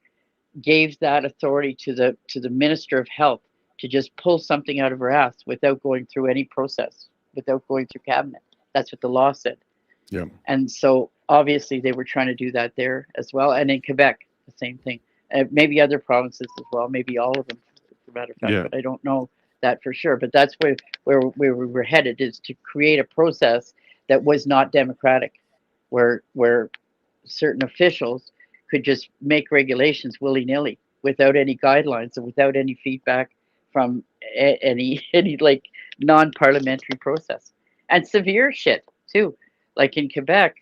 gave that authority to the Minister of Health to just pull something out of her ass without going through any process, without going through cabinet. That's what the law said. Yeah. And so obviously they were trying to do that there as well, and in Quebec the same thing. Maybe other provinces as well, maybe all of them, as a matter of fact, but I don't know that for sure. But that's where we were headed, is to create a process that was not democratic, where certain officials could just make regulations willy-nilly without any guidelines and without any feedback from any like non-parliamentary process. And severe shit too. Like in Quebec,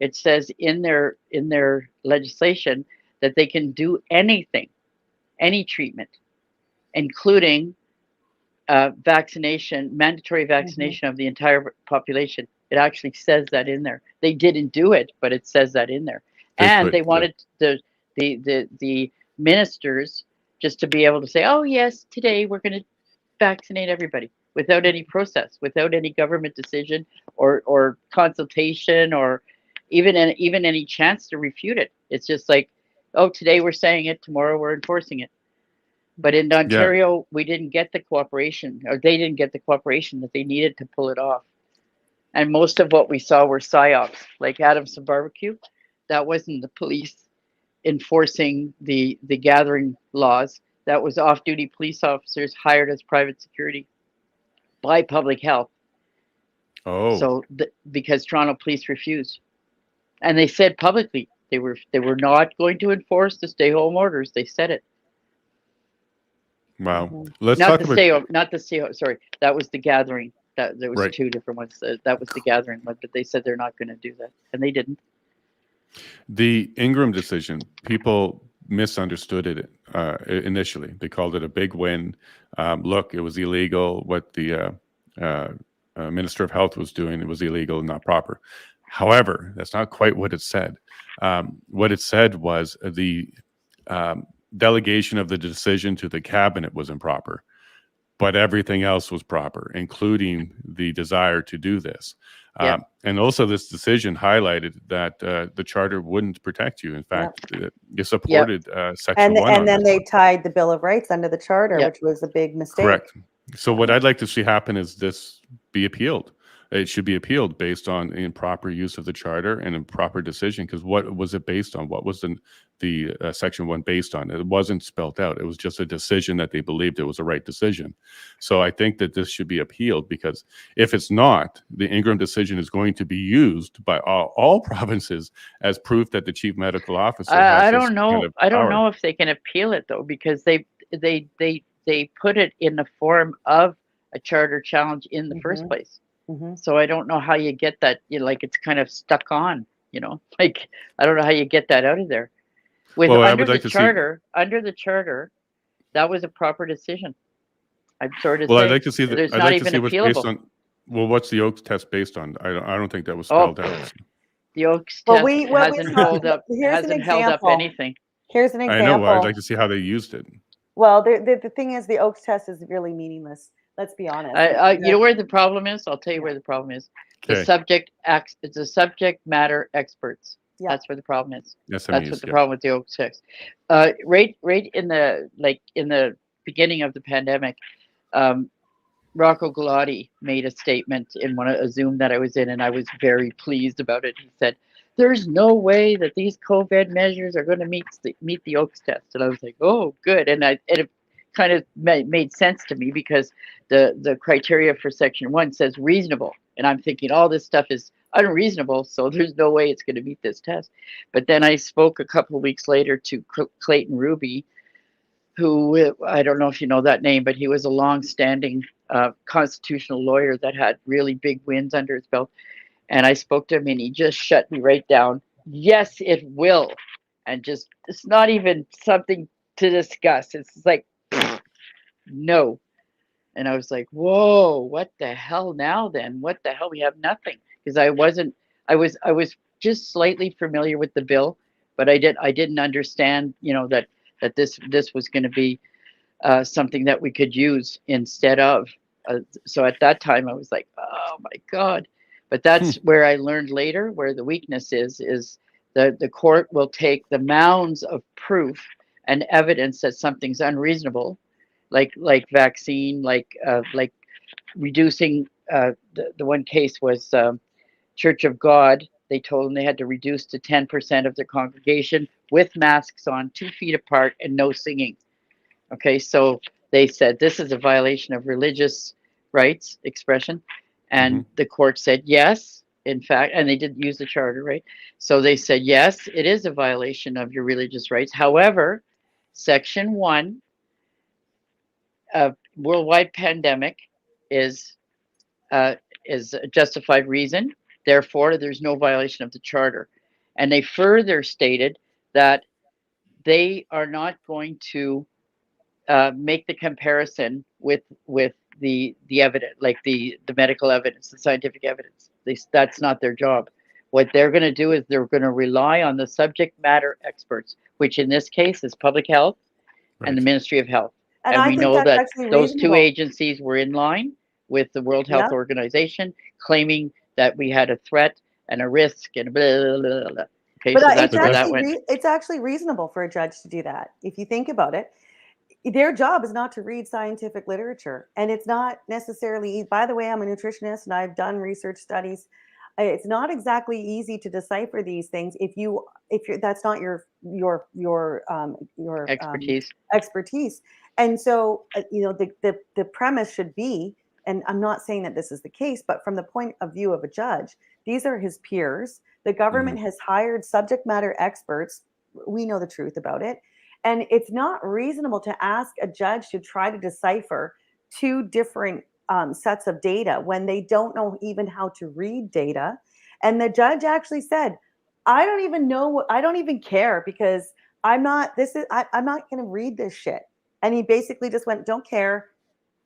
it says in their legislation that they can do anything, any treatment, including vaccination, mandatory vaccination of the entire population. It actually says that in there. They didn't do it, but it says that in there. And they wanted the ministers just to be able to say, oh yes, today we're going to vaccinate everybody, without any process, without any government decision or consultation, or even any chance to refute it. It's just like, oh, today we're saying it, tomorrow we're enforcing it. But in Ontario, we didn't get the cooperation, or they didn't get the cooperation that they needed to pull it off. And most of what we saw were psyops, like Adamson Barbecue. That wasn't the police enforcing the gathering laws. That was off-duty police officers hired as private security by public health. Oh, So because Toronto police refused, and they said publicly they were not going to enforce the stay-home orders. They said it. wow. Mhm. Let's Not talk the about stay-home. Not the stay-home. Sorry, that was the gathering. That there was Right. two different ones. That was the gathering one, but they said they're not going to do that, and they didn't. the Ingram decision. People misunderstood it initially. They called it a big win. Look, it was illegal. What the Minister of Health was doing, it was illegal and not proper. However, that's not quite what it said. What it said was the delegation of the decision to the cabinet was improper, but everything else was proper, including the desire to do this. Yeah. And also, this decision highlighted that the charter wouldn't protect you. In fact, you supported Section 1. And then they tied the Bill of Rights under the charter, Yep. which was a big mistake. Correct. So what I'd like to see happen is this be appealed. It should be appealed based on improper use of the charter and improper decision. Because what was it based on? What was the Section 1 based on? It wasn't spelt out. It was just a decision that they believed it was a right decision. So I think that this should be appealed, because if it's not, the Ingram decision is going to be used by all provinces as proof that the chief medical officer has I this don't know. kind of I don't power. know if they can appeal it though, because they put it in the form of a charter challenge in the first Mhm. place. Mhm. So I don't know how you get that. Like it's kind of stuck on. Like I don't know how you get that out of there. With Well, I under would the like to see- charter, that was a proper decision. I'm sorry to Well, say. I'd like to see that. There's I'd not like to even see what's based appealable. on. Well, what's the Oaks test based on? I don't think that was Oh, spelled out. The Oaks Well, test we hasn't saw- held up. here's an Hasn't held up example. anything. Here's an I example. know. I'd like to see how they used it. Well, the thing is, the Oaks test is really meaningless. Let's be honest. You know where the problem is? I'll tell you where the problem is. The Okay. it's the subject matter experts. Yeah. That's where the problem is. SMEs, That's what the yeah. problem with the Oaks test. Right in the beginning of the pandemic, Rocco Galati made a statement in a Zoom that I was in, and I was very pleased about it. He said, "There's no way that these COVID measures are going to meet the Oaks test," and I was like, "Oh, good." And it kind of made sense to me, because the criteria for Section 1 says reasonable, and I'm thinking all this stuff is unreasonable, so there's no way it's going to meet this test. But then I spoke a couple of weeks later to Clayton Ruby, who, I don't know if you know that name, but he was a long-standing constitutional lawyer that had really big wins under his belt. And I spoke to him, and he just shut me right down. Yes, it will. And just, it's not even something to discuss. It's like, no. And I was like, whoa, what the hell now then? What the hell? We have nothing. Because I was just slightly familiar with the bill, but I didn't understand, that this was going to be something that we could use instead of. So at that time, I was like, oh my God. But that's where I learned later where the weakness is the court will take the mounds of proof and evidence that something's unreasonable, like vaccine, like reducing. The one case was Church of God. They told them they had to reduce to 10% of their congregation with masks on, 2 feet apart, and no singing. Okay, so they said this is a violation of religious rights expression, and the court said yes, in fact, and they didn't use the charter, right? So they said yes, it is a violation of your religious rights. However, Section 1 of worldwide pandemic is a justified reason. Therefore, there's no violation of the charter. And they further stated that they are not going to make the comparison with the evidence, like the medical evidence, the scientific evidence. That's not their job. What they're going to do is they're going to rely on the subject matter experts, which in this case is public health and the Ministry of Health. And I we think know that's that actually those two reasonable. agencies were in line with the World Health Yeah. Organization, claiming that we had a threat and a risk and blah, blah, blah, blah. Okay, But so it's that's where that actually went. it's actually reasonable for a judge to do that. If you think about it, their job is not to read scientific literature, and it's not necessarily. By the way, I'm a nutritionist and I've done research studies. It's not exactly easy to decipher these things if you're that's not your Expertise. expertise. And so the premise should be, and I'm not saying that this is the case, but from the point of view of a judge, these are his peers. The government has hired subject matter experts. We know the truth about it. And it's not reasonable to ask a judge to try to decipher two different sets of data when they don't know even how to read data. And the judge actually said, I don't even know, I don't even care, because I'm not going to read this shit. And he basically just went, don't care.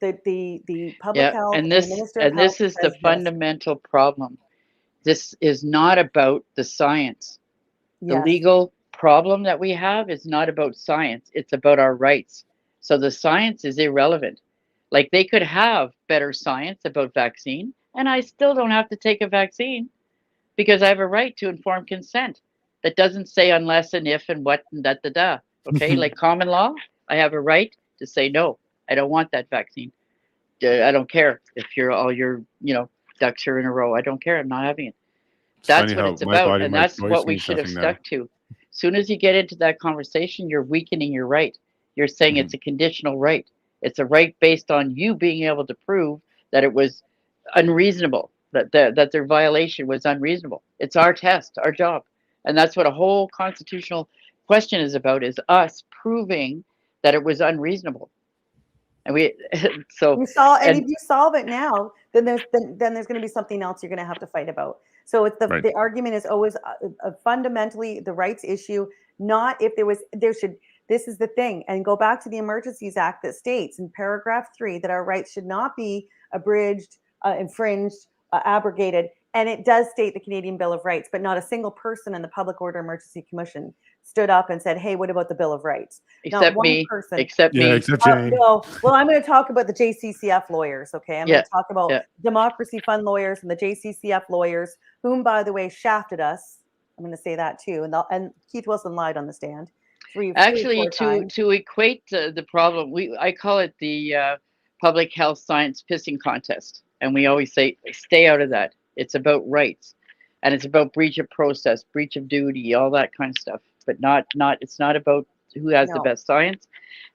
The public health and and the minister of health this is says the fundamental problem. This is not about the science. The Yes. legal problem that we have is not about science. It's about our rights. So the science is irrelevant. Like, they could have better science about vaccine, and I still don't have to take a vaccine because I have a right to informed consent. That doesn't say unless and if and what and da. Okay, like common law, I have a right to say no. I don't want that vaccine. I don't care if all your ducks are in a row. I don't care. I'm not having it. It's That's funny what how it's my about, body, and my that's choice what we means should have nothing now. stuck to. As soon as you get into that conversation, you're weakening your right. You're saying it's a conditional right. It's a right based on you being able to prove that it was unreasonable, that their violation was unreasonable. It's our test, our job, and that's what a whole constitutional question is about: is us proving that it was unreasonable. And we so You saw, and and if you solve it now, then there's going to be something else you're going to have to fight about. So it's Right. the argument is always fundamentally the rights issue, not if there should. This is the thing, and go back to the Emergencies Act that states in paragraph 3 that our rights should not be abridged, infringed, abrogated, and it does state the Canadian Bill of Rights, but not a single person in the Public Order Emergency Commission stood up and said, "Hey, what about the Bill of Rights?" Not except one me, person. except Yeah, me. except Jane. No, well, I'm going to talk about the JCCF lawyers, okay? I'm going to talk about Yeah. Democracy Fund lawyers and the JCCF lawyers, whom, by the way, shafted us. I'm going to say that too. And Keith Wilson lied on the stand three Actually, or 4 times. to equate the problem, I call it the public health science pissing contest, and we always say stay out of that. It's about rights, and it's about breach of process, breach of duty, all that kind of stuff. But it's not about who has the No. best science.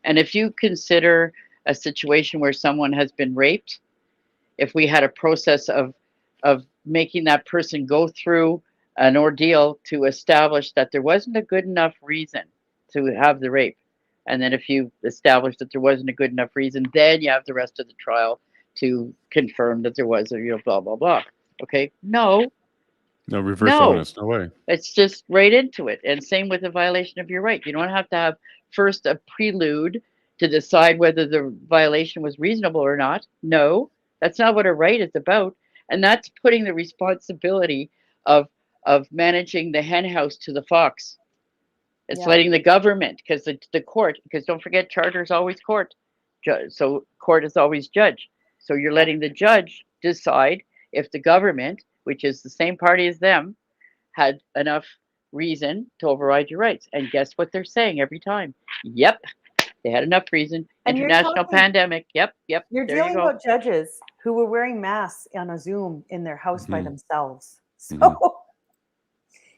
And if you consider a situation where someone has been raped, if we had a process of making that person go through an ordeal to establish that there wasn't a good enough reason to have the rape, and then if you establish that there wasn't a good enough reason, then you have the rest of the trial to confirm that there was blah blah blah. Okay, no Reverse onus. No way. it's just right into it. And same with the violation of your right. You don't have to have first a prelude to decide whether the violation was reasonable or not. No, that's not what a right is about. And that's putting the responsibility of managing the hen house to the fox. It's letting the government, because the court, because don't forget, charter is always court. So court is always judge. So you're letting the judge decide if the government, which is the same party as them, had enough reason to override your rights. And guess what they're saying every time? Yep, they had enough reason. And International pandemic. Yep. You're there dealing you go. about judges who were wearing masks on a Zoom in their house by themselves. So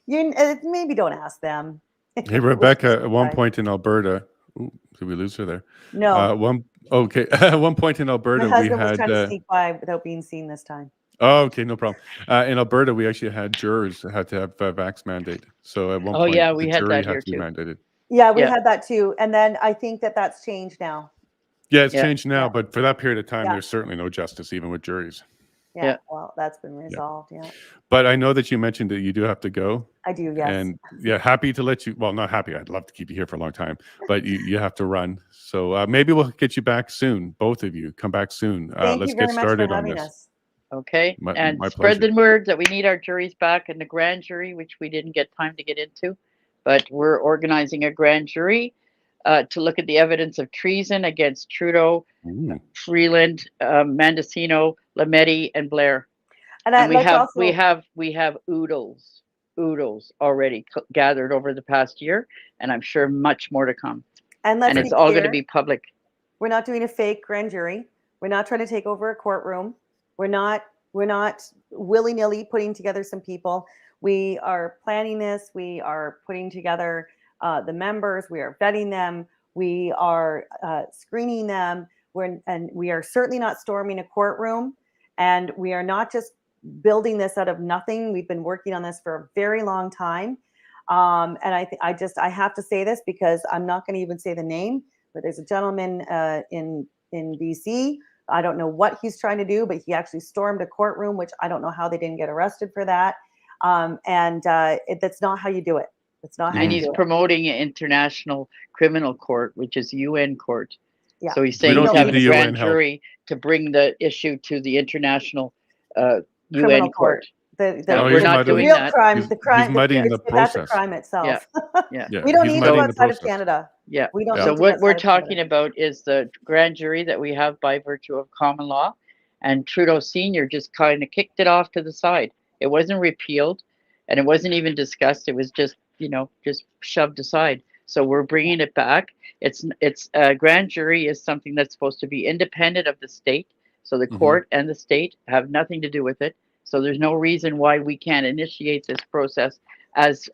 you maybe don't ask them. Hey, Rebecca, at one point in Alberta, did we lose her there? No. At one point in Alberta, My we husband was had. trying to sneak by without being seen this time. Oh, okay, no problem. In Alberta, we actually had jurors that had to have a vax mandate. So at one point, we the had jury that here had to be too. mandated. Yeah, we had that too. And then I think that's changed now. Yeah, it's changed now, Yeah. but for that period of time, there's certainly no justice, even with juries. Yeah, well, that's been resolved. Yeah. But I know that you mentioned that you do have to go. I do, yes. And happy to let you. Well, not happy. I'd love to keep you here for a long time, but you have to run. So maybe we'll get you back soon. Both of you come back soon. Thank Let's you very get much started for on having this. us. Okay, my spread pleasure. the word that we need our juries back in the grand jury, which we didn't get time to get into, but we're organizing a grand jury to look at the evidence of treason against Trudeau, Freeland, Mendocino, Lametti, and Blair. And we have oodles. oodles already gathered over the past year, and I'm sure much more to come. And let's And be it's all going to clear, be public. we're not doing a fake grand jury. We're not trying to take over a courtroom. We're not willy-nilly putting together some people. We are planning this. We are putting together the members. We are vetting them. We are screening them. We are certainly not storming a courtroom. And we are not just building this out of nothing. We've been working on this for a very long time. And I have to say this because I'm not going to even say the name, but there's a gentleman in BC. I don't know what he's trying to do, but he actually stormed a courtroom, which I don't know how they didn't get arrested for that. That's not how you do it. That's not how And you he's do it. promoting an international criminal court, which is UN court. Yeah. So he's saying don't he's need having the a UN grand help. jury to bring the issue to the international Criminal UN court. The No, we're he's not muddying- doing real that. crime, he's- the crime, he's muddying the that's a process. crime itself. Yeah. Yeah, We don't he's need to go muddying the outside of process. Canada. Yeah. We don't Yeah. So need to what go we're outside of Canada. talking about is the grand jury that we have by virtue of common law, and Trudeau Senior just kind of kicked it off to the side. It wasn't repealed, and it wasn't even discussed. It was just just shoved aside. So we're bringing it back. It's grand jury is something that's supposed to be independent of the state. So the court and the state have nothing to do with it. So there's no reason why we can't initiate this process as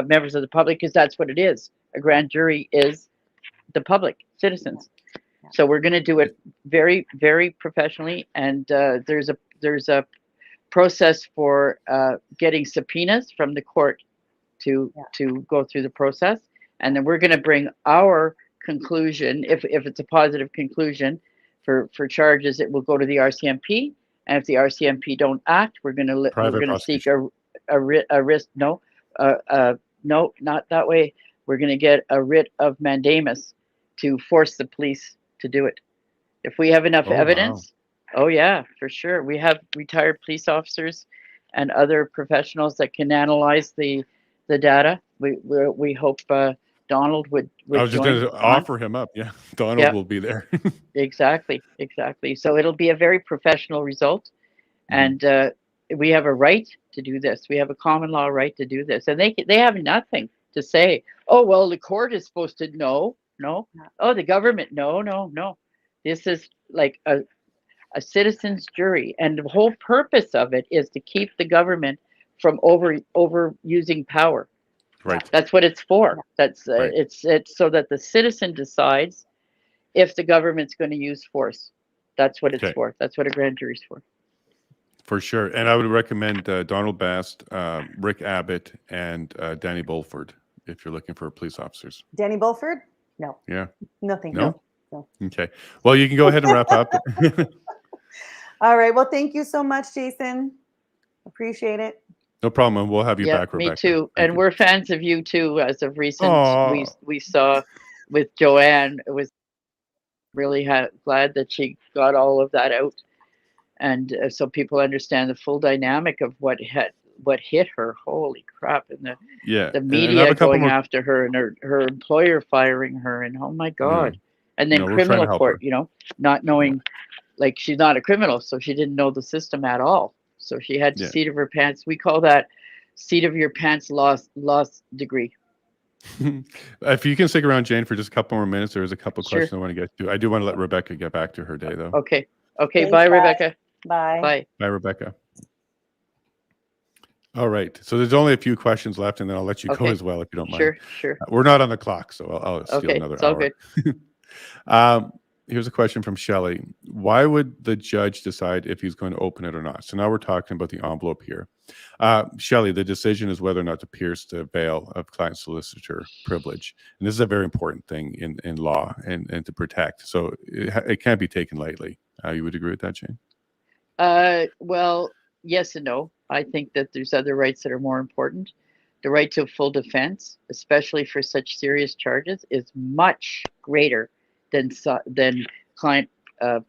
members of the public, because that's what it is. A grand jury is the public, citizens. So we're going to do it very, very professionally, and there's a process for getting subpoenas from the court to go through the process, and then we're going to bring our conclusion. If it's a positive conclusion for charges, it will go to the RCMP, and if the RCMP don't act, we're going to seek a writ. No, not that way. We're going to get a writ of mandamus to force the police to do it. If we have enough evidence, oh yeah, for sure. We have retired police officers and other professionals that can analyze the data. We hope Donald would I was just join going to on. offer him up. Yeah, Donald will be there. Exactly. So it'll be a very professional result, and we have a right to do this. We have a common law right to do this, and they have nothing to say. Oh well, the court is supposed to no. Oh, the government no. This is like a citizen's jury, and the whole purpose of it is to keep the government from overusing power. Right. That's what it's for. That's Right. It's so that the citizen decides if the government's going to use force. That's what it's for. That's what a grand jury's for. For sure. And I would recommend Donald Bast, Rick Abbott, and Danny Bulford if you're looking for police officers. Danny Bulford? No. Yeah. Nothing. No? Okay. Well, you can go ahead and wrap up. All right. Well, thank you so much, Jason. Appreciate it. No problem. We'll have you back, Rebecca. Me too. Thank And you. we're fans of you too. As of recent, Aw. we saw with Joanne. It was really glad that she got all of that out, and so people understand the full dynamic of what hit her. Holy crap! And the media going after her, and her employer firing her, and oh my God! And then criminal court, not knowing, like she's not a criminal, so she didn't know the system at all. So she had to seat of her pants. We call that seat of your pants loss degree. If you can stick around, Jane, for just a couple more minutes, there's a couple questions I want to get to. I do want to let Rebecca get back to her day, though. Okay. Thanks, Bye, guys. Rebecca. Bye. Bye, Rebecca. All right. So there's only a few questions left, and then I'll let you go as well, if you don't mind. Sure. We're not on the clock, so I'll steal another it's all hour. good. Here's a question from Shelley. Why would the judge decide if he's going to open it or not? So now we're talking about the envelope here. Shelley, the decision is whether or not to pierce the veil of client solicitor privilege. And this is a very important thing in law and to protect. So it can't be taken lightly. You would agree with that, Jane? Well, yes and no. I think that there's other rights that are more important. The right to a full defense, especially for such serious charges, is much greater than client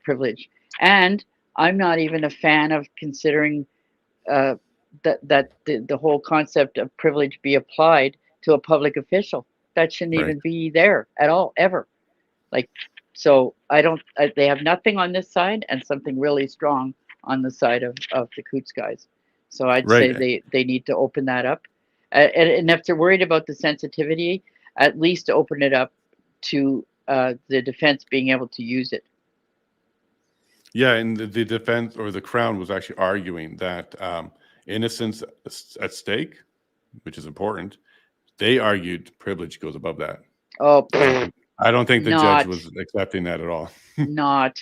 privilege. And I'm not even a fan of considering that the whole concept of privilege be applied to a public official. That shouldn't even be there at all, ever. So they have nothing on this side and something really strong on the side of the Coutts guys. So I'd Right. say they need to open that up. And if they're worried about the sensitivity, at least open it up to the defense being able to use it. Yeah, and the defense or the Crown was actually arguing that innocence at stake, which is important. They argued privilege goes above that. Oh, I don't think the judge not, was accepting that at all. not,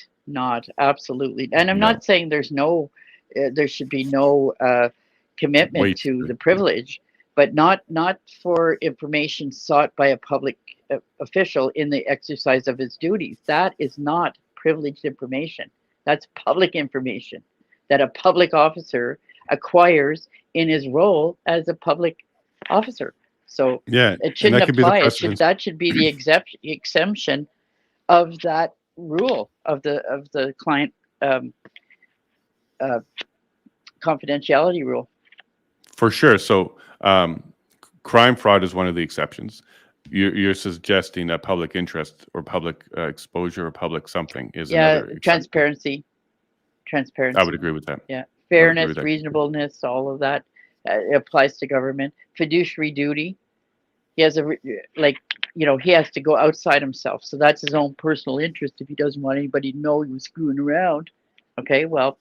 absolutely. And I'm No. not saying there should be no commitment Wait. to the privilege, but not for information sought by a public official in the exercise of his duties. That is not privileged information. That's public information that a public officer acquires in his role as a public officer. So Yeah, it and shouldn't that could be the apply. precedent. That should be the exemption of that rule of the client confidentiality rule. For sure. So crime fraud is one of the exceptions. You're suggesting that public interest or public exposure or public something is another exception. Transparency. I would agree with that. Yeah, with fairness, that. reasonableness, all of that applies to government. Fiduciary duty. He has he has to go outside himself. So that's his own personal interest if he doesn't want anybody to know he was screwing around. Okay, well,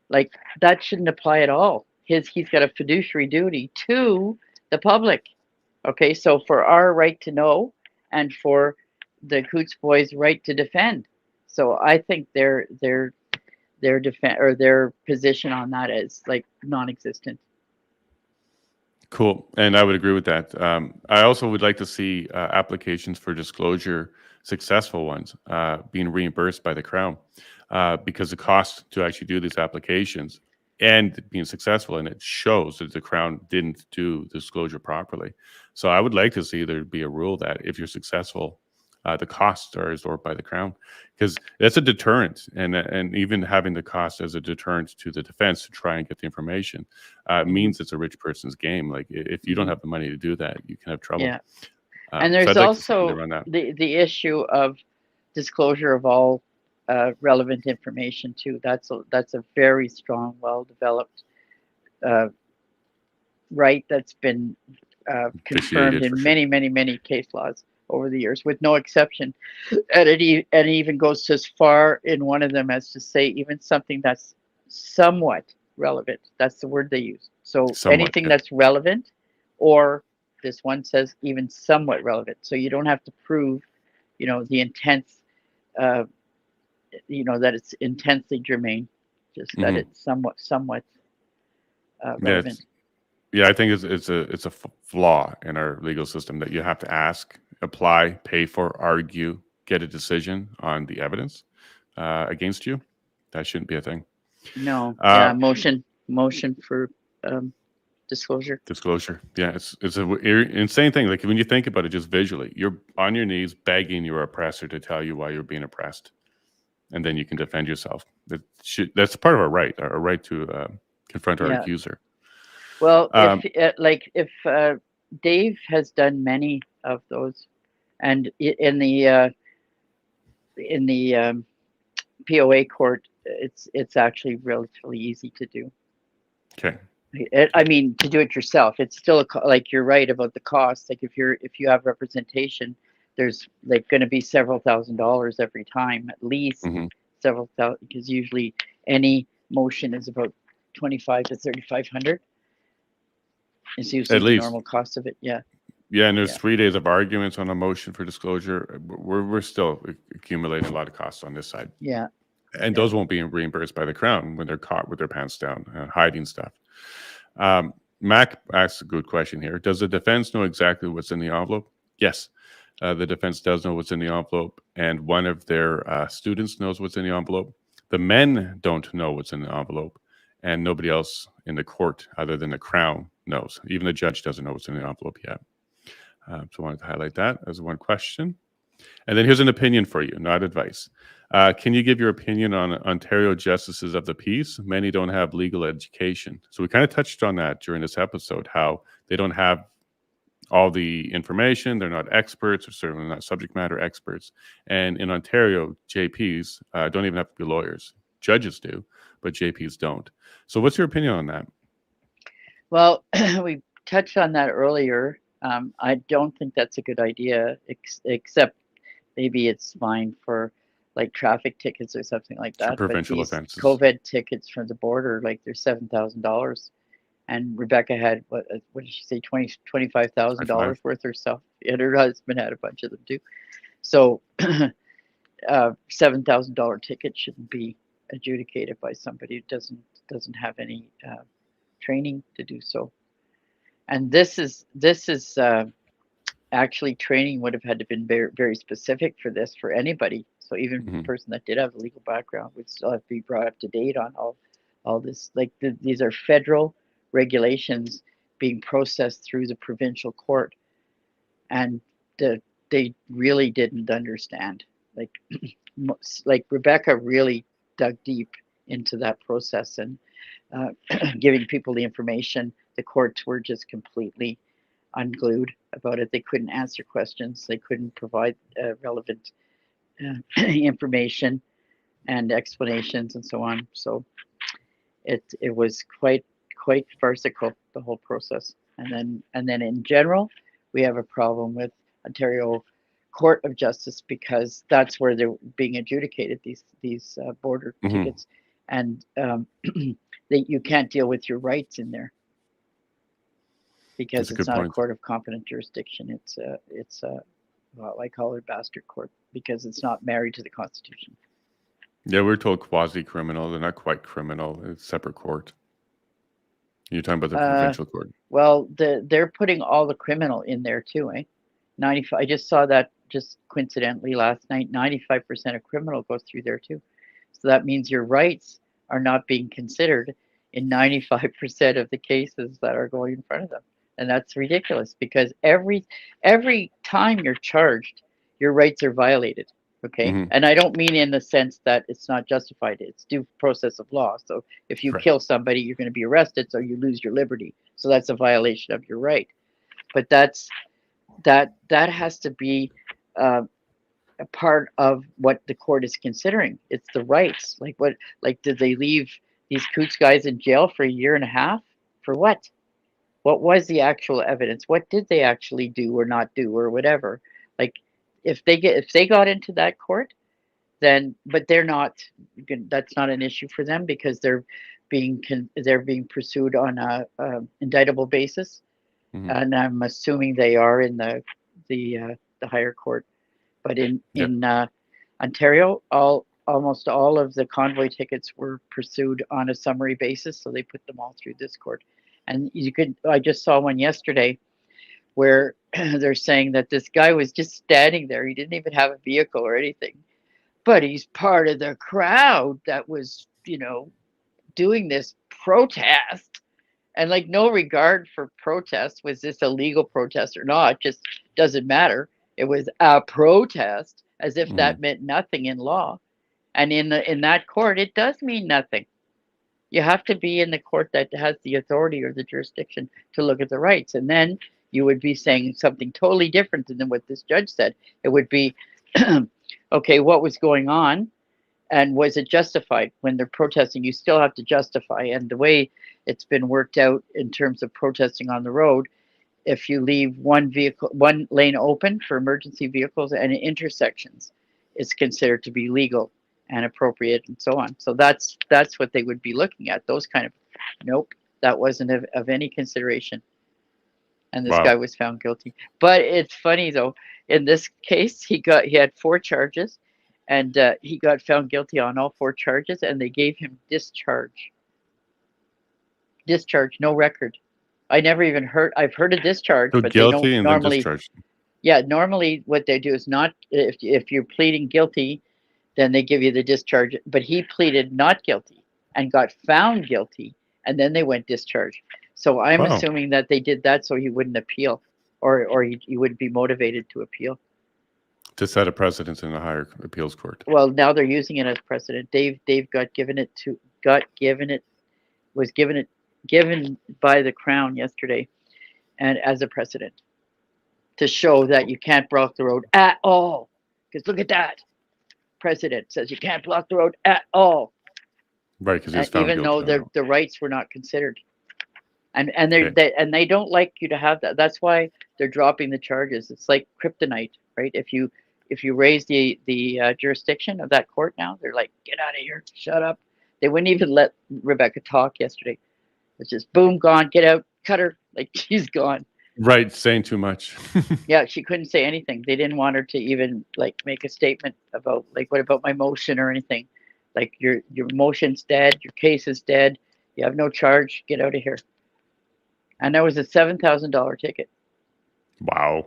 like that shouldn't apply at all. He's got a fiduciary duty to the public. Okay, so for our right to know and for the Coutts boys' right to defend. So I think their defense or their position on that is like non-existent. Cool. And I would agree with that. I also would like to see applications for disclosure, successful ones, being reimbursed by the Crown because the cost to actually do these applications and being successful in it shows that the Crown didn't do disclosure properly. So I would like to see there be a rule that if you're successful, the costs are absorbed by the Crown, because that's a deterrent, and even having the cost as a deterrent to the defense to try and get the information means it's a rich person's game. Like if you don't have the money to do that, you can have trouble. Yeah, and there's I'd like to see them also run that. the issue of disclosure of all relevant information too. That's a very strong, well-developed right that's been confirmed Vitiated, in for sure. many case laws over the years, with no exception. And it even goes as far in one of them as to say even something that's somewhat relevant. That's the word they use. So Somewhat, anything yeah. that's relevant, or this one says even somewhat relevant. So you don't have to prove, the intense, that it's intensely germane, just that it's somewhat relevant. Yeah, I think it's a flaw in our legal system that you have to ask, apply, pay for, argue, get a decision on the evidence against you. That shouldn't be a thing. No, motion for disclosure. Disclosure. Yeah, it's an insane thing. Like when you think about it, just visually, you're on your knees begging your oppressor to tell you why you're being oppressed, and then you can defend yourself. That's part of our right to confront our accuser. Well, if Dave has done many of those, and in the POA court, it's actually relatively easy to do. Okay. I mean, to do it yourself, it's still like you're right about the cost. Like if you have representation, there's like going to be several $1,000s every time, at least several thousand, because usually any motion is about $2,500 to $3,500. It's usually the normal cost of it. Yeah. Yeah, and there's 3 days of arguments on a motion for disclosure. We're still accumulating a lot of costs on this side. Yeah. And those won't be reimbursed by the Crown when they're caught with their pants down, hiding stuff. Mac asks a good question here. Does the defense know exactly what's in the envelope? Yes, the defense does know what's in the envelope, and one of their students knows what's in the envelope. The men don't know what's in the envelope, and nobody else in the court other than the Crown knows. Even the judge doesn't know what's in the envelope yet. So I wanted to highlight that as one question. And then here's an opinion for you, not advice. Can you give your opinion on Ontario Justices of the Peace? Many don't have legal education. So we kind of touched on that during this episode, how they don't have all the information. They're not experts, or certainly not subject matter experts. And in Ontario, JPs don't even have to be lawyers. Judges do, but JPs don't. So what's your opinion on that? Well, we touched on that earlier. I don't think that's a good idea, except maybe it's fine for like traffic tickets or something like For that. provincial but these offenses. COVID tickets from the border, like they're $7,000. And Rebecca had, what did she say, $25,000 worth herself. And her husband had a bunch of them too. So $7,000 ticket shouldn't be adjudicated by somebody who doesn't have any training to do so. And this is actually training would have had to been very, very specific for this for anybody. So even the person that did have a legal background would still have to be brought up to date on all this. Like these are federal regulations being processed through the provincial court, and they really didn't understand. Like Rebecca really dug deep into that process and giving people the information. The courts were just completely unglued about it. They couldn't answer questions. They couldn't provide relevant information and explanations and so on. So it was quite farcical, the whole process. And then in general, we have a problem with Ontario Court of Justice because that's where they're being adjudicated, these border tickets, and you can't deal with your rights in there because it's not a court of competent jurisdiction. It's well, I call it a bastard court because it's not married to the Constitution. Yeah, we're told quasi-criminal. They're not quite criminal. It's a separate court. You're talking about the provincial court. Well, they're putting all the criminal in there too, eh? 95. I just saw that just coincidentally last night. 95% of criminal goes through there too. So that means your rights are not being considered in 95% of the cases that are going in front of them. And that's ridiculous because every time you're charged, your rights are violated. Okay. And I don't mean in the sense that it's not justified. It's due process of law. So if you kill somebody, you're going to be arrested, so you lose your liberty. So that's a violation of your right. But that has to be a part of what the court is considering. It's the rights. Like did they leave these Coutts guys in jail for 1.5 years? For what? What was the actual evidence? What did they actually do or not do or whatever? Like if they got into that court, then but they're not. That's not an issue for them because they're being pursued on a indictable basis, and I'm assuming they are in the higher court. But in Ontario, almost all of the convoy tickets were pursued on a summary basis, so they put them all through this court. And I just saw one yesterday where they're saying that this guy was just standing there. He didn't even have a vehicle or anything, but he's part of the crowd that was, doing this protest. And like no regard for protest. Was this a legal protest or not? Just doesn't matter. It was a protest, as if that meant nothing in law. And in that court, it does mean nothing. You have to be in the court that has the authority or the jurisdiction to look at the rights. And then you would be saying something totally different than what this judge said. It would be, okay, what was going on? And was it justified? When they're protesting, you still have to justify. And the way it's been worked out in terms of protesting on the road, if you leave one lane open for emergency vehicles and intersections, it's considered to be legal and appropriate and so on. So that's what they would be looking at. Those kind of, nope, that wasn't of any consideration. And this guy was found guilty. But it's funny though, in this case, he had 4 charges, and he got found guilty on all 4 charges, and they gave him discharge. Discharge, no record. I never even heard. I've heard of discharge, so but guilty they don't and normally. Then discharged. Yeah, normally what they do is not if you're pleading guilty, then they give you the discharge. But he pleaded not guilty and got found guilty, and then they went discharge. So I'm assuming that they did that so he wouldn't appeal, or he would be motivated to appeal. To set a precedent in a higher appeals court. Well, now they're using it as precedent. Dave was given by the Crown yesterday, and as a precedent to show that you can't block the road at all. Because look at that. Precedent says you can't block the road at all. Right, because he's found even though guilty. the rights were not considered. And Okay. they don't like you to have that. That's why they're dropping the charges. It's like kryptonite, right? If you raise the jurisdiction of that court now, they're like, get out of here, shut up. They wouldn't even let Rebecca talk yesterday. It's just boom, gone, get out, cut her, like she's gone. Right, saying too much. Yeah, she couldn't say anything. They didn't want her to even like make a statement about like, what about my motion or anything? Like your motion's dead, your case is dead, you have no charge, get out of here. And that was a $7,000 ticket. Wow.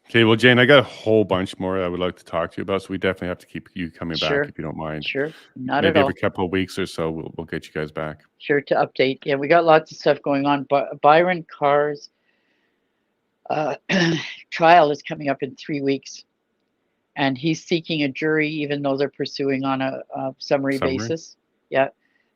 Okay, well, Jane, I got a whole bunch more I would like to talk to you about, so we definitely have to keep you coming Sure. back if you don't mind. Sure, not Maybe at all. every couple of weeks or so, we'll get you guys back. Sure, to update. Yeah, we got lots of stuff going on. But Byron Carr's trial is coming up in 3 weeks, and he's seeking a jury, even though they're pursuing on a summary basis. Yeah,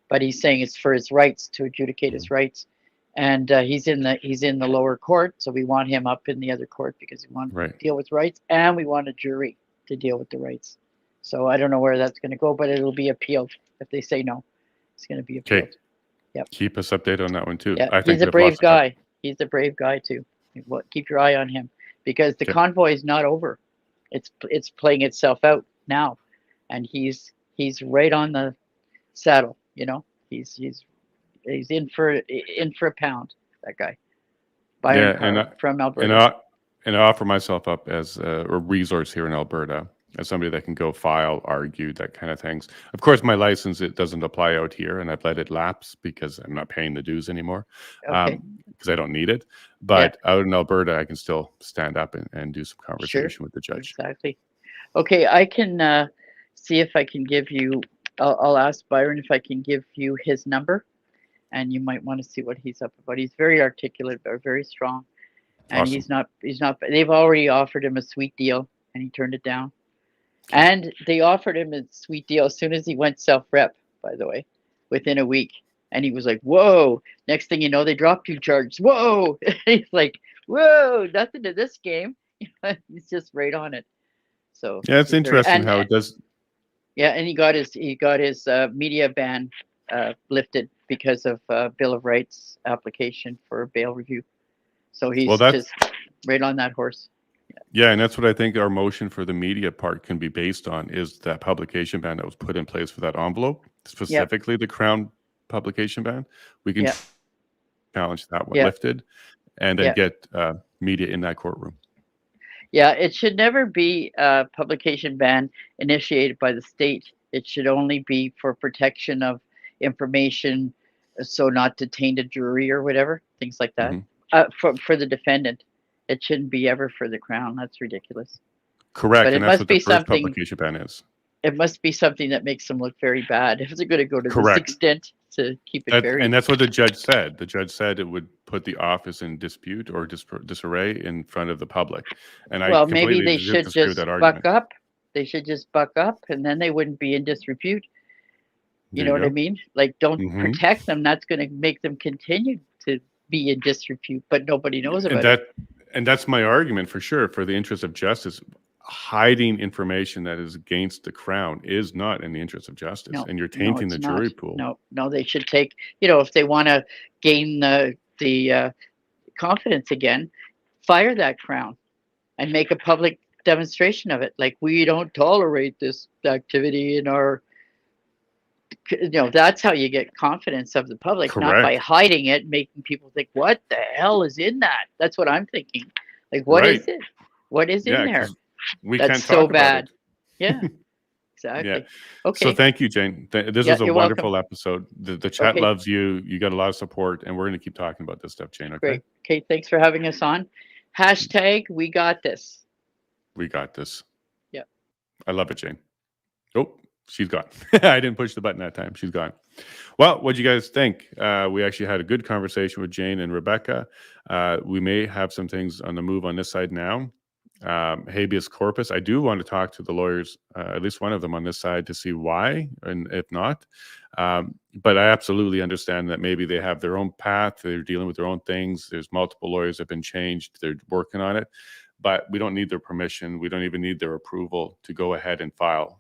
but he's saying it's for his rights, to adjudicate his rights, and he's in the lower court, so we want him up in the other court because we want to deal with rights, and we want a jury to deal with the rights. So I don't know where that's going to go, but it'll be appealed. If they say no, it's going to be appealed. Okay. Yep. Keep us updated on that one too. Yeah, I think he's a brave guy. He's a brave guy too. Keep your eye on him, because the convoy is not over. It's playing itself out now, and he's right on the saddle. You know, he's in for a pound. That guy, Byron Carr from Alberta. And I offer myself up as a resource here in Alberta, as somebody that can go file, argue, that kind of things. Of course, my license, it doesn't apply out here, and I've let it lapse because I'm not paying the dues anymore, because I don't need it. But out in Alberta, I can still stand up and do some conversation with the judge. Exactly. Okay, I can see if I can give you, I'll ask Byron if I can give you his number, and you might want to see what he's up about. He's very articulate, very strong. And awesome. he's not, they've already offered him a sweet deal, and he turned it down. And they offered him a sweet deal as soon as he went self-rep, by the way, within a week. And he was like, whoa, next thing you know, they dropped 2 charges. Whoa. He's like, whoa, nothing to this game. He's just right on it. So yeah, it's interesting how it does. Yeah, and he got his media ban lifted because of Bill of Rights application for bail review. So he's just right on that horse. Yeah, and that's what I think our motion for the media part can be based on, is that publication ban that was put in place for that envelope, specifically the Crown publication ban. We can challenge that one lifted, and then get media in that courtroom. Yeah, it should never be a publication ban initiated by the state. It should only be for protection of information, so not to taint a jury or whatever, things like that. For the defendant. It shouldn't be ever for the Crown. That's ridiculous. Correct. But and that's what the first publication ban is. It must be something that makes them look very bad. If it's going to go to this extent to keep it very... And that's what the judge said. The judge said it would put the office in dispute or disarray in front of the public. And well, maybe they should just buck up. They should just buck up, and then they wouldn't be in disrepute. You know what I mean? Like, don't protect them. That's going to make them continue to be in disrepute, but nobody knows about it. And that's my argument for sure. For the interest of justice, hiding information that is against the Crown is not in the interest of justice, and you're tainting the jury pool. No, they should take, if they want to gain the confidence again, fire that Crown and make a public demonstration of it. Like, we don't tolerate this activity in our... that's how you get confidence of the public, not by hiding it, making people think, what the hell is in that? That's what I'm thinking. Like, what is it? What is in there? That's so bad. Yeah, exactly. Yeah. Okay. So thank you, Jane. This was a wonderful episode. The chat loves you. You got a lot of support, and we're going to keep talking about this stuff, Jane. Okay. Great. Okay. Thanks for having us on. # we got this. We got this. Yeah. I love it, Jane. Oh. She's gone. I didn't push the button that time. She's gone. Well, what do you guys think? We actually had a good conversation with Jane and Rebecca. We may have some things on the move on this side now. Habeas corpus. I do want to talk to the lawyers, at least one of them on this side, to see why, and if not. But I absolutely understand that maybe they have their own path. They're dealing with their own things. There's multiple lawyers that have been changed. They're working on it. But we don't need their permission. We don't even need their approval to go ahead and file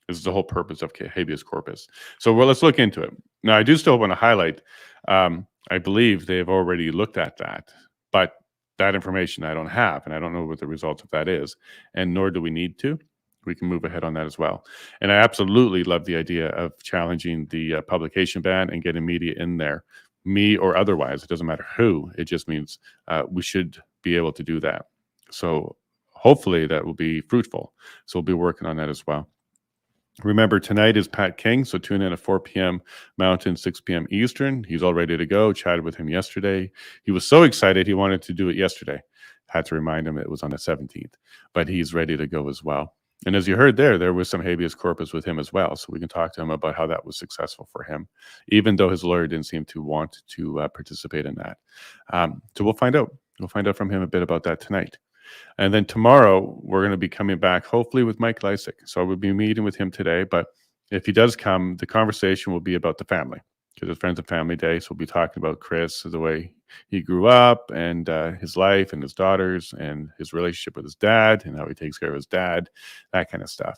This is the whole purpose of habeas corpus. So let's look into it. Now, I do still want to highlight, I believe they've already looked at that, but that information I don't have, and I don't know what the results of that is, and nor do we need to. We can move ahead on that as well. And I absolutely love the idea of challenging the publication ban and getting media in there, me or otherwise. It doesn't matter who. It just means we should be able to do that. So hopefully that will be fruitful. So we'll be working on that as well. Remember, tonight is Pat King, so tune in at 4 p.m. Mountain, 6 p.m. Eastern. He's all ready to go. Chatted with him yesterday. He was so excited he wanted to do it yesterday. Had to remind him it was on the 17th, but he's ready to go as well. And as you heard there was some habeas corpus with him as well, so we can talk to him about how that was successful for him, even though his lawyer didn't seem to want to participate in that. So we'll find out. We'll find out from him a bit about that tonight. And then tomorrow, we're going to be coming back, hopefully, with Mike Lysick. So we'll be meeting with him today. But if he does come, the conversation will be about the family, because it's Friends and Family Day. So we'll be talking about Chris, the way he grew up, and his life, and his daughters, and his relationship with his dad, and how he takes care of his dad, that kind of stuff.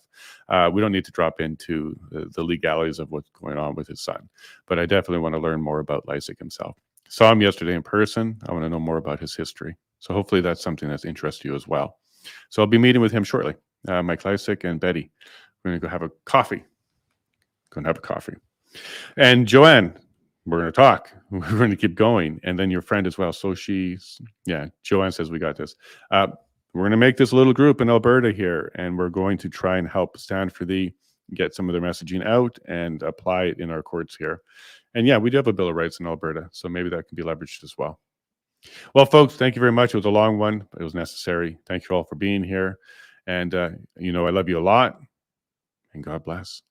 We don't need to drop into the legalities of what's going on with his son. But I definitely want to learn more about Lysick himself. Saw him yesterday in person. I want to know more about his history. So hopefully that's something that's interests you as well. So I'll be meeting with him shortly. Mike Lysick and Betty. We're going to go have a coffee. And Joanne, we're going to talk. We're going to keep going. And then your friend as well. So Joanne says we got this. We're going to make this little group in Alberta here, and we're going to try and help Stand for Thee get some of their messaging out and apply it in our courts here. And yeah, we do have a Bill of Rights in Alberta, so maybe that can be leveraged as well. Well, folks, thank you very much. It was a long one, but it was necessary. Thank you all for being here. And, I love you a lot, and God bless.